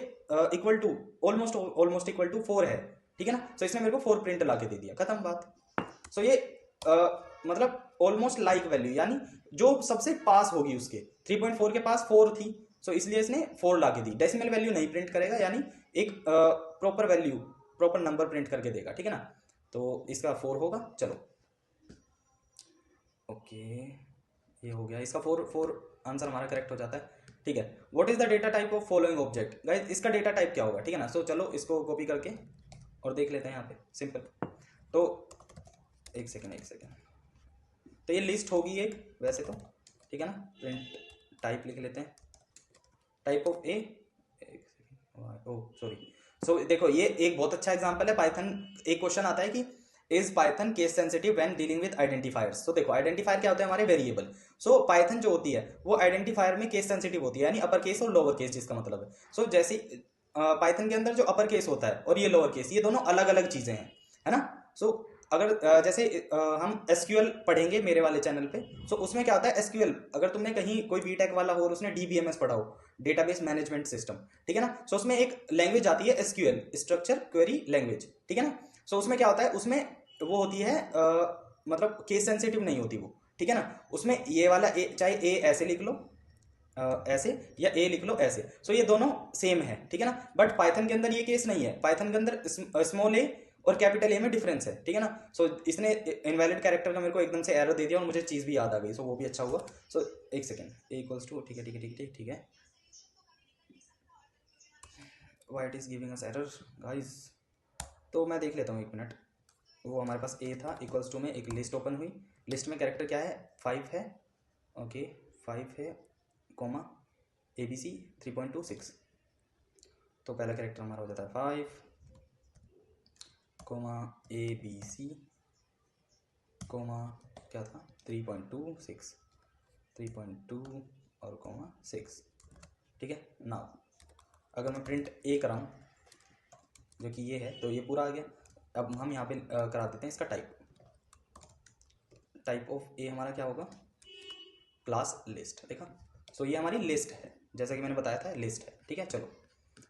equal to almost equal to 4 है, ठीक है ना। सो इसने मेरे को 4 प्रिंट ला के दे दिया, खत्म बात। सो ये मतलब ऑलमोस्ट लाइक वैल्यू, यानी जो सबसे पास होगी उसके 3.4 के पास 4 थी, सो इसलिए इसने 4 ला के दी। डेसिमल वैल्यू नहीं प्रिंट करेगा, यानी एक proper value, proper number print करके देगा, ठीक है ना। तो इसका 4 होगा। चलो ओके, ये हो गया इसका 4 आंसर हमारा करेक्ट हो जाता है, ठीक है। What is the data type of following object, guys इसका डेटा टाइप क्या होगा, ठीक है ना। सो चलो इसको कॉपी करके और देख लेते हैं यहाँ पे, सिंपल। तो एक सेकेंड, तो ये लिस्ट होगी एक वैसे तो, ठीक है ना। प्रिंट टाइप लिख लेते हैं, टाइप ऑफ ए, सॉरी। सो देखो ये एक बहुत अच्छा एग्जांपल है पाइथन। एक क्वेश्चन आता है कि is Python case sensitive when dealing with identifiers. तो देखो आइडेंटिफायर क्या होता है, हमारे वेरिएबल। सो पाइथन जो होती है वो आइडेंटिफायर में केस सेंसिटिव होती है, यानी अपर केस और लोअर केस, जिसका मतलब है सो जैसे पाइथन के अंदर जो अपर केस होता है और ये लोअर केस, ये दोनों अलग अलग चीजें हैं, है ना। सो अगर जैसे हम एसक्यूएल पढ़ेंगे मेरे वाले चैनल पे, सो उसमें क्या होता है एसक्यूएल, अगर तुमने कहीं कोई बीटेक वाला हो और उसने डीबीएमएस पढ़ा हो, डेटाबेस मैनेजमेंट सिस्टम, ठीक है ना। सो उसमें एक लैंग्वेज आती है एसक्यूएल, स्ट्रक्चर क्वेरी लैंग्वेज, ठीक है ना। सो उसमें क्या होता है, उसमें वो होती है मतलब केस सेंसिटिव नहीं होती वो, ठीक है ना। उसमें ये वाला ए, चाहे ए ऐसे लिख लो ऐसे, या ए लिख लो ऐसे, सो ये दोनों सेम है, ठीक है ना। बट पाइथन के अंदर ये केस नहीं है, पाइथन के अंदर स्मॉल ए और कैपिटल ए में डिफरेंस है, ठीक है ना। सो इसने इनवैलिड कैरेक्टर का मेरे को एकदम से एरर दे दिया और मुझे चीज़ भी याद आ गई, सो वो भी अच्छा हुआ। सो एक सेकेंड, ए इक्वल्स टू, ठीक है why it is giving us error guys. तो मैं देख लेता हूँ, एक मिनट। वो हमारे पास ए था, इक्वल्स टू में एक लिस्ट ओपन हुई, लिस्ट में कैरेक्टर क्या है, 5 है, ओके 5 है, कोमा ABC 3.26। तो पहला कैरेक्टर हमारा हो जाता है 5, कोमा ABC, कोमा क्या था 3.26, 3.2 और कोमा 6, ठीक है ना। अगर मैं प्रिंट ए कराऊँ जो कि ये है, तो ये पूरा आ गया। अब हम यहाँ पे करा देते हैं इसका टाइप ऑफ ए हमारा क्या होगा, क्लास लिस्ट, देखा। सो ये हमारी लिस्ट है, जैसा कि मैंने बताया था लिस्ट है, ठीक है। चलो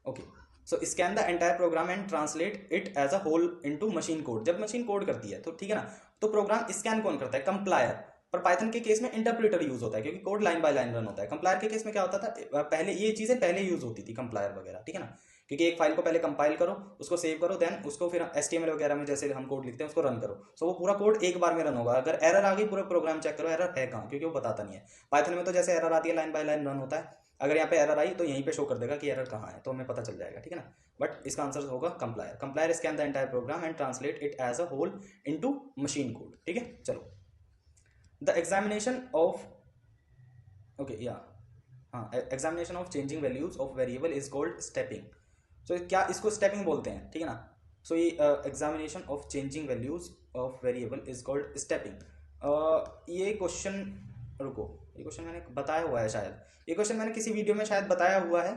okay, so scan the entire program and translate it as a whole into machine code. जब मशीन कोड करती है तो ठीक है ना, तो प्रोग्राम स्कैन कौन करता है, कंप्लायर। पर पाइथन के केस में इंटरप्रेटर यूज होता है, क्योंकि code line by line run होता है। कंप्लायर के केस में क्या होता था, पहले ये चीजें पहले यूज होती थी कंप्लायर वगैरह, ठीक है ना। क्योंकि एक फाइल को पहले कंपाइल करो, उसको सेव करो, देन उसको फिर HTML वगैरह में जैसे हम कोड लिखते हैं उसको रन करो। सो वो पूरा कोड एक बार में रन होगा। अगर एरर आ गई पूरा प्रोग्राम चेक करो एरर है कहाँ, क्योंकि वो बताता नहीं है। पाइथन में तो जैसे एरर आती है लाइन बाय लाइन रन होता है, अगर यहाँ पे एरर आई तो यहीं पे शो कर देगा कि एरर कहाँ है, तो हमें पता चल जाएगा, ठीक है ना। बट इसका आंसर होगा compiler. Compiler scan the entire program and translate it as a whole into machine code, ठीक है। चलो द एग्जामिनेशन ऑफ ओके या हाँ, examination of changing values of variable is called stepping. So क्या इसको stepping बोलते हैं, ठीक है ना। सो ये examination of changing values of variable is called stepping. ये क्वेश्चन, रुको, ये क्वेश्चन मैंने बताया हुआ है शायद, ये क्वेश्चन मैंने किसी वीडियो में शायद बताया हुआ है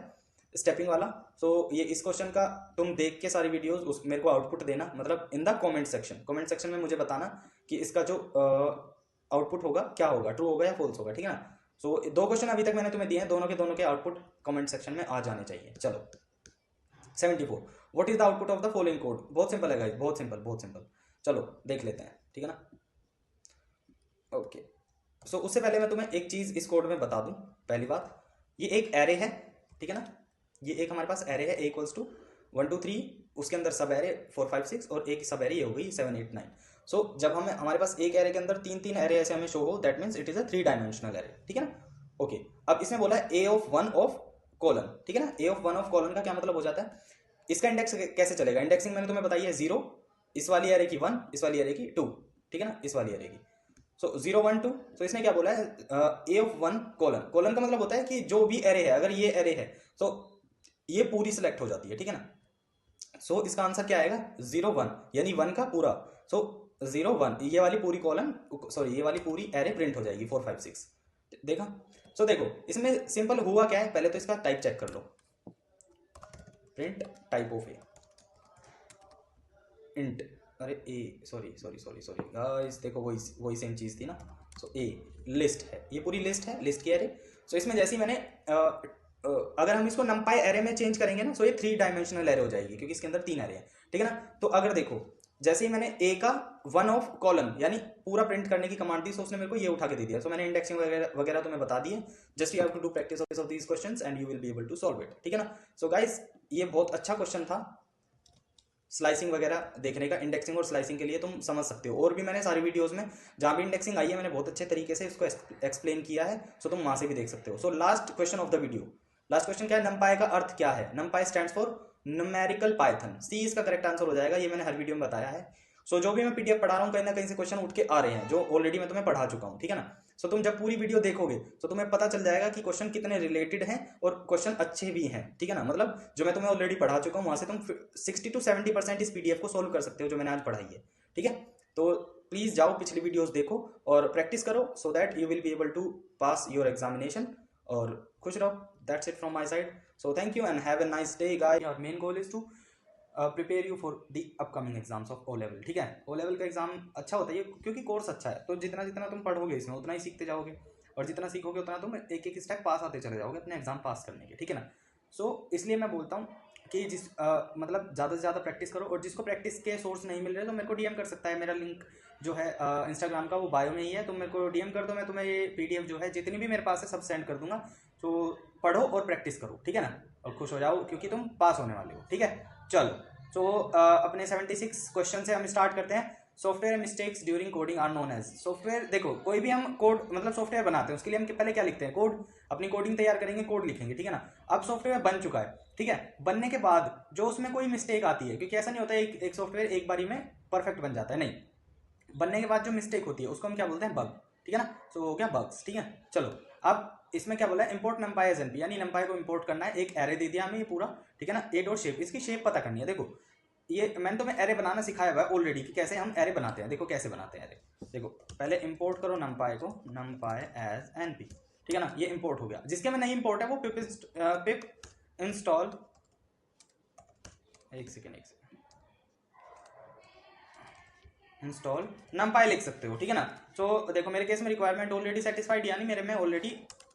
स्टेपिंग वाला। सो ये इस क्वेश्चन का तुम देख के सारी वीडियोस उस मेरे को आउटपुट देना, मतलब इन द कमेंट सेक्शन में मुझे बताना कि इसका जो आउटपुट होगा क्या होगा, ट्रू होगा या फॉल्स होगा, ठीक है ना। सो 2 क्वेश्चन अभी तक मैंने तुम्हें दिए हैं, दोनों के आउटपुट कमेंट सेक्शन में आ जाने चाहिए। चलो 74, what is the output of the following code. बहुत सिंपल है गाइस, बहुत सिंपल। चलो देख लेते हैं, ठीक है ना। ओके, सो उससे पहले मैं तुम्हें एक चीज इस कोड में बता दूं। पहली बात, ये एक एरे है, ठीक है ना। ये एक हमारे पास एरे है, a इक्वल्स टू 1 2 3, उसके अंदर सब एरे 4 5 6 और एक सब एरे ये हो गई 7 8 9। सो जब हमें हमारे पास एक एरे के अंदर 3 एरे ऐसे हमें शो हो, that means it is a 3 dimensional array, ठीक है ना। ओके, अब इसमें बोला है a ऑफ 1 ऑफ कॉलन, ठीक है ना। a ऑफ 1 ऑफ कॉलन का क्या मतलब हो जाता है, इसका इंडेक्स कैसे चलेगा। इंडेक्सिंग मैंने तुम्हें बताई है 0, इस वाली एरे की 1, इस वाली एरे की 2, ठीक है ना, इस वाली एरे की। सो 0 1 2, तो इसने क्या बोला है, a ऑफ 1 कॉलन का मतलब होता है कि जो भी एरे है, अगर ये एरे है तो ये पूरी सिलेक्ट हो जाती है, ठीक है ना। सो इसका आंसर क्या आएगा 0 1, यानी 1 का पूरा। सो 0 1, ये वाली पूरी कॉलम, सॉरी ये वाली पूरी एरे प्रिंट हो जाएगी 4 5 6, देखा। सो देखो इसमें सिंपल हुआ क्या है, पहले तो इसका टाइप चेक कर लो, print type of A int अरे ए सॉरी गाइस, देखो वही सेम चीज़ थी ना। सो ए लिस्ट है, ये पूरी लिस्ट है, लिस्ट की एरे। सो इसमें जैसे ही मैंने अगर हम इसको नंपाई एरे में चेंज करेंगे ना, सो ये 3 डायमेंशनल एरे हो जाएगी, क्योंकि इसके अंदर 3 एरे हैं, ठीक है ना। तो अगर देखो जैसे ही मैंने ए का वन ऑफ कॉलम यानी पूरा प्रिंट करने की कमांड दी, सो उसने मेरे को ये उठा के दे दिया। सो मैंने इंडेक्सिंग वगैरह तुम्हें बता दी है। Just you have to do practice of these questions and you will be able to solve it, ठीक है ना। सो गाइस, ये बहुत अच्छा क्वेश्चन था स्लाइसिंग वगैरह देखने का। इंडेक्सिंग और स्लाइसिंग के लिए तुम समझ सकते हो, और भी मैंने सारी वीडियोस में जहां भी इंडेक्सिंग आई है मैंने बहुत अच्छे तरीके से इसको एक्सप्लेन किया है। सो तुम वहां से भी देख सकते हो। So last question of the video, last question क्या है, नंपाई का अर्थ क्या है। NumPy stands for numerical Python, C इसका करेक्ट आंसर हो जाएगा। ये मैंने हर वीडियो में बताया है। सो जो भी मैं पीडीएफ पढ़ा रहा हूँ, कहीं ना कहीं से क्वेश्चन उठ के आ रहे हैं, जो ऑलरेडी मैं तुम्हें पढ़ा चुका हूँ, ठीक है ना। सो तुम जब पूरी वीडियो देखोगे तो तुम्हें पता चल जाएगा कि क्वेश्चन कितने रिलेटेड हैं और क्वेश्चन अच्छे भी हैं, ठीक है ना। मतलब जो मैं तुम्हें ऑलरेडी पढ़ा चुका हूँ वहां से तुम 60 to 70% इस पीडीएफ को सोल्व कर सकते हो जो मैंने आज पढ़ाई है, ठीक है। तो प्लीज जाओ पिछली वीडियोस देखो और प्रैक्टिस करो, so that you will be able to pass your examination. और खुश रहो। That's it from my side. So thank you and have a nice day guys. Your main goal is to prepare you for the upcoming exams of O level, ठीक है। O level का exam अच्छा होता है क्योंकि course अच्छा है, तो जितना जितना तुम पढ़ोगे इसमें उतना ही सीखते जाओगे, और जितना सीखोगे उतना तुम एक एक स्टेप पास आते चले जाओगे अपने एग्जाम पास करने के, ठीक है ना। सो इसलिए मैं बोलता हूँ कि मतलब ज़्यादा से ज़्यादा प्रैक्टिस करो, और जिसको प्रैक्टिस के सोर्स नहीं मिल रहे तो मेरे को डीएम कर सकता है। मेरा लिंक जो है इंस्टाग्राम का वो बायो में ही है, तो मेरे को डीएम कर दो, मैं तुम्हें ये पीडीएफ जो है जितनी भी मेरे पास है सब सेंड कर दूंगा। तो पढ़ो और प्रैक्टिस करो, ठीक है ना, और खुश हो जाओ क्योंकि तुम पास होने वाले हो, ठीक है। चलो, तो अपने 76 क्वेश्चन से हम स्टार्ट करते हैं। Software mistakes during coding are known as. Software, देखो कोई भी हम कोड मतलब सॉफ्टवेयर बनाते हैं उसके लिए हम पहले क्या लिखते हैं, कोड। अपनी कोडिंग तैयार करेंगे, कोड लिखेंगे, ठीक है ना। अब सॉफ्टवेयर बन चुका है, ठीक है। बनने के बाद जो उसमें कोई मिस्टेक आती है, क्योंकि ऐसा नहीं होता है एक सॉफ्टवेयर एक बारी में परफेक्ट बन जाता है, नहीं। बनने के बाद जो मिस्टेक होती है उसको हम क्या बोलते हैं, बग, ठीक है ना। सो हो गया बग्स, ठीक है। चलो, अब इसमें क्या बोला है, इंपोर्ट नंपाई एज एनपी, यानी नंपाई को इंपोर्ट करना है। एक एरे दे दिया हमें ये पूरा, ठीक है ना। ए डॉट शेप, इसकी शेप पता करनी है। देखो ये मैंने तुम्हें एरे बनाना सिखाया हुआ है ऑलरेडी कि कैसे हम एरे बनाते हैं। देखो कैसे बनाते हैं एरे। देखो पहले इंपोर्ट करो नंपाई को, नंपाई एज एनपी, ठीक है ना। ये इंपोर्ट हो गया। जिसके में नहीं इंपोर्ट है वो पिप इंस्टॉल, एक सेकेंड इंस्टॉल नंपाई लिख सकते हो, ठीक है ना। तो देखो मेरे केस में रिक्वायरमेंट ऑलरेडी सेटिस्फाइड, यानी मेरे में ऑलरेडी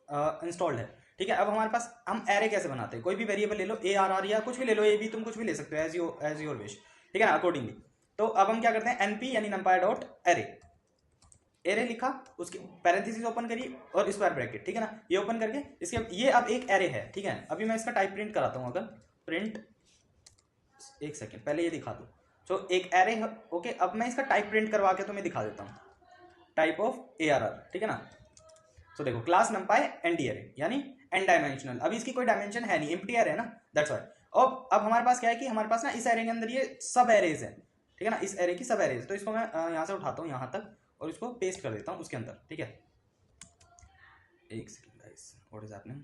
इंस्टॉल्ड है, ठीक है। अब हमारे पास हम एरे कैसे बनाते हैं, कोई भी वेरिएबल ले लो, ए आर आर या कुछ भी ले लो, ए भी तुम कुछ भी ले सकते हो एज योर विश, ठीक है ना, अकॉर्डिंगली। तो अब हम क्या करते हैं, एनपी यानी नंपाई डॉट एरे, एरे लिखा, उसकी पैरेंथेसिस ओपन करी और स्क्वायर ब्रैकेट, ठीक है ना। ये ओपन करके इसके ये अब एक एरे है, ठीक है। अभी मैं इसका टाइप प्रिंट कराता हूँ। अगर प्रिंट, एक सेकेंड पहले ये दिखा दूँ। तो एक एरे है, ओके। अब मैं इसका टाइप प्रिंट करवा के तुम्हें दिखा देता हूँ, type of A R R, ठीक है ना। तो देखो क्लास नंपाई एनडी एरे यानी एन डायमेंशनल। अभी इसकी कोई डायमेंशन है नहीं, एम्प्टी एरे है ना, दैट्स व्हाई। अब हमारे पास क्या है कि हमारे पास ना इस एरे के अंदर ये सब एरेज है, ठीक है ना, इस एरे की सब एरेज। तो इसको मैं यहाँ से उठाता हूँ यहाँ तक और इसको पेस्ट कर देता हूँ उसके अंदर, ठीक है। एक second guys, what is happening,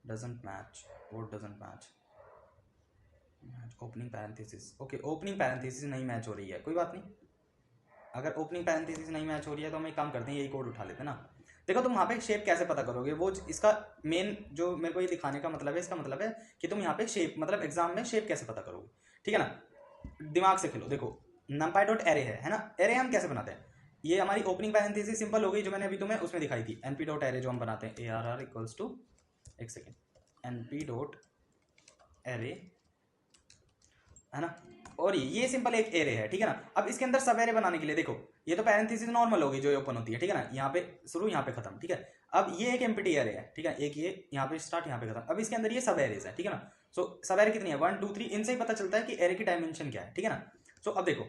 doesn't match, what doesn't match, opening parenthesis, okay. Opening parenthesis नहीं मैच हो रही है, कोई बात नहीं। अगर ओपनिंग पैरेंथेसिस नहीं मैच हो रही है तो हम एक काम करते हैं, यही कोड उठा लेते हैं ना। देखो तुम यहाँ पे शेप कैसे पता करोगे, वो इसका मेन जो मेरे को ये दिखाने का मतलब है, इसका मतलब है कि तुम यहाँ पे शेप मतलब एग्जाम में शेप कैसे पता करोगे, ठीक है ना। दिमाग से खेलो। देखो नंपाई डॉट एरे है ना। एरे हम कैसे बनाते हैं, ये हमारी ओपनिंग पैरेंथेसिस सिंपल हो गई जो मैंने अभी तुम्हें उसमें दिखाई थी। एनपी डॉट एरे जो हम बनाते हैं, A R R equals to, एक सेकेंड, एनपी डॉट एरे, है ना। और ये सिंपल एक एरे है, ठीक है ना। अब इसके अंदर सब एरे बनाने के लिए देखो, ये तो पैरेंथेसिस नॉर्मल होगी जो ओपन होती है, ठीक है ना। यहाँ पे शुरू, यहाँ पे खत्म, ठीक है। अब ये एक एम्प्टी एरे है, ठीक है, एक ये यहाँ पे स्टार्ट, यहाँ पे खत्म। अब इसके अंदर ये सब एरेज है, ठीक है ना। सो सब एरे कितनी है, 1 2 3, इनसे ही पता चलता है कि एरे की डायमेंशन क्या है, ठीक है ना। सो अब देखो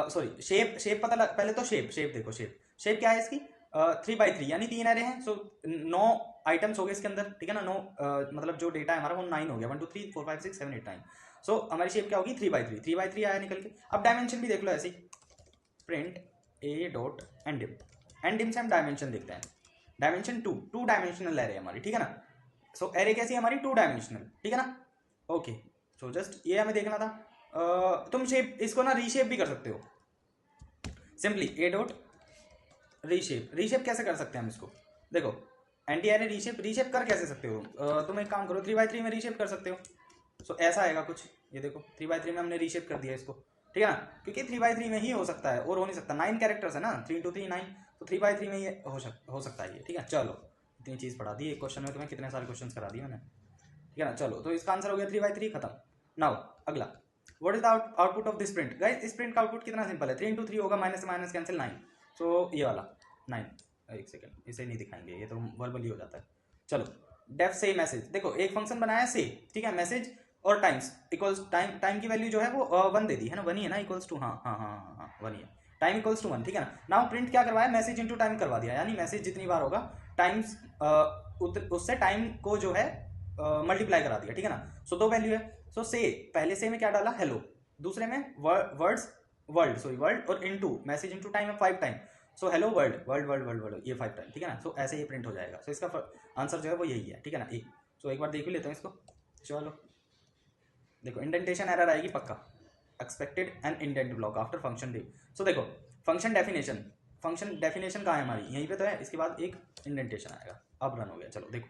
सॉरी शेप पता पहले तो शेप देखो, शेप क्या है इसकी, 3x3 यानी 3 एरे हैं। सो 9 आइटम्स हो गए इसके अंदर, ठीक है ना। 9 मतलब जो डेटा है हमारा वो 9 हो गया, 1 2 3 4 5 6 7 8 9। सो हमारी शेप क्या होगी, 3x3 आया निकल के। अब डायमेंशन भी देख लो ऐसे ही, प्रिंट ए डॉट एंडिम से हम डायमेंशन देखते हैं। डायमेंशन 2 डायमेंशनल एरे हमारी, ठीक है ना। सो एरे कैसी है हमारी, 2 डायमेंशनल, ठीक है ना। ओके, सो जस्ट ये हमें देखना था। तुम शेप इसको ना रीशेप भी कर सकते हो, सिंपली ए डॉट रीशेप कैसे कर सकते हैं हम इसको, देखो एंटी एरे रीशेप कर कैसे सकते हो, तुम एक काम करो, 3x3 में रीशेप कर सकते हो। सो ऐसा आएगा कुछ, ये देखो 3x3 में हमने रीशेप कर दिया इसको, ठीक है ना, क्योंकि 3x3 में ही हो सकता है और हो नहीं सकता, 9 कैरेक्टर्स है ना, 3 × 3 9, तो 3x3 में ये हो सकता है ये, ठीक है। चलो इतनी चीज़ पढ़ा दी एक क्वेश्चन में, तुम्हें कितने सारे क्वेश्चन करा दिए मैंने, ठीक है ना। चलो तो इसका आंसर हो गया 3x3, खत्म। नाउ अगला, what is the output of this print. Guys इस प्रिंट का आउटपुट कितना सिंपल है, 3 × 3 होगा, माइनस से माइनस कैंसिल 9, सो ये वाला 9, एक सेकेंड इसे नहीं दिखाएंगे, ये तो वर्बली हो जाता है। चलो डेफ से मैसेज, देखो एक फंक्शन बनाया से, ठीक है, मैसेज और टाइम्स इक्वल्स टाइम की वैल्यू जो है वो 1 दे दी है ना, 1 ही है ना, इक्वल्स टू, हाँ 1 ही है, टाइम इक्वल्स टू 1, ठीक है ना। नाउ प्रिंट क्या करवाया, मैसेज इंटू टाइम करवा दिया, यानी मैसेज जितनी बार होगा टाइम्स उससे टाइम को जो है मल्टीप्लाई करा दिया, ठीक है ना। सो दो वैल्यू है, सो से पहले से में क्या डाला, हेलो, दूसरे में वर्ल्ड और इनटू मैसेज इनटू टाइम है 5 टाइम, सो हेलो वर्ल्ड ये 5 टाइम, ठीक है ना। सो ऐसे ये प्रिंट हो जाएगा। सो इसका आंसर जो है वो यही है, ठीक है ना। सो एक बार देख भी लेते हैं इसको। चलो देखो इंडेंटेशन एरर आएगी पक्का, expected an indent block after function def. So देखो फंक्शन डेफिनेशन कहाँ है हमारी, यहीं पे तो है, इसके बाद एक इंडेंटेशन आएगा। अब रन हो गया। चलो देखो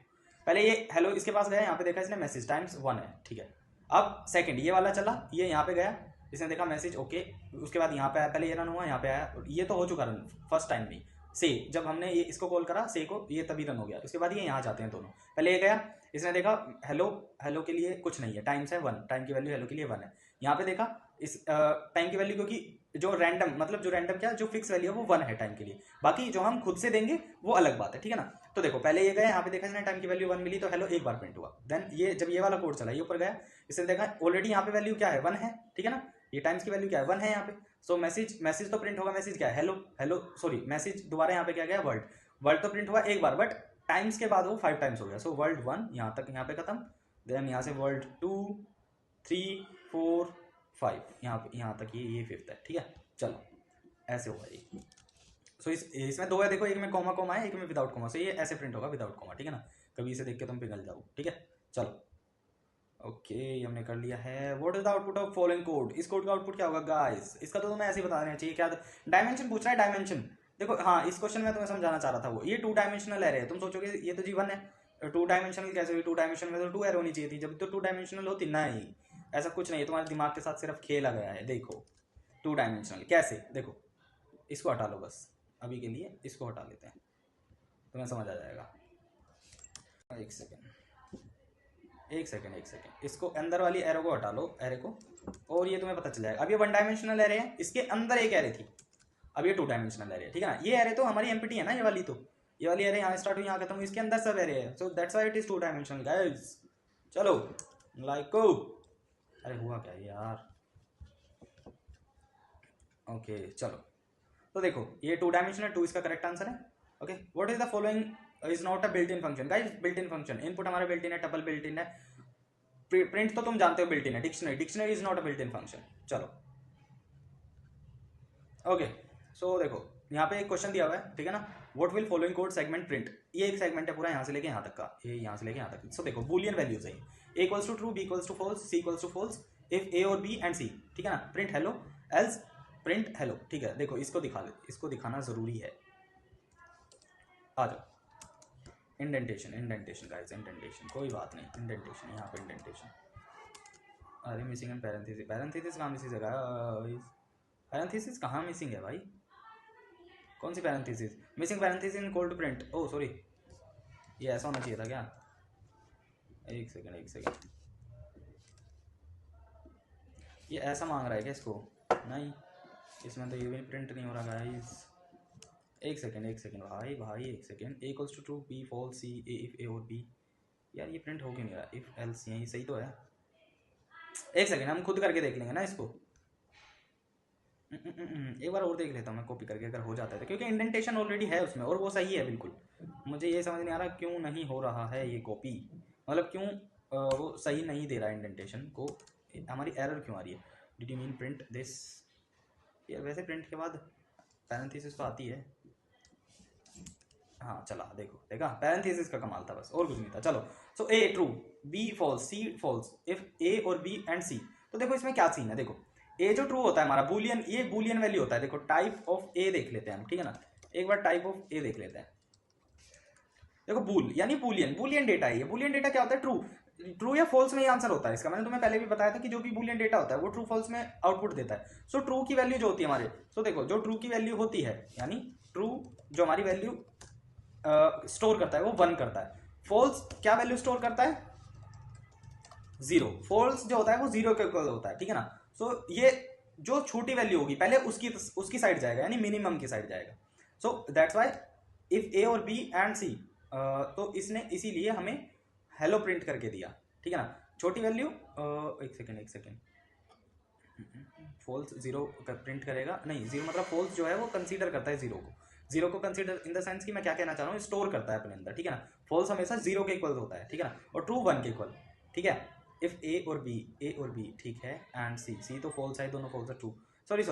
पहले ये हेलो इसके पास गया, यहाँ पे देखा इसने मैसेज टाइम्स 1 है, ठीक है। अब सेकंड ये वाला चला, ये यहाँ पे गया, इसने देखा मैसेज ओके, उसके बाद यहाँ पे आया, पहले ये रन हुआ, यहाँ पे आया, ये तो हो चुका रन फर्स्ट टाइम में से, जब हमने ये इसको कॉल करा से को, ये तभी रन हो गया। उसके बाद ये यहाँ जाते हैं दोनों, पहले ये गया, इसने देखा हेलो के लिए कुछ नहीं है, टाइम्स है 1, टाइम की वैल्यू हेलो के लिए 1 है। यहाँ पे देखा इस टाइम की वैल्यू, क्योंकि जो रैंडम मतलब जो रैंडम क्या जो फिक्स वैल्यू है वो 1 है टाइम के लिए, बाकी जो हम खुद से देंगे वो अलग बात है, ठीक है ना। तो देखो पहले ये गया, यहाँ पे देखा इसने टाइम की वैल्यू 1 मिली, तो हेलो एक बार प्रिंट हुआ। देन ये जब ये वाला कोड चला, ये ऊपर गया, इसने देखा ऑलरेडी यहाँ पे वैल्यू क्या है 1 है, ठीक है ना, ये टाइम्स की वैल्यू क्या है 1 है यहाँ पे। सो मैसेज तो प्रिंट होगा, मैसेज क्या है हेलो सॉरी मैसेज दोबारा यहाँ पे क्या गया वर्ल्ड तो प्रिंट हुआ एक बार, बट टाइम्स के बाद वो 5 टाइम्स हो गया। सो वर्ल्ड 1 यहाँ तक, यहाँ पे खत्म, देन यहाँ से वर्ल्ड 2 3 4 5 यहाँ तक ये 5th है, ठीक है। चलो ऐसे होगा ये। सो इसमें 2 है, देखो एक में कॉमा है, एक में विदाउट कॉमा, सो ये ऐसे प्रिंट होगा विदाउट कॉमा, ठीक है ना। कभी इसे देख के तुम पिघल जाओ, ठीक है। चलो ओके हमने कर लिया है। What is the output of following code, इस कोड का आउटपुट क्या होगा गाइस, इसका तो तुम्हें ऐसे ही बता देना चाहिए। क्या डायमेंशन पूछ रहा है, डायमेंशन देखो, हाँ इस क्वेश्चन में तुम्हें समझाना चाह रहा था वो, ये 2 डायमेंशनल एरे है। तुम सोचोगे ये तो जीवन है, 2 डायमेंशनल कैसे हुई, 2 डायमेंशन में तो 2 एरे होनी चाहिए थी, जब तो 2 डायमेंशनल होती ना ही, ऐसा कुछ नहीं है, तुम्हारे दिमाग के साथ सिर्फ खेला गया है। देखो 2 डायमेंशनल कैसे, देखो इसको हटा लो बस, अभी के लिए इसको हटा लेते हैं, तुम्हें समझ आ जाएगा। एक सेकेंड इसको अंदर वाली एरो को हटा लो, एरे को, और ये तुम्हें पता चल जाएगा। अब ये 1 डायमेंशनल एरे है, इसके अंदर एक एरे थी, अब ये 2 डायमेंशनल एरे, ठीक है ना। ये एरे तो हमारी एमपीटी है ना, ये वाली एरे यहाँ स्टार्ट हुई यहाँ खत्म हुई, इसके अंदर सब एरे है, so that's why it is 2 dimensional guys. चलो लाइको, अरे हुआ क्या यार, ओके चलो तो देखो ये 2 डायमेंशनल 2 इसका करेक्ट आंसर है। Okay what is the following is not a built in function guys, built in function, input हमारा बिल्ट इन है, टपल बिल्ट इन है, प्रिंट तो तुम जानते हो बिल्ट इन है, dictionary is not a built in function. चलो okay so देखो यहाँ पे एक क्वेश्चन दिया हुआ है, ठीक है ना, what will following code segment print, ये एक सेगमेंट है पूरा यहाँ से लेके यहाँ तक का, ये यहाँ से लेके यहाँ तक। सो देखो बूलियन वैल्यूज है, A equals to true, B equals to false, C equals to false if A और बी एंड सी, ठीक है ना। Print hello else print hello, ठीक है। देखो इसको दिखाना जरूरी है, आ जाओ। इंडेंटेशन गाइस, इंडेंटेशन कोई बात नहीं, इंडेंटेशन यहाँ पे इंडेंटेशन, अरे मिसिंग एंड पैरेंथेसिस कहाँ मिसिंग है गाइस, पैरेंथेसिस कहाँ मिसिंग है भाई, कौन सी parenthesis missing, parenthesis in cold print, oh sorry ये ऐसा होना चाहिए था क्या, एक सेकेंड ये ऐसा मांग रहा है क्या इसको, नहीं इसमें तो ये भी प्रिंट नहीं हो रहा गाइस। एक सेकेंड भाई एक second, A equals to true, B false, C A if A और बी, यार ये प्रिंट हो क्यों नहीं रहा, इफ एल्स यही सही तो है। एक सेकेंड हम खुद करके देख लेंगे ना इसको, एक बार और देख लेता हूँ मैं कॉपी करके, अगर हो जाता है तो, क्योंकि इंडेंटेशन ऑलरेडी है उसमें और वो सही है बिल्कुल। मुझे ये समझ नहीं आ रहा क्यों नहीं हो रहा है ये कॉपी, मतलब क्यों वो सही नहीं दे रहा है इंडेंटेशन को, हमारी एरर क्यों आ रही है। Did you mean print this, यार वैसे प्रिंट के बाद पैरेंथेसिस तो आती है, हाँ चला देखा पैरेंथेसिस का कमाल था बस, और कुछ नहीं था। चलो so A true, B false, C false if A और बी एंड सी। तो देखो इसमें क्या सीन है, देखो ए जो ट्रू होता है हमारा बूलियन, ये बूलियन वैल्यू होता है। देखो टाइप ऑफ ए देख लेते हैं हम, ठीक है ना, एक बार टाइप ऑफ ए देख लेते हैं। देखो बूल यानी बूलियन डेटा है ये, बूलियन डेटा क्या होता है, ट्रू। ट्रू या फॉल्स में ही आंसर होता है इसका। मैंने तुम्हें पहले भी बताया था कि जो भी बूलियन डेटा होता है वो ट्रू फॉल्स में आउटपुट देता है। सो ट्रू की वैल्यू जो होती है हमारे, सो देखो जो ट्रू की वैल्यू होती है यानी ट्रू जो हमारी वैल्यू स्टोर करता है वो 1 करता है। फॉल्स क्या वैल्यू स्टोर करता है? 0। फॉल्स जो होता है वो 0 के इक्वल होता है, ठीक है ना। सो ये जो छोटी वैल्यू होगी पहले उसकी साइड जाएगा यानी मिनिमम की साइड जाएगा। सो दैट्स वाई इफ ए और बी एंड सी, तो इसने इसीलिए हमें हेलो प्रिंट करके दिया, ठीक है ना। छोटी वैल्यू एक सेकेंड फॉल्स 0 प्रिंट करेगा, नहीं 0 मतलब फॉल्स जो है वो कंसीडर करता है 0 को कंसीडर इन द सेंस कि मैं क्या कहना चाह रहा हूँ, स्टोर करता है अपने अंदर, ठीक है ना। फॉल्स हमेशा 0 के इक्वल होता है, ठीक है ना, और ट्रू 1 के इक्वल, ठीक है। इफ ए और बी ठीक है एंड सी तो फॉल्स है, दोनों फॉल्स है, ट्रू सॉरी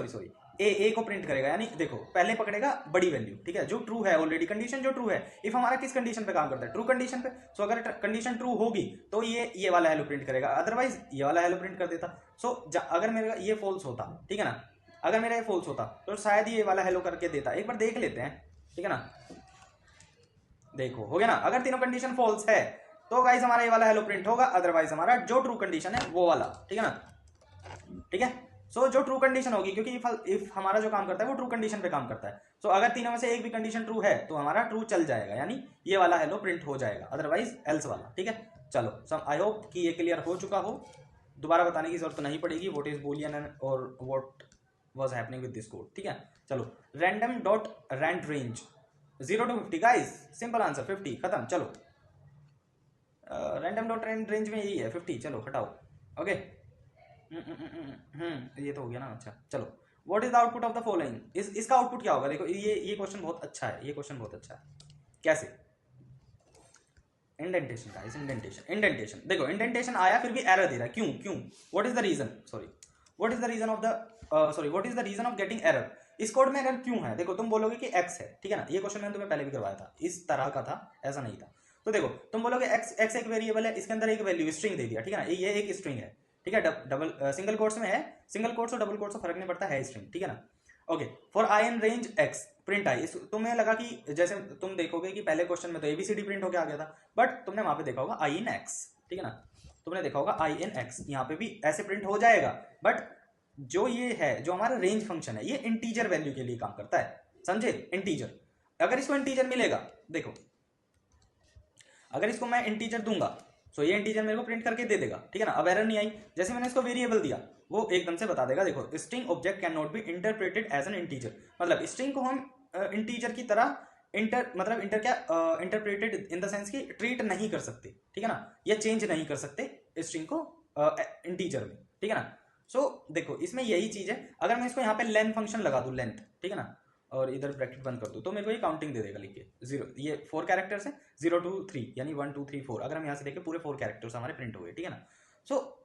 ए को प्रिंट करेगा यानी देखो पहले पकड़ेगा बड़ी वैल्यू, ठीक है, जो ट्रू है ऑलरेडी, कंडीशन जो ट्रू है। इफ हमारा किस कंडीशन पे काम करता है? ट्रू कंडीशन पे। सो अगर कंडीशन ट्रू होगी तो ये वाला हेलो प्रिंट करेगा, अदरवाइज ये वाला हेलो प्रिंट कर देता। सो अगर मेरा ये फॉल्स होता, ठीक है ना, अगर मेरा ये फॉल्स होता तो शायद ये वाला हेलो करके देता। एक बार देख लेते हैं, ठीक है ना। देखो हो गया ना, अगर तीनों कंडीशन फॉल्स है तो गाइस हमारा ये वाला हेलो प्रिंट होगा, अदरवाइज हमारा जो ट्रू कंडीशन है वो वाला, ठीक है ना, ठीक है। सो जो ट्रू कंडीशन होगी, क्योंकि इफ हमारा जो काम करता है वो ट्रू कंडीशन पे काम करता है। सो अगर तीनों में से एक भी कंडीशन ट्रू है तो हमारा ट्रू चल जाएगा यानी ये वाला हेलो प्रिंट हो जाएगा, अदरवाइज एल्स वाला, ठीक है। चलो सम आई होप कि ये क्लियर हो चुका हो, दोबारा बताने की जरूरत नहीं पड़ेगी व्हाट इज बूलियन और what was happening with this code, ठीक है। चलो random dot rand range 0 to 50 guys, simple answer 50, खत्म। चलो रैंडम डॉट रैंड रेंज में यही है 50, चलो हटाओ, ओके। ये तो हो गया ना। अच्छा चलो, what is the output of the following, इसका आउटपुट क्या होगा? देखो ये क्वेश्चन बहुत अच्छा है, ये क्वेश्चन बहुत अच्छा है। कैसे? इंडेंटेशन गाइस, इंडेंटेशन देखो, इंडेंटेशन आया फिर भी एरर दे रहा है, क्यों what is the reason, what is the reason of the what is the reason of getting error? इस कोड में एरर क्यों है? देखो तुम बोलोगे कि x है, ठीक है ना, ये क्वेश्चन मैंने तुम्हें पहले भी करवाया था, इस तरह का था, ऐसा नहीं था। तो देखो तुम बोलोगे x एक वेरिएबल है, इसके अंदर एक वैल्यू स्ट्रिंग दे दिया, ठीक है ना, ये एक स्ट्रिंग है, ठीक है, डबल सिंगल कोट्स में है, सिंगल कोट्स और डबल कोट्स से फर्क नहीं पड़ता है स्ट्रिंग, ठीक है ना। Okay, for I in range x print I, तुम्हें लगा कि जैसे तुम देखोगे कि पहले क्वेश्चन में तो एबीसीडी प्रिंट होकर आ गया था, बट तुमने वहां पे देखा होगा आई इन x, ठीक है ना, तुमने देखा होगा आई इन x, यहाँ पे भी ऐसे प्रिंट हो जाएगा। बट जो ये है, जो हमारा रेंज फंक्शन है, ये इंटीजर वैल्यू के लिए काम करता है, समझे, इंटीजर। अगर इसको इंटीजर मिलेगा, देखो अगर इसको मैं इंटीजर दूंगा तो ये इंटीजर मेरे को प्रिंट करके दे देगा, ठीक है ना। अब एरर नहीं आई, जैसे मैंने इसको वेरिएबल दिया वो एकदम से बता देगा, देखो string object can not be interpreted as an integer, मतलब स्ट्रिंग को हम इंटीजर की तरह इंटरप्रेटेड इन द सेंस की ट्रीट नहीं कर सकते, ठीक है ना, या चेंज नहीं कर सकते स्ट्रिंग को इंटीजर में, ठीक है ना। सो देखो इसमें यही चीज है, अगर मैं इसको यहाँ पे लेंथ फंक्शन लगा दूं, लेंथ, ठीक है ना, और इधर ब्रैकेट बंद कर दूं तो मेरे को ये काउंटिंग दे देगा, लिख के 0, ये 4 कैरेक्टर्स है, 0 to 3 यानी 1 2 3 4, अगर हम यहाँ से देखें पूरे 4 कैरेक्टर्स हमारे प्रिंट हो गए, ठीक है ना। सो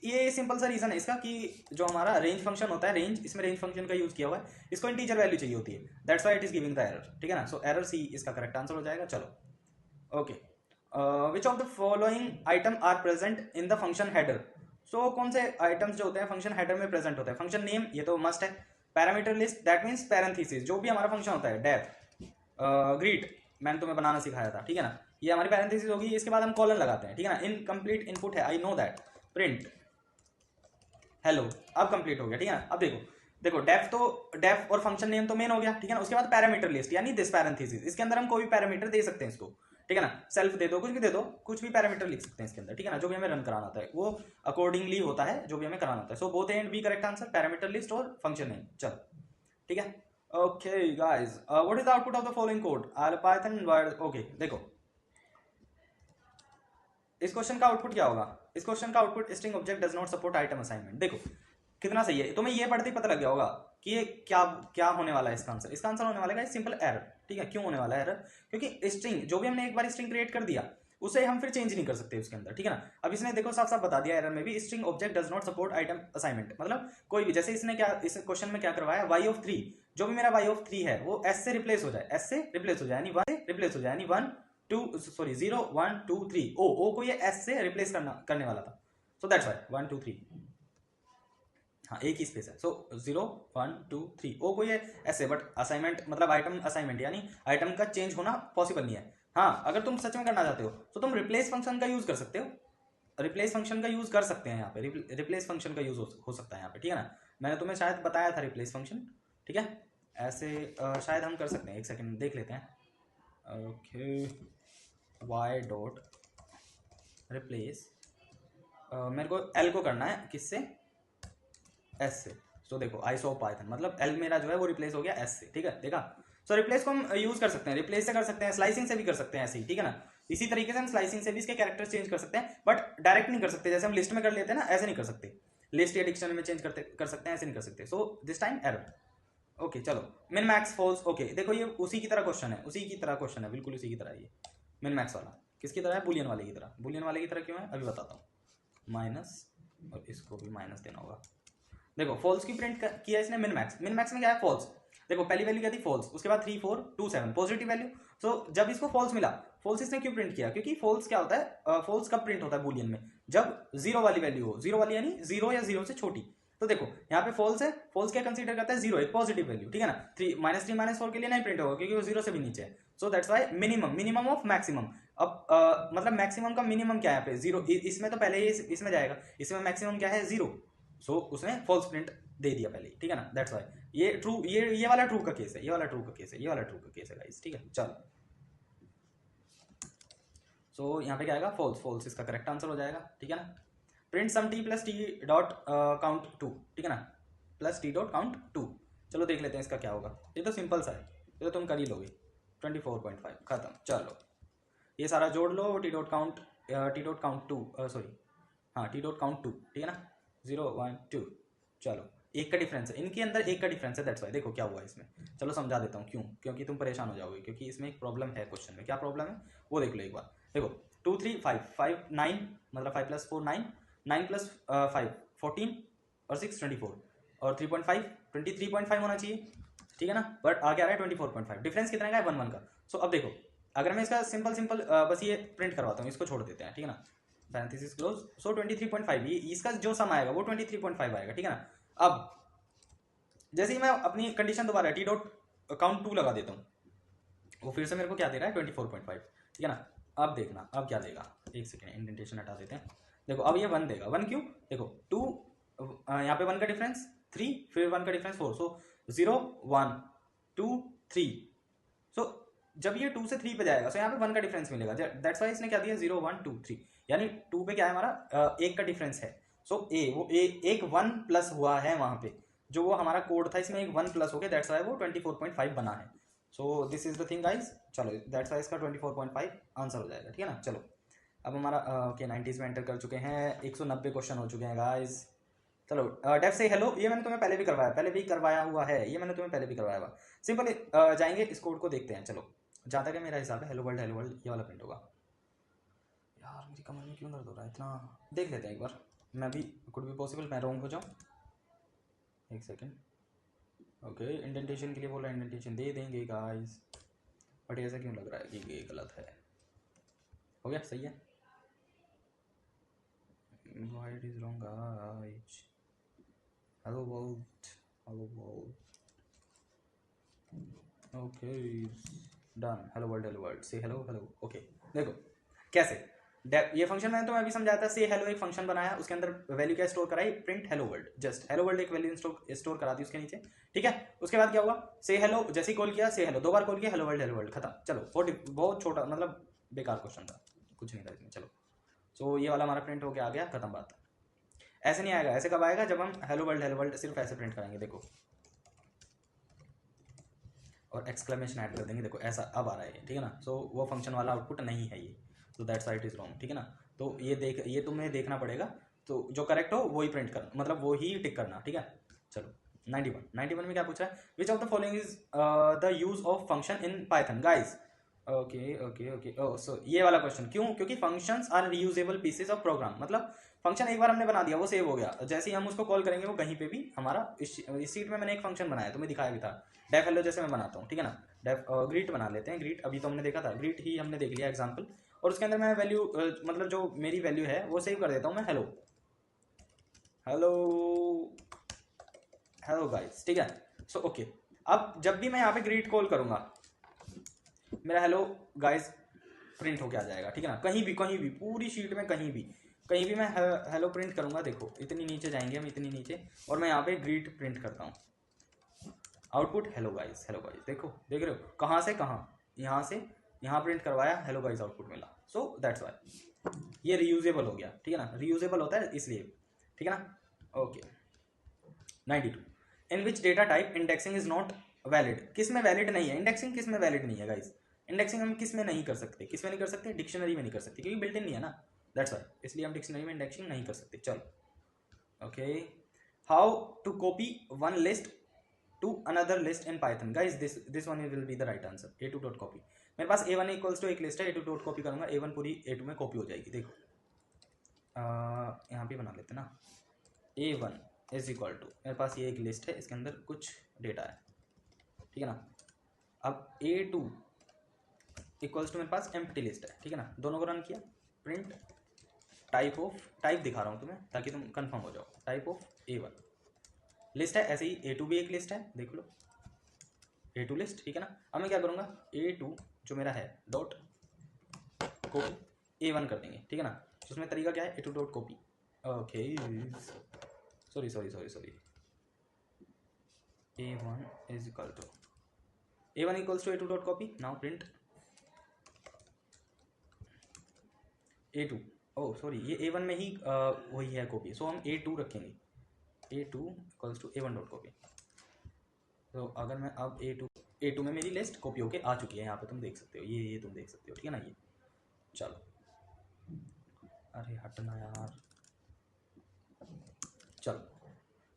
ये सिंपल सा रीजन है इसका कि जो हमारा रेंज फंक्शन होता है, रेंज, इसमें रेंज फंक्शन का यूज किया हुआ है, इसको इंटीजर वैल्यू चाहिए होती है, that's why it is giving the error, ठीक है ना। सो एरर सी इसका करेक्ट आंसर हो जाएगा। चलो okay, which of the following item are present in the function header? So कौन से आइटम्स जो होते हैं फंक्शन हेडर में प्रेजेंट होते हैं? फंक्शन नेम, ये तो मस्ट है, parameter list, that means parenthesis, जो भी हमारा फंक्शन होता है, डेफ, ग्रीट मैंने तुम्हें बनाना सिखाया था, ठीक है ना, ये हमारी पैरेंथेसिस होगी, इसके बाद हम कॉलन लगाते हैं, ठीक है ना। इनकम्प्लीट इनपुट है, I know that, print hello, अब कंप्लीट हो गया, ठीक है ना। अब देखो डेफ और फंक्शन नेम तो मेन हो गया, ठीक है ना। उसके बाद पैरामीटर लिस्ट यानी दिस पैरेंथेसिस, इसके अंदर हम कोई भी पैरामीटर दे सकते हैं इसको, ठीक है ना, सेल्फ दे दो, कुछ भी दे दो, कुछ भी पैरामीटर लिख सकते हैं इसके अंदर, ठीक है ना, जो भी हमें रन कराना होता है वो अकॉर्डिंगली होता है, जो भी हमें कराना होता है। So both A and B correct answer, parameter list और फंक्शन नेम। चलो ठीक है, okay guys, what is the output of the following code? Python word, okay देखो इस क्वेश्चन का आउटपुट क्या होगा? इस क्वेश्चन का output string object does not support item assignment. देखो कितना सही है, तुम्हें ये पढ़ते ही पता लग गया होगा कि ये क्या होने वाला है इसका आंसर। इसका आंसर होने वाला है सिंपल एरर, ठीक है। क्यों होने वाला है एरर? क्योंकि स्ट्रिंग जो भी हमने एक बार स्ट्रिंग क्रिएट कर दिया उसे हम फिर चेंज नहीं कर सकते उसके अंदर, ठीक है ना। अब इसने देखो साफ साफ बता दिया एरर में भी, string object does not support item assignment, मतलब कोई भी, जैसे इसने क्या इस क्वेश्चन में क्या करवाया, y(3), जो भी मेरा y(3) है वो s से रिप्लेस हो जाए, s से रिप्लेस हो जाए यानी 1 से रिप्लेस हो जाए यानी 1 2 सॉरी 0 1 2 3, ओ को ये s से रिप्लेस करने वाला था, सो दैट्स व्हाई 1 2 3, हाँ एक ही स्पेस है, सो 0 1 2 3, ओ को ये ऐसे, बट असाइनमेंट मतलब आइटम असाइनमेंट यानी आइटम का चेंज होना पॉसिबल नहीं है। हाँ अगर तुम सच में करना चाहते हो तो तुम रिप्लेस फंक्शन का यूज कर सकते हो, रिप्लेस फंक्शन का यूज़ कर सकते हैं यहाँ पे, रिप्लेस फंक्शन का यूज़ हो सकता है यहाँ पे, ठीक है ना। मैंने तुम्हें शायद बताया था रिप्लेस फंक्शन, ठीक है। ऐसे शायद हम कर सकते हैं, एक सेकंड देख लेते हैं। ओके, वाई डॉट रिप्लेस, मेरे को एल को करना है किससे, एस से। सो देखो आइसो पाइथन मतलब एल मेरा जो है वो रिप्लेस हो गया एस से, ठीक है, देखा। सो रिप्लेस को हम यूज कर सकते हैं, रिप्लेस से कर सकते हैं, स्लाइसिंग से भी कर सकते हैं ऐसे ही, ठीक है ना। इसी तरीके से हम स्लाइसिंग से भी इसके कैरेक्टर्स चेंज कर सकते हैं, बट डायरेक्ट नहीं कर सकते, जैसे हम लिस्ट में कर लेते हैं ना, ऐसे नहीं कर सकते। लिस्ट या डिक्शनरी में चेंज कर सकते हैं, ऐसे नहीं कर सकते। So this time error. Okay चलो, मिन मैक्स फॉल्स। ओके देखो ये उसी की तरह क्वेश्चन है, उसी की तरह क्वेश्चन है, बिल्कुल उसी की तरह। ये मिन मैक्स वाला किसकी तरह है, बुलियन वाले की तरह। बुलियन वाले की तरह क्यों है अभी बताता हूँ। माइनस, और इसको भी माइनस देना होगा। देखो फॉल्स की प्रिंट किया इसने मिन मैक्स। मिन मैक्स में क्या है, फॉल्स। देखो पहली वैल्यू क्या थी, फॉल्स, उसके बाद 3 4 2 7 पॉजिटिव वैल्यू। सो जब इसको फॉल्स मिला, फॉल्स इसने क्यों प्रिंट किया, क्योंकि फॉल्स क्या होता है, फॉल्स कब प्रिंट होता है बुलियन में, जब जीरो वाली वैल्यू हो, जीरो वाली यानी जीरो या जीरो से छोटी। तो देखो यहाँ पे फॉल्स है, फॉल्स क्या कंसीडर करता है, जीरो, एक पॉजिटिव वैल्यू, ठीक है ना। 3 -3 -4 के लिए नहीं प्रिंट होगा क्योंकि वो जीरो से भी नीचे है। So that's Y minimum of maximum. अब मतलब मैक्सिमम का मिनिमम क्या है यहाँ पे, जीरो। इसमें तो पहले ही इसमें जाएगा, इसमें मैक्सिमम क्या है, जीरो। सो उसने फॉल्स प्रिंट दे दिया पहले ही, ठीक है ना। दैट्स वाई ये ट्रू, ये वाला ट्रू का केस है, ये वाला ट्रू का केस है, ये वाला ट्रू का केस है गाइस, ठीक है। चलो सो यहाँ पे क्या आएगा, फॉल्स, फॉल्स इसका करेक्ट आंसर हो जाएगा, ठीक है ना। Print sum T plus T dot count 2, ठीक है ना, प्लस टी डॉट काउंट 2। चलो देख लेते हैं इसका क्या होगा। ये तो सिंपल सा है, ये तो तुम कर ही लोगे। 24.5 खत्म। चलो ये सारा जोड़ लो, टी डॉट काउंट 2, सॉरी हाँ टी डॉट काउंट 2, ठीक है ना, 0 1 2। चलो एक का डिफरेंस है, इनके अंदर एक का डिफरेंस है, दैट्स वाई। देखो क्या हुआ इसमें, चलो समझा देता हूँ क्यों, क्योंकि तुम परेशान हो जाओगे, क्योंकि इसमें एक प्रॉब्लम है क्वेश्चन में। क्या प्रॉब्लम है वो देख लो एक बार। देखो 2 3 5 5 9, मतलब 5 + 4 9, 9 + 5 14, और 6 24, और 3.5 23.5 होना चाहिए, ठीक है ना। बट आ क्या रहा है 24.5, डिफरेंस कितने का है, 1 1 का। सो अब देखो अगर मैं इसका सिंपल बस ये प्रिंट करवाता हूँ, इसको छोड़ देते हैं, ठीक है ना, पैरेंथेसिस क्लोज। सो 23.5, ये इसका जो सम आएगा वो 23.5 आएगा, ठीक है ना। अब जैसे ही मैं अपनी कंडीशन दोबारा टी डॉट काउंट 2 लगा देता हूँ, वो फिर से मेरे को क्या दे रहा है 24.5, ठीक है ना। अब देखना अब क्या देगा, एक सेकेंड इंडेंटेशन हटा देते हैं। देखो अब ये 1 देगा, 1 क्यों, देखो 2 यहाँ पे 1 का डिफरेंस 3, फिर 1 का डिफरेंस 4, सो 0 1 2 3। सो जब ये 2 से 3 पे जाएगा, सो यहाँ पे 1 का डिफरेंस मिलेगा, दैट्स वाई इसने क्या दिया 0 1 2 3, यानी 2 पे क्या है हमारा, 1 का डिफरेंस है। सो वो एक 1 प्लस हुआ है वहां पे, जो वो हमारा कोड था इसमें एक 1 प्लस हो गया, दैट्स वाई वो 24.5 बना है। So this is the thing guys. चलो दैट्स वाई इसका 24.5 आंसर हो जाएगा, ठीक है ना। चलो अब हमारा ओके 90s में एंटर कर चुके हैं, 190 क्वेश्चन हो चुके हैं गाइज। चलो डेफ से हेलो, ये मैंने तुम्हें पहले भी करवाया हुआ है, ये मैंने तुम्हें पहले भी करवाया हुआ। सिंपल जाएंगे इस कोड को देखते हैं। चलो जहाँ तक है मेरा हिसाब है हेलो वर्ल्ड ये वाला प्रिंट होगा। यार मेरी कमर में क्यों दर्द हो रहा है इतना, देख लेते हैं एक बार। मैं भी कुड भी पॉसिबल मैं रॉन्ग हो जाऊँ, एक सेकेंड। ओके इंडेंटेशन के लिए बोला, इंडेंटेशन दे देंगे गाइस, बट ऐसा क्यों लग रहा है कि ये गलत है। हो गया सही है, why it is wrong guys. Hello world okay done. Hello world से हेलो ओके। देखो कैसे ये फंक्शन मैंने तुम्हें अभी समझाया था, से हेलो एक फंक्शन बनाया, उसके अंदर वैल्यू क्या स्टोर कराई, print hello world, just hello world एक वैल्यू स्टोर करा दी उसके नीचे, ठीक है। उसके बाद क्या हुआ, से हेलो जैसे ही कॉल किया, से हेलो 2 बार कॉल किया, हेलो वर्ल्ड खत्म। चलो बहुत छोटा मतलब बेकार क्वेश्चन था, कुछ नहीं था इसमें। चलो सो ये वाला हमारा प्रिंट हो गया, आ गया, खत्म बात। ऐसे नहीं आएगा, ऐसे कब आएगा, जब हम हेलो वर्ल्ड सिर्फ ऐसे प्रिंट करेंगे, देखो, और एक्सक्लेमेशन ऐड कर देंगे, देखो ऐसा अब आ रहा है, ठीक है ना। सो वो फंक्शन वाला आउटपुट नहीं है ये, तो that's why it is wrong, ठीक है ना। तो ये तुम्हें देखना पड़ेगा, तो जो करेक्ट हो वही प्रिंट करना, मतलब वो ही टिक करना, ठीक है। चलो 91 में क्या पूछा है, which of the following is the use of function in Python guys. Okay so ये वाला क्वेश्चन क्यों, क्योंकि functions are reusable pieces of program, मतलब फंक्शन एक बार हमने बना दिया वो सेव हो गया, जैसे ही हम उसको कॉल करेंगे वो कहीं पे भी हमारा इस सीट में मैंने एक फंक्शन बनाया, तुम्हें दिखाया भी था, डेफ हेलो जैसे मैं बनाता हूँ, ठीक है ना। डेफ ग्रीट बना लेते हैं, ग्रीट अभी तो हमने देखा था, ग्रीट ही हमने देख लिया एग्जाम्पल, और उसके अंदर मैं वैल्यू मतलब जो मेरी वैल्यू है वो सेव कर देता हूँ मैं हेलो गाइस, ठीक है। सो ओके अब जब भी मैं यहाँ पे ग्रीट कॉल करूंगा, मेरा हेलो गाइस प्रिंट होके आ जाएगा, ठीक है ना, कहीं भी पूरी शीट में कहीं भी कहीं भी मैं हेलो प्रिंट करूँगा, देखो इतनी नीचे जाएंगे हम, इतनी नीचे, और मैं यहाँ पे ग्रीट प्रिंट करता हूँ, output hello guys, hello guys. देखो देख रहे हो कहाँ से कहाँ, यहाँ से यहाँ प्रिंट करवाया, हेलो गाइस आउटपुट मिला। सो दैट्स वाई ये रीयूजेबल हो गया, ठीक है ना, रीयूजेबल होता है इसलिए, ठीक है ना। Okay 92, in which data type indexing is not valid, किस में वैलिड नहीं है इंडेक्सिंग, किस में वैलिड नहीं है गाइस। इंडेक्सिंग हम किस में नहीं कर सकते, किस में नहीं कर सकते, डिक्शनरी में नहीं कर सकते, क्योंकि बिल्ट इन नहीं है ना, दैट्स वाई, इसलिए हम डिक्शनरी में इंडेक्सिंग नहीं कर सकते। चलो okay, how to copy one list to another list in Python guys, this one will be the right answer, a2 dot copy। मेरे पास a1 इक्वल्स टू एक लिस्ट है, a2 डॉट कॉपी करूंगा, a1 पूरी a2 में copy हो जाएगी। देखो यहाँ पे बना लेते ना, a1 इज इक्वल टू, मेरे पास ये एक लिस्ट है, इसके अंदर कुछ डेटा है, ठीक है ना। अब a2 इक्वल्स टू मेरे पास एम्प्टी लिस्ट है, ठीक है ना, दोनों को रन किया, प्रिंट टाइप दिखा रहा हूँ तुम्हें ताकि तुम कंफर्म हो जाओ, टाइप ऑफ a1 लिस्ट है, ऐसे ही a2 भी एक लिस्ट है, देख लो a2 लिस्ट, ठीक है ना। अब मैं क्या करूँगा, a2 जो मेरा है डॉट कॉपी a1 कर देंगे, ठीक है ना। उसमें तरीका क्या है, a2 dot copy, okay sorry a1 is equal to a1 equals to a2 dot copy, now print a2, oh sorry ये a1 में ही वही है कॉपी, सो हम a2 रखेंगे, a2 equals to a1 dot copy. तो अगर मैं अब a2 में मेरी लिस्ट कॉपी होके आ चुकी है, यहाँ पे तुम देख सकते हो, ये तुम देख सकते हो, ठीक है ना। ये चलो, अरे हटना यार, चलो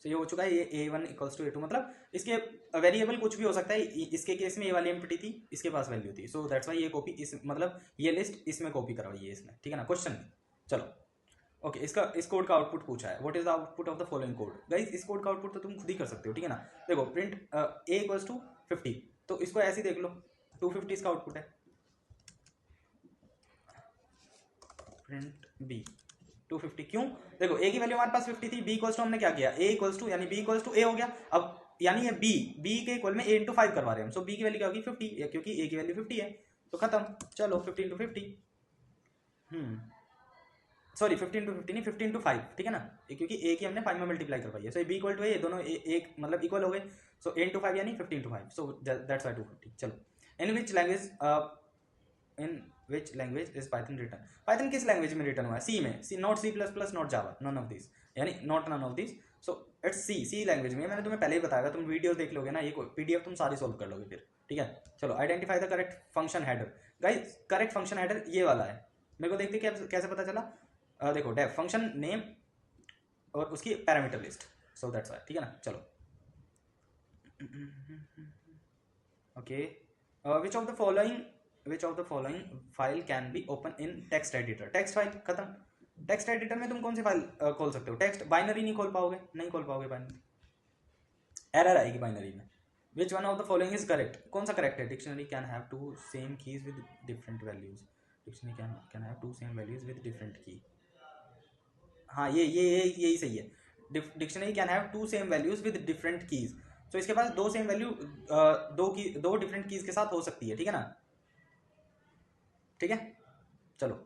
तो ये हो चुका है, ये a1 इक्वल्स टू a2, मतलब इसके वेरिएबल कुछ भी हो सकता है, इसके केस में ये वाली एम्प्टी थी, इसके पास वैल्यू थी, सो दैट्स वाई ये कॉपी इस, मतलब ये लिस्ट इसमें कॉपी करवाई है इसमें, ठीक है ना, क्वेश्चन। चलो ओके इस कोड का आउटपुट पूछा है, what is the output of the following code. Guys इस कोड का आउटपुट तो तुम खुद ही कर सकते हो, ठीक है ना। देखो प्रिंट a इक्वल्स टू 50, तो इसको ऐसे ही देख लो, 250 इसका आउटपुट है, प्रिंट b 250, क्यों, देखो a की वैल्यू हमारे पास 50 थी, b इक्वल्स टू हमने क्या किया, a इक्वल्स टू यानी b इक्वल्स टू a हो गया। अब यानी ये b के इक्वल में a इंटू 5 करवा रहे हैं हम, सो b की वैल्यू क्या होगी 50, क्योंकि a की वैल्यू 50 है, तो खत्म। चलो 50 इंटू 50, सॉरी 15 टू 50 नहीं, 15 टू 5, ठीक है ना, क्योंकि a की हमने 5 में मल्टीप्लाई करवाई है, सो b इक्वल टू a, दोनों एक मतलब इक्वल हो गए, सो a इंटू 5 यानी 15 टू 5, सो दैट्स वाई 250। चलो in which language is Python written, Python किस लैंग्वेज में रिटर्न हुआ है, सी में, C not C++, not Java, none of this, यानी none of this, so it's C language में। मैंने तुम्हें पहले ही बताया, तुम वीडियो देख लोगे ना, ये PDF तुम सारी सोल्व कर लोगे फिर, ठीक है। चलो identify the correct function header, guys correct function header ये वाला है, मेरे को देखते कैसे पता चला, देखो डेफ फंक्शन नेम और उसकी parameter list, so that's Y, ठीक है ना। चलो okay, which of the following file can be open in text editor, text file खत्म, टेक्स्ट एडिटर में तुम कौन सी फाइल खोल सकते हो, टेक्स्ट, बाइनरी नहीं खोल पाओगे बाइनरी, एरर आएगी बाइनरी में। Which one of the following is correct, कौन सा करेक्ट है, dictionary can have two same keys with different values, dictionary can have two same values with different key, हाँ यही सही है, dictionary can have two same values with different keys, तो इसके पास दो सेम वैल्यू दो डिफरेंट कीज के साथ हो सकती है, ठीक है ना, ठीक है। चलो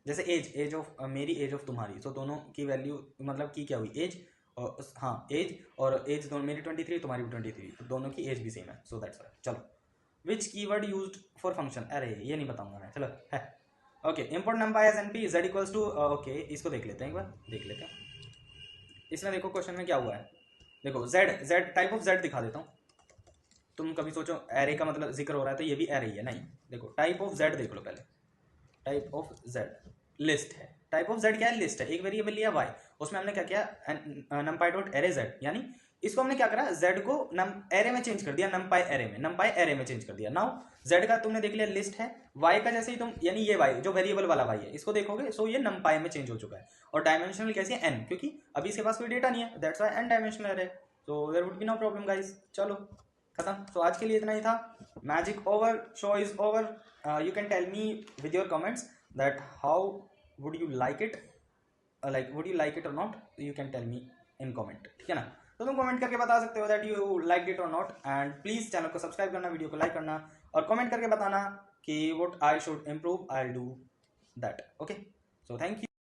जैसे एज ऑफ मेरी, एज ऑफ तुम्हारी, तो दोनों की वैल्यू मतलब की क्या हुई, एज, और हाँ एज और एज दोनों, मेरी 23 तुम्हारी भी 23, तो दोनों की एज भी सेम है, सो दैट्स वाई। चलो which keyword used for function, अरे ये नहीं बताऊंगा मैं, चलो है okay, import NumPy as np z equals to, okay इसको देख लेते हैं, एक बार देख लेते हैं। इसमें देखो क्वेश्चन में क्या हुआ है, देखो z टाइप ऑफ z दिखा देता हूँ, तुम कभी सोचो एरे का मतलब जिक्र हो रहा है तो ये भी एरे ही है, नहीं देखो टाइप ऑफ z देख लो पहले, टाइप ऑफ z लिस्ट है, टाइप ऑफ z क्या है, लिस्ट है, एक वेरिएबल लिया y, उसमें हमने क्या किया numpy डॉट एरे z, यानी इसको हमने क्या करा, z को एरे में चेंज कर दिया, numpy एरे में चेंज कर दिया। नाउ z का तुमने देख लिया लिस्ट है, y का जैसे ही तुम, यानी ये y जो वेरिएबल वाला y है, इसको देखोगे सो ये numpy में चेंज हो चुका है, और डायमेंशनल कैसे है n, क्योंकि अभी इसके पास कोई डेटा नहीं है, that's why n dimensional array, so there would be no problem guys. चलो खत्म, तो आज के लिए इतना ही था, magic over, show is over, you can tell me with your comments that how would you like it, would you like it और not, you can tell me in comment, ठीक है ना। तो तुम कमेंट करके बता सकते हो दैट यू लाइक इट और नॉट, एंड प्लीज चैनल को सब्सक्राइब करना, वीडियो को लाइक करना, और कमेंट करके बताना कि what I should improve, I will do that, okay. So thank you.